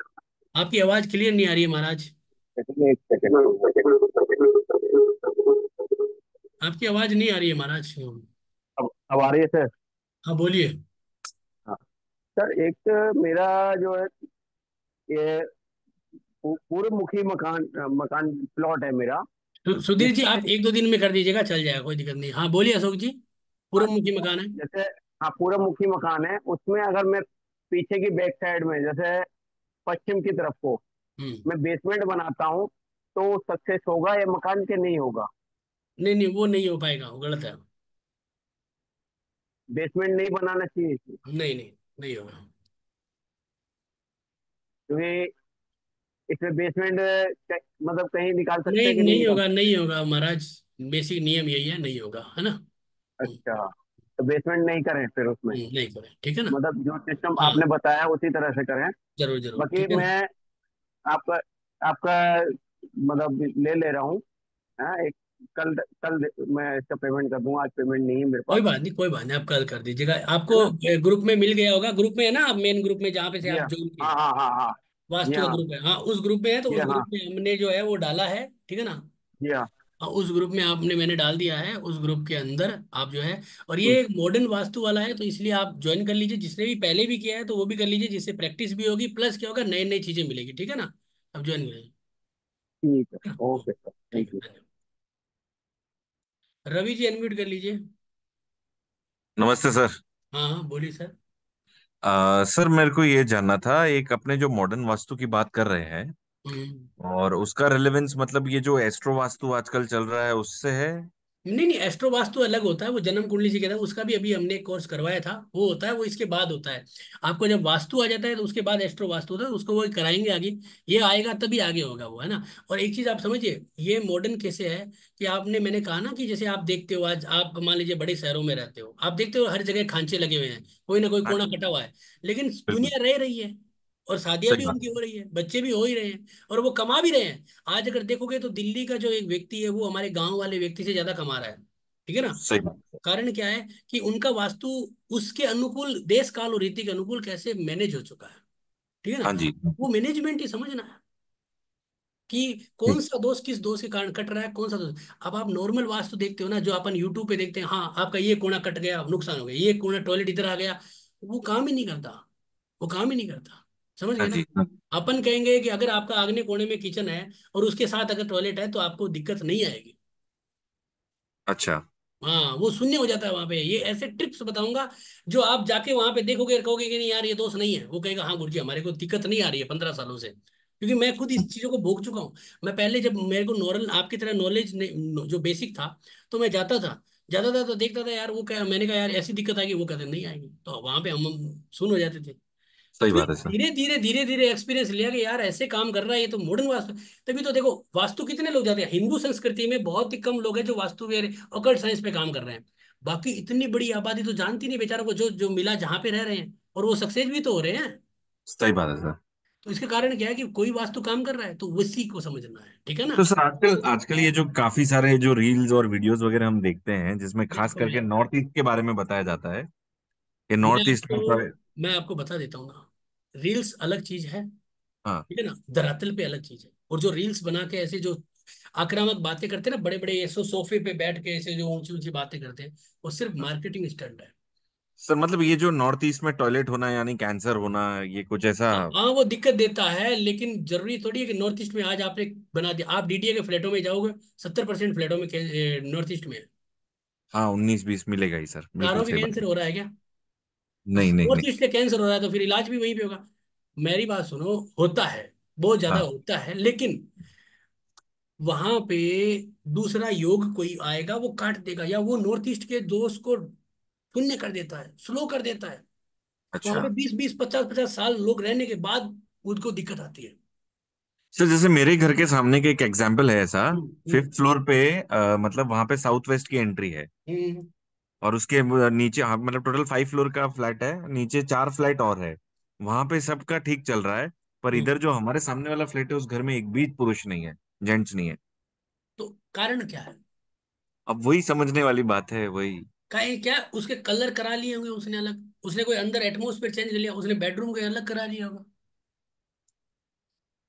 Speaker 1: आपकी आवाज़ क्लियर नहीं आ रही है महाराज।
Speaker 2: सेकंड, एक सेकंड।
Speaker 1: आपकी आवाज़ नहीं आ रही है महाराज।
Speaker 2: अब आ रही है सर?
Speaker 1: हाँ बोलिए।
Speaker 2: हाँ सर, एक मेरा जो है ये पूर्व मुखी मकान मकान प्लॉट है मेरा।
Speaker 1: सुधीर जी,
Speaker 2: जिसमें
Speaker 1: आप 1-2 दिन में कर दीजिएगा, चल जाएगा, कोई दिक्कत नहीं। हाँ बोलिए अशोक जी।
Speaker 2: हाँ,
Speaker 1: पूर्वमुखी मकान है।
Speaker 2: जैसे हाँ पूर्व मुखी मकान है, उसमें अगर मैं पीछे की बैक साइड में, जैसे पश्चिम की तरफ को
Speaker 1: हम्म।
Speaker 2: मैं बेसमेंट बनाता हूँ, तो सक्सेस होगा या मकान के नहीं होगा?
Speaker 1: नहीं नहीं, वो नहीं हो पाएगा, वो गलत है।
Speaker 2: बेसमेंट नहीं बनाना चाहिए,
Speaker 1: नहीं नहीं, नहीं होगा।
Speaker 2: क्योंकि इसमें बेसमेंट मतलब कहीं निकाल सकते
Speaker 1: नहीं
Speaker 2: हैं कि नहीं
Speaker 1: नहीं
Speaker 2: निकाल
Speaker 1: होगा,
Speaker 2: सकते?
Speaker 1: नहीं होगा महाराज। बेसिक नियम यही है, नहीं होगा, है ना।
Speaker 2: अच्छा, तो बेसमेंट नहीं करें फिर उसमें?
Speaker 1: नहीं करें, ठीक है ना।
Speaker 2: मतलब जो सिस्टम
Speaker 1: हाँ,
Speaker 2: आपने बताया उसी तरह से करें।
Speaker 1: जरूर जरूर,
Speaker 2: बाकी
Speaker 1: ठीक है ना।
Speaker 2: मैं आपका आपका मतलब ले रहा हूँ। हाँ, एक कल कल मैं इसका पेमेंट कर दूंगा, आज पेमेंट नहीं है मेरे पास।
Speaker 1: कोई बात नहीं, कोई बात नहीं, आप कल कर दीजिएगा।
Speaker 2: है
Speaker 1: आपको
Speaker 2: ना?
Speaker 1: ग्रुप में मिल गया होगा, ग्रुप में है ना, आप मेन ग्रुप में जहाँ पे से
Speaker 2: जी
Speaker 1: आप
Speaker 2: हाँ,
Speaker 1: ज्वाइन किए।
Speaker 2: हाँ हाँ हाँ हाँ। जी
Speaker 1: वास्तु का
Speaker 2: हाँ,
Speaker 1: ग्रुप है, हाँ उस ग्रुप में है, तो
Speaker 2: जी
Speaker 1: उस
Speaker 2: हाँ,
Speaker 1: ग्रुप में हमने जो है वो डाला है, ठीक है ना।
Speaker 2: जी हाँ।
Speaker 1: हाँ, उस ग्रुप में आपने, मैंने डाल दिया है उस ग्रुप के अंदर, आप जो है। और
Speaker 2: हम्म,
Speaker 1: ये एक मॉडर्न वास्तु वाला है, तो इसलिए आप ज्वाइन कर लीजिए। जिसने भी पहले भी किया है तो वो भी कर लीजिए, जिससे प्रैक्टिस भी होगी, प्लस क्या होगा, नई नई चीजें मिलेगी, ठीक है ना। आप ज्वाइन करिए।
Speaker 2: ठीक है।
Speaker 1: हाँ,
Speaker 2: ओके सर,
Speaker 1: ठीक
Speaker 2: थैंक
Speaker 1: है,
Speaker 2: यू।
Speaker 1: धन्यवाद। रवि जी अनम्यूट कर लीजिए।
Speaker 3: नमस्ते सर।
Speaker 1: हाँ हाँ बोलिए सर।
Speaker 3: सर मेरे को ये जानना था, एक अपने जो मॉडर्न वास्तु की बात कर रहे हैं
Speaker 1: हम्म।
Speaker 3: और उसका रेलेवेंस, मतलब ये जो एस्ट्रो वास्तु आजकल चल रहा है उससे है?
Speaker 1: नहीं नहीं, एस्ट्रो वास्तु अलग होता है, वो जन्म कुंडली से कहता है, उसका भी अभी हमने एक कोर्स करवाया था, वो होता है, वो इसके बाद होता है। आपको जब वास्तु आ जाता है तो उसके बाद एस्ट्रो वास्तु होता है, उसको वो कराएंगे आगे। ये आएगा तभी आगे होगा वो, है ना। और एक चीज आप समझिए, ये मॉडर्न कैसे है कि आपने, मैंने कहा ना कि जैसे आप देखते हो, आज आप मान लीजिए बड़े शहरों में रहते हो, आप देखते हो हर जगह खांचे लगे हुए हैं, कोई ना कोई
Speaker 3: हाँ
Speaker 1: कोना
Speaker 3: जी,
Speaker 1: कटा हुआ है। लेकिन
Speaker 3: बिल्कुल
Speaker 1: दुनिया रह रही है, और शादियां
Speaker 3: सही
Speaker 1: भी
Speaker 3: बात
Speaker 1: उनकी
Speaker 3: है।
Speaker 1: हो रही है, बच्चे भी हो ही रहे हैं, और वो कमा भी रहे हैं। आज अगर देखोगे तो दिल्ली का जो एक व्यक्ति है, वो हमारे गांव वाले व्यक्ति से ज्यादा कमा रहा है, ठीक है ना।
Speaker 3: सही बात है।
Speaker 1: कारण क्या है कि उनका वास्तु उसके अनुकूल, देश काल और रीति के अनुकूल कैसे मैनेज हो चुका है, ठीक है
Speaker 3: हाँ
Speaker 1: ना।
Speaker 3: जी।
Speaker 1: वो मैनेजमेंट ही समझना है कि
Speaker 3: ठीक।
Speaker 1: कौन सा दोष किस दोष के कारण कट रहा है, कौन सा दोष। अब आप नॉर्मल वास्तु देखते हो ना, जो अपन यूट्यूब पे देखते हैं, हाँ आपका ये कोना कट गया, नुकसान हो गया, ये कोना टॉयलेट इधर आ गया, वो काम ही नहीं करता, वो काम ही नहीं करता। समझ
Speaker 3: हाँ
Speaker 1: गए ना।
Speaker 3: जी, हाँ।
Speaker 1: अपन कहेंगे कि अगर आपका आगने कोने में किचन है और उसके साथ अगर टॉयलेट है, तो आपको दिक्कत नहीं आएगी।
Speaker 3: अच्छा।
Speaker 1: हाँ, वो शून्य हो जाता है वहां पे। ये ऐसे ट्रिप्स बताऊंगा, जो आप जाके वहां पे देखोगे, कहोगे कि नहीं यार ये दोष नहीं है, वो कहेगा हाँ गुरुजी हमारे को दिक्कत नहीं आ रही है 15 सालों से, क्योंकि मैं खुद इस चीजों को भोग चुका हूँ। मैं पहले जब मेरे को नॉर्मल आपकी तरह नॉलेज जो बेसिक था, तो मैं जाता था तो देखता था यार, वो क्या, मैंने कहा यार ऐसी दिक्कत आएगी, वो कहते नहीं आएगी, तो वहां पे हम सुन हो जाते थे।
Speaker 3: सही
Speaker 1: फिर
Speaker 3: बात है सर।
Speaker 1: धीरे धीरे एक्सपीरियंस लिया कि यार ऐसे काम कर रहा है ये तो मॉडर्न वास्तु। तभी तो देखो, वास्तु कितने लोग जाते हैं, हिंदू संस्कृति में बहुत ही कम लोग हैं जो वास्तु के ऑकल्ट साइंस पे काम कर रहे हैं। बाकी इतनी बड़ी आबादी तो जानती नहीं बेचारों को, जो जो मिला जहां पे रह रहे हैं, और वो सक्सेस भी तो हो रहे हैं।
Speaker 3: सही बात है सर।
Speaker 1: तो इसके कारण क्या है कि कोई वास्तु काम कर रहा है तो उसी को समझना है, ठीक है ना।
Speaker 3: तो सर आजकल आजकल ये जो काफी सारे जो रील्स और वीडियोस वगैरह हम देखते हैं, जिसमें खास
Speaker 1: देखो
Speaker 3: करके
Speaker 1: यार,
Speaker 3: नॉर्थ ईस्ट के बारे में बताया जाता है कि
Speaker 1: मैं
Speaker 3: नॉर्थ ईस्ट में
Speaker 1: आपको मैं आपको बता देता हूँ ना, रील्स अलग चीज है,
Speaker 3: हाँ।
Speaker 1: ठीक है ना, धरातल पे अलग चीज है। और जो रील्स बना के ऐसे जो आक्रामक बातें करते हैं ना, बड़े बड़े ऐसे सोफे पे बैठ के ऐसे जो ऊंची ऊंची बातें करते हैं, वो सिर्फ मार्केटिंग स्टंट है।
Speaker 3: सर मतलब ये जो नॉर्थ ईस्ट में टॉयलेट होना यानी कैंसर होना, ये कुछ ऐसा?
Speaker 1: हाँ वो दिक्कत देता है, लेकिन जरूरी थोड़ी है कि नॉर्थ ईस्ट में आज आपने बना दिया, आप डीडीए के फ्लैटों में जाओगे, 70% फ्लैटों में नॉर्थ ईस्ट में है।
Speaker 3: हाँ, 19-20 मिलेगा ही सर, बिल्कुल
Speaker 1: कारों के
Speaker 3: सही बात
Speaker 1: कैंसर
Speaker 3: है।
Speaker 1: हो रहा है क्या।
Speaker 3: नहीं नहीं
Speaker 1: नॉर्थ
Speaker 3: नहीं।
Speaker 1: ईस्ट का कैंसर हो रहा है तो फिर इलाज भी वहीं पे होगा। मेरी बात सुनो, होता है, बहुत ज्यादा
Speaker 3: हाँ।
Speaker 1: होता है, लेकिन वहां पे दूसरा योग कोई आएगा वो काट देगा, या वो नॉर्थ ईस्ट के दोष को शून्य कर देता है, स्लो कर देता है। वहां
Speaker 3: अच्छा।
Speaker 1: पे 20 20 50 50 साल लोग रहने के बाद उनको दिक्कत आती है।
Speaker 3: सर जैसे मेरे घर के सामने के एक एग्जाम्पल है ऐसा।
Speaker 1: हम्म। हम्म।
Speaker 3: 5th फ्लोर पे मतलब वहां पे साउथ वेस्ट की एंट्री है।
Speaker 1: हम्म।
Speaker 3: और उसके नीचे, हाँ, मतलब टोटल 5 फ्लोर का फ्लैट है, नीचे 4 फ्लैट और है। वहां पे सबका ठीक चल रहा है। पर
Speaker 1: हम्म।
Speaker 3: इधर जो हमारे सामने वाला फ्लैट है, उस घर में एक भी पुरुष नहीं है, जेंट्स नहीं है।
Speaker 1: तो कारण क्या है?
Speaker 3: अब वही समझने वाली बात है, वही।
Speaker 1: काहे क्या उसके कलर करा लिए होंगे उसने अलग, उसने कोई अंदर एटमोस्फेयर चेंज कर लिया, उसने बेडरूम को अलग करा लिया होगा।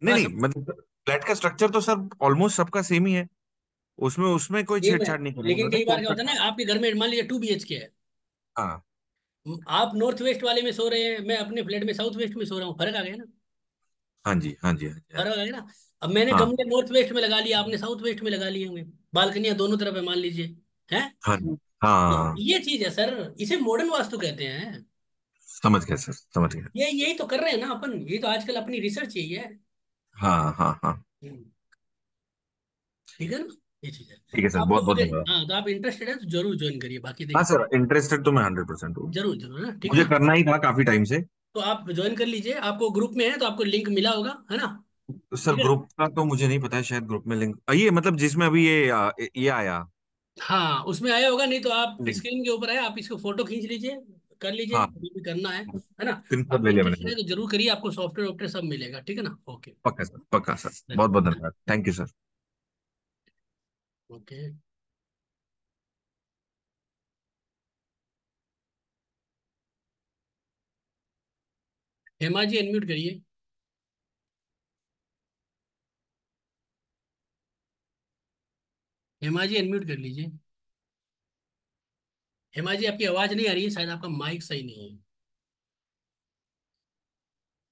Speaker 3: नहीं
Speaker 1: बात
Speaker 3: नहीं,
Speaker 1: समझ।
Speaker 3: मतलब फ्लैट का स्ट्रक्चर तो सर ऑलमोस्ट सबका सेम ही है। उसमें उसमें कोई
Speaker 1: सेम है,
Speaker 3: छेड़छाड़ नहीं करी
Speaker 1: लेकिन
Speaker 3: उन्होंने,
Speaker 1: कई बार
Speaker 3: कौन
Speaker 1: क्या
Speaker 3: सा
Speaker 1: होता है
Speaker 3: खास।
Speaker 1: ना, आपके घर में मान लीजिए 2 BHK है।
Speaker 3: हाँ
Speaker 1: आप नॉर्थ वेस्ट वाले में सो रहे हैं, मैं अपने फ्लैट में साउथ वेस्ट में सो रहा हूँ, फर्क आ गया ना।
Speaker 3: हाँ जी, हाँ जी, हाँ जी, हाँ
Speaker 1: फर्क
Speaker 3: जी।
Speaker 1: आ गया ना। अब मैंने
Speaker 3: हाँ
Speaker 1: गमले नॉर्थ वेस्ट में लगा लिया, आपने साउथ वेस्ट में लगा लिए होंगे। बालकनियां दोनों तरफ है मान लीजिए, है।
Speaker 3: हाँ जी।
Speaker 1: तो
Speaker 3: हाँ,
Speaker 1: ये चीज है सर, इसे मॉडर्न वास्तु कहते हैं।
Speaker 3: समझ गया सर, समझ गया।
Speaker 1: ये यही तो कर रहे हैं ना अपन, ये तो आजकल अपनी रिसर्च यही है।
Speaker 3: हाँ हाँ हाँ।
Speaker 1: हम्म, ठीक है ना। ये चीज है।
Speaker 3: ठीक है
Speaker 1: तो
Speaker 3: सर,
Speaker 1: आपको
Speaker 3: बहुत बहुत
Speaker 1: मुझे,
Speaker 3: धन्यवाद।
Speaker 1: हाँ तो आप इंटरेस्टेड है तो जरूर ज्वाइन करिए, बाकी
Speaker 3: हाँ
Speaker 1: देखिए।
Speaker 3: सर, इंटरेस्टेड तो मैं 100% हूँ।
Speaker 1: जरूर जरूर, है ठीक है
Speaker 3: मुझे
Speaker 1: ना।
Speaker 3: करना ही था काफी टाइम से।
Speaker 1: तो आप ज्वाइन कर लीजिए, आपको ग्रुप में है तो आपको लिंक मिला होगा, है ना।
Speaker 3: सर
Speaker 1: ठीक है।
Speaker 3: ग्रुप का तो मुझे नहीं पता है, शायद ग्रुप में लिंक ये मतलब जिसमें अभी ये आया।
Speaker 1: हाँ उसमें आया होगा, नहीं तो आप
Speaker 3: लिंक।
Speaker 1: स्क्रीन के ऊपर है, आप इसको फोटो खींच लीजिए, कर लीजिए
Speaker 3: हाँ,
Speaker 1: जो भी करना है ना।
Speaker 3: स्क्रीनशॉट
Speaker 1: आपको
Speaker 3: ले लिया
Speaker 1: इंटरेस्टेड
Speaker 3: मैंने।
Speaker 1: है तो जरूर करिए, आपको सॉफ्टवेयर वॉफ्टवेयर सब मिलेगा, ठीक है ना। ओके।
Speaker 3: पक्का सर, पक्का सर, बहुत बहुत
Speaker 1: धन्यवाद।
Speaker 3: धन्यवाद, thank you sir.
Speaker 1: Okay. Hema ji unmute करिए। हेमा जी अनम्यूट कर लीजिए। हेमा जी आपकी आवाज नहीं आ रही है, शायद आपका माइक सही नहीं है।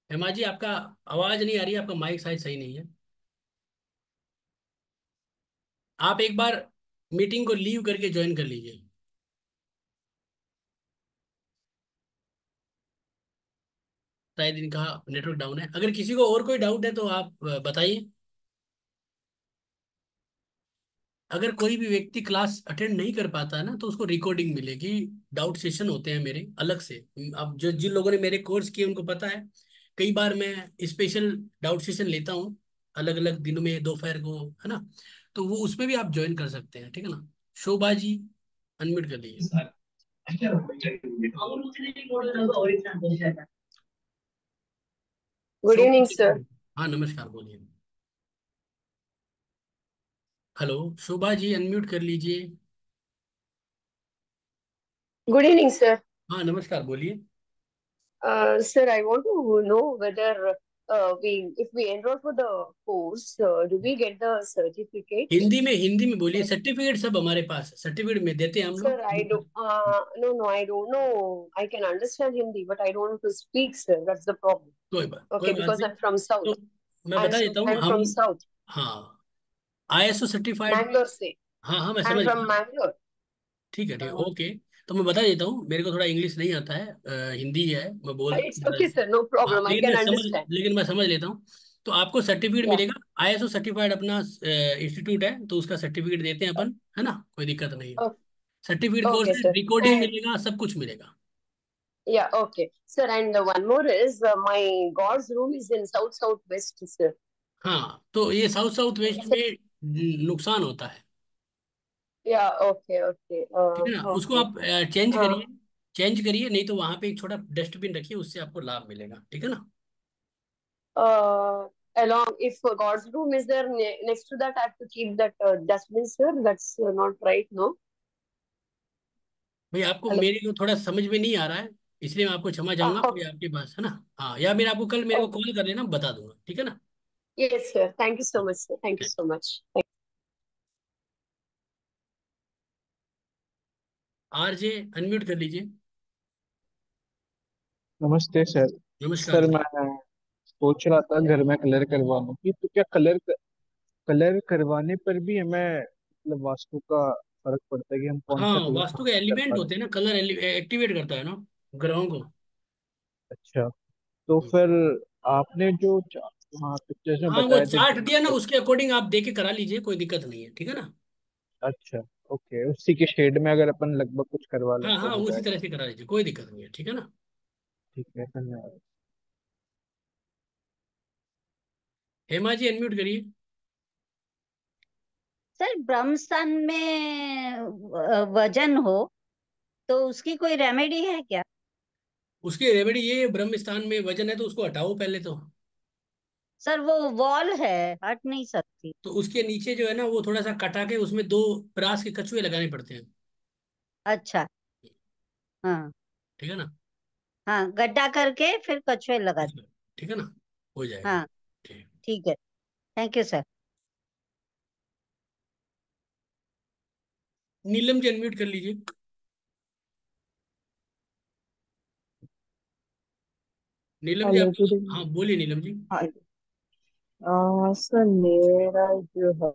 Speaker 1: हेमा जी आपका आवाज नहीं आ रही है, आपका माइक शायद सही नहीं है। आप एक बार मीटिंग को लीव करके ज्वाइन कर लीजिए। शायद इनका नेटवर्क डाउन है, अगर किसी को और कोई डाउट है तो आप बताइए। अगर कोई भी व्यक्ति क्लास अटेंड नहीं कर पाता है ना, तो उसको रिकॉर्डिंग मिलेगी। डाउट सेशन होते हैं मेरे अलग से। अब जो जिन लोगों ने मेरे कोर्स किए उनको पता है, कई बार मैं स्पेशल डाउट सेशन लेता हूँ, अलग अलग दिनों में, दोपहर को, है ना। तो वो उसमें भी आप ज्वाइन कर सकते हैं, ठीक है ना। शोभा जी अनम्यूट कर लीजिए।
Speaker 4: गुड
Speaker 1: शोभा
Speaker 4: इवनिंग
Speaker 1: जी।
Speaker 4: सर।
Speaker 1: हाँ नमस्कार, बोलिए। हेलो, शोभा जी अनम्यूट कर लीजिए।
Speaker 4: Good evening sir.
Speaker 1: हाँ नमस्कार, बोलिए।
Speaker 4: Sir, I want to know whether we, if we enroll for the course, do we get the certificate?
Speaker 1: Hindi में बोलिए,
Speaker 4: Uh,
Speaker 1: सर्टिफिकेट सब हमारे पास है, सर्टिफिकेट में देते हैं हम
Speaker 4: Sir, I do.
Speaker 1: लोग।
Speaker 4: No, I don't know. I can understand Hindi, but I don't know to speak, sir. That's the problem.
Speaker 1: कोई
Speaker 4: Okay,
Speaker 1: बात
Speaker 4: because
Speaker 1: नहीं।
Speaker 4: I'm from
Speaker 1: तो
Speaker 4: South.
Speaker 1: मैं बता देता हूँ
Speaker 4: I'm
Speaker 1: हम।
Speaker 4: from South,
Speaker 1: हाँ, ISO सर्टिफाइड।
Speaker 4: Mangalore से।
Speaker 1: हाँ हाँ, मैं
Speaker 4: I'm
Speaker 1: समझ
Speaker 4: from
Speaker 1: गया।
Speaker 4: Mangalore.
Speaker 1: ठीक है, ठीक है,
Speaker 4: Uh,
Speaker 1: ओके। तो मैं बता देता हूँ, मेरे को थोड़ा इंग्लिश नहीं आता है, हिंदी है, मैं बोल।
Speaker 4: it's okay, sir. No
Speaker 1: हाँ
Speaker 4: problem. I can understand.
Speaker 1: लेकिन मैं समझ लेता हूँ। तो आपको सर्टिफिकेट
Speaker 4: Yeah.
Speaker 1: मिलेगा, ISO सर्टिफाइड अपना इंस्टीट्यूट है, तो उसका सर्टिफिकेट देते हैं
Speaker 4: Uh,
Speaker 1: अपन, है ना। कोई दिक्कत नहीं है।
Speaker 4: uh,
Speaker 1: सर्टिफिकेट कोर्स
Speaker 4: okay,
Speaker 1: है,
Speaker 4: sir.
Speaker 1: रिकॉर्डिंग
Speaker 4: And
Speaker 1: मिलेगा, सब कुछ मिलेगा।
Speaker 4: yeah, okay, sir. And one more is my God's room is in South Southwest, sir.
Speaker 1: हाँ, तो ये साउथ साउथ वेस्ट में नुकसान होता है,
Speaker 4: Yeah, okay, okay,
Speaker 1: ठीक है ना। उसको
Speaker 4: okay.
Speaker 1: आप चेंज
Speaker 4: Uh,
Speaker 1: करिए, चेंज करिए, नहीं तो वहां पे एक छोटा डस्टबिन रखिए, उससे आपको लाभ मिलेगा, ठीक है ना।
Speaker 4: uh, Along, if God's room is there next to that, I have to keep that dustbin, sir. That's not right, no?
Speaker 1: भाई आपको
Speaker 4: Hello.
Speaker 1: मेरे को थोड़ा समझ में नहीं आ रहा है, इसलिए मैं आपको क्षमा चाहूंगा, कोई
Speaker 4: Okay.
Speaker 1: आपके पास, है ना। हाँ, या मेरे आपको कल मेरे को
Speaker 4: Oh,
Speaker 1: कॉल कर लेना, बता दूंगा, ठीक है ना।
Speaker 4: yes, sir. Thank you so much, sir. Thank you so much.
Speaker 1: RJ unmute कर लीजिए।
Speaker 5: नमस्ते सर।
Speaker 1: नमस्कार
Speaker 5: सर
Speaker 1: सर।
Speaker 5: मैं सोच रहा था घर में कलर करवाने की, तो क्या कलर करवाने पर भी हमें मतलब वास्तु का फर्क पड़ता है कि हम कौन
Speaker 1: हाँ,
Speaker 5: सा कलर
Speaker 1: वास्तु
Speaker 5: कहाँ
Speaker 1: के
Speaker 5: पे
Speaker 1: एलिमेंट
Speaker 5: करवा रहे
Speaker 1: होते हैं ना, कलर एक्टिवेट करता है ना ग्रहों को।
Speaker 5: हैं? अच्छा, तो फिर आपने जो वहाँ पिक्चर्स में
Speaker 1: हाँ, वो
Speaker 5: बताए थे
Speaker 1: चार्ट दिया ना,
Speaker 5: जो,
Speaker 1: उसके अकॉर्डिंग आप देके करा लीजिए, कोई दिक्कत नहीं है, ठीक है ना।
Speaker 5: अच्छा, ओके, उसी के शेड में अगर अपन लगभग कुछ करवा लें
Speaker 1: हाँ
Speaker 5: तो
Speaker 1: हाँ,
Speaker 5: हो
Speaker 1: उसी
Speaker 5: जाएगा।
Speaker 1: तरह से करा लीजिए, कोई दिक्कत नहीं है, ठीक है ना।
Speaker 5: ठीक है, धन्यवाद।
Speaker 1: हेमा जी अनम्यूट करिए।
Speaker 6: सर ब्रह्मस्थान में वजन हो तो उसकी कोई रेमेडी है क्या?
Speaker 1: उसकी रेमेडी ये, ब्रह्म स्थान में वजन है तो उसको हटाओ पहले तो।
Speaker 6: सर वो वॉल है, हट नहीं सकती।
Speaker 1: तो उसके नीचे जो है ना, वो थोड़ा सा कटा के उसमें दो प्रास के कछुए लगाने पड़ते हैं।
Speaker 6: अच्छा। हाँ।
Speaker 1: ठीक है ना।
Speaker 6: हाँ, गड्ढा करके फिर कछुए लगा दे।
Speaker 1: ठीक है ना, हो जाएगा।
Speaker 6: हाँ।
Speaker 1: ठीक।
Speaker 6: ठीक है। Thank you sir.
Speaker 1: Neelam ji unmute कर लीजिए। नीलम जी
Speaker 7: हेलो,
Speaker 1: आप।
Speaker 7: गुड
Speaker 1: हाँ
Speaker 7: इवनिंग।
Speaker 1: बोलिए नीलम जी।
Speaker 7: हाँ। सर मेरा जो है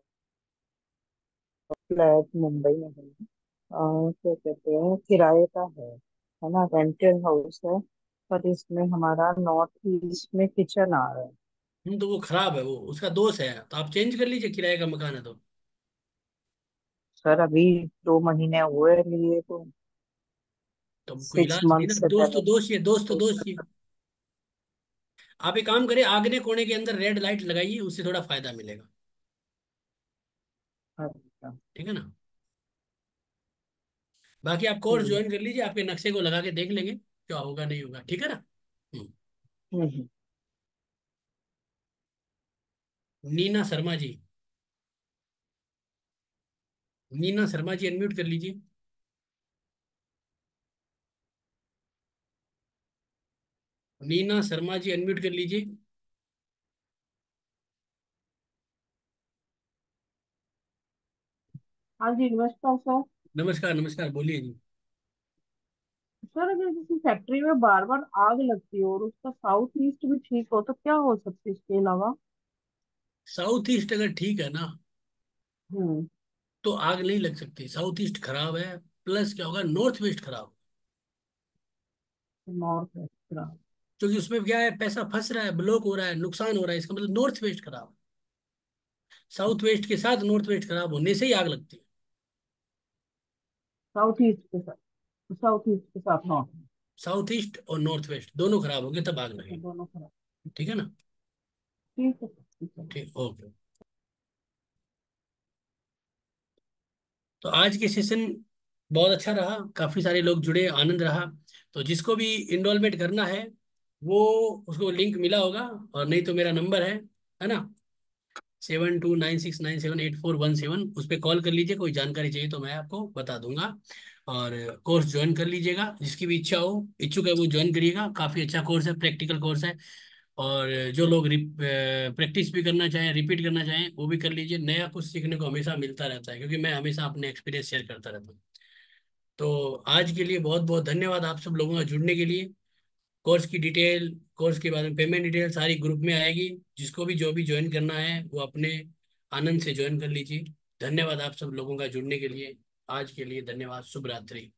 Speaker 7: फ्लैट मुंबई में है। क्या कहते हैं, किराए का है ना, रेंटेड हाउस है। पर इसमें हमारा नॉर्थ ईस्ट में किचन आ रहा है।
Speaker 1: तो वो खराब है, वो उसका दोष है, तो आप चेंज कर लीजिए, किराए का मकान है तो।
Speaker 7: सर अभी 2 महीने हुए लिए तो
Speaker 1: तो कोई
Speaker 7: 6
Speaker 1: इलाज नहीं
Speaker 7: मंथ
Speaker 1: ना,
Speaker 7: से
Speaker 1: दोस्त तो
Speaker 7: पहले
Speaker 1: दोष ही है, दोस्त तो
Speaker 7: तो
Speaker 1: दोष ही है। आप एक काम करिए, आगने कोने के अंदर रेड लाइट लगाइए, उससे थोड़ा फायदा मिलेगा।
Speaker 7: अच्छा।
Speaker 1: ठीक है ना। बाकी आप कोर्स
Speaker 7: ठीक।
Speaker 1: ज्वाइन कर लीजिए, आपके नक्शे को लगा के देख लेंगे क्या होगा नहीं होगा। ठीक है ना। हम्म।
Speaker 7: हम्म।
Speaker 1: नीना शर्मा जी। नीना शर्मा जी अनम्यूट कर लीजिए। नीना शर्मा जी अनम्यूट कर लीजिए।
Speaker 8: हाँ जी, नमस्कार सर।
Speaker 1: नमस्कार नमस्कार, बोलिए जी।
Speaker 8: सर अगर किसी फैक्ट्री में बार बार आग लगती हो और उसका साउथ ईस्ट भी ठीक हो तो क्या हो सकता है इसके अलावा?
Speaker 1: साउथ ईस्ट अगर ठीक है ना,
Speaker 8: हम्म।
Speaker 1: तो आग नहीं लग सकती। साउथ ईस्ट खराब है, प्लस क्या होगा, नॉर्थ वेस्ट खराब।
Speaker 8: North west.
Speaker 1: क्योंकि उसमें क्या है, पैसा फंस रहा है, ब्लॉक हो रहा है, नुकसान हो रहा है, इसका मतलब नॉर्थ वेस्ट खराब। साउथ वेस्ट के साथ नॉर्थ वेस्ट खराब होने से ही आग लगती है।
Speaker 8: साउथ ईस्ट के साथ नॉर्थ।
Speaker 1: साउथ ईस्ट और नॉर्थ वेस्ट दोनों खराब हो गए तब आग
Speaker 8: अच्छा,
Speaker 1: लगेगी।
Speaker 8: दोनों खराब।
Speaker 1: ठीक है ना।
Speaker 8: ठीक है सर, ठीक है।
Speaker 1: ठीक, ओके। तो आज के सेशन बहुत अच्छा रहा, काफी सारे लोग जुड़े, आनंद रहा। तो जिसको भी इनरोलमेंट करना है, वो उसको लिंक मिला होगा, और नहीं तो मेरा नंबर है ना, 7296978417। उस पर कॉल कर लीजिए, कोई जानकारी चाहिए तो मैं आपको बता दूंगा। और कोर्स ज्वाइन कर लीजिएगा, जिसकी भी इच्छा हो, इच्छुक है वो ज्वाइन करिएगा। काफ़ी अच्छा कोर्स है, प्रैक्टिकल कोर्स है। और जो लोग प्रैक्टिस भी करना चाहें, रिपीट करना चाहें, वो भी कर लीजिए। नया कुछ सीखने को हमेशा मिलता रहता है, क्योंकि मैं हमेशा अपने एक्सपीरियंस शेयर करता रहता हूँ। तो आज के लिए बहुत बहुत धन्यवाद आप सब लोगों का जुड़ने के लिए। कोर्स की डिटेल, कोर्स के बारे में पेमेंट डिटेल सारी ग्रुप में आएगी। जिसको भी जो भी ज्वाइन करना है वो अपने आनंद से ज्वाइन कर लीजिए। धन्यवाद आप सब लोगों का जुड़ने के लिए। आज के लिए धन्यवाद। शुभ रात्रि।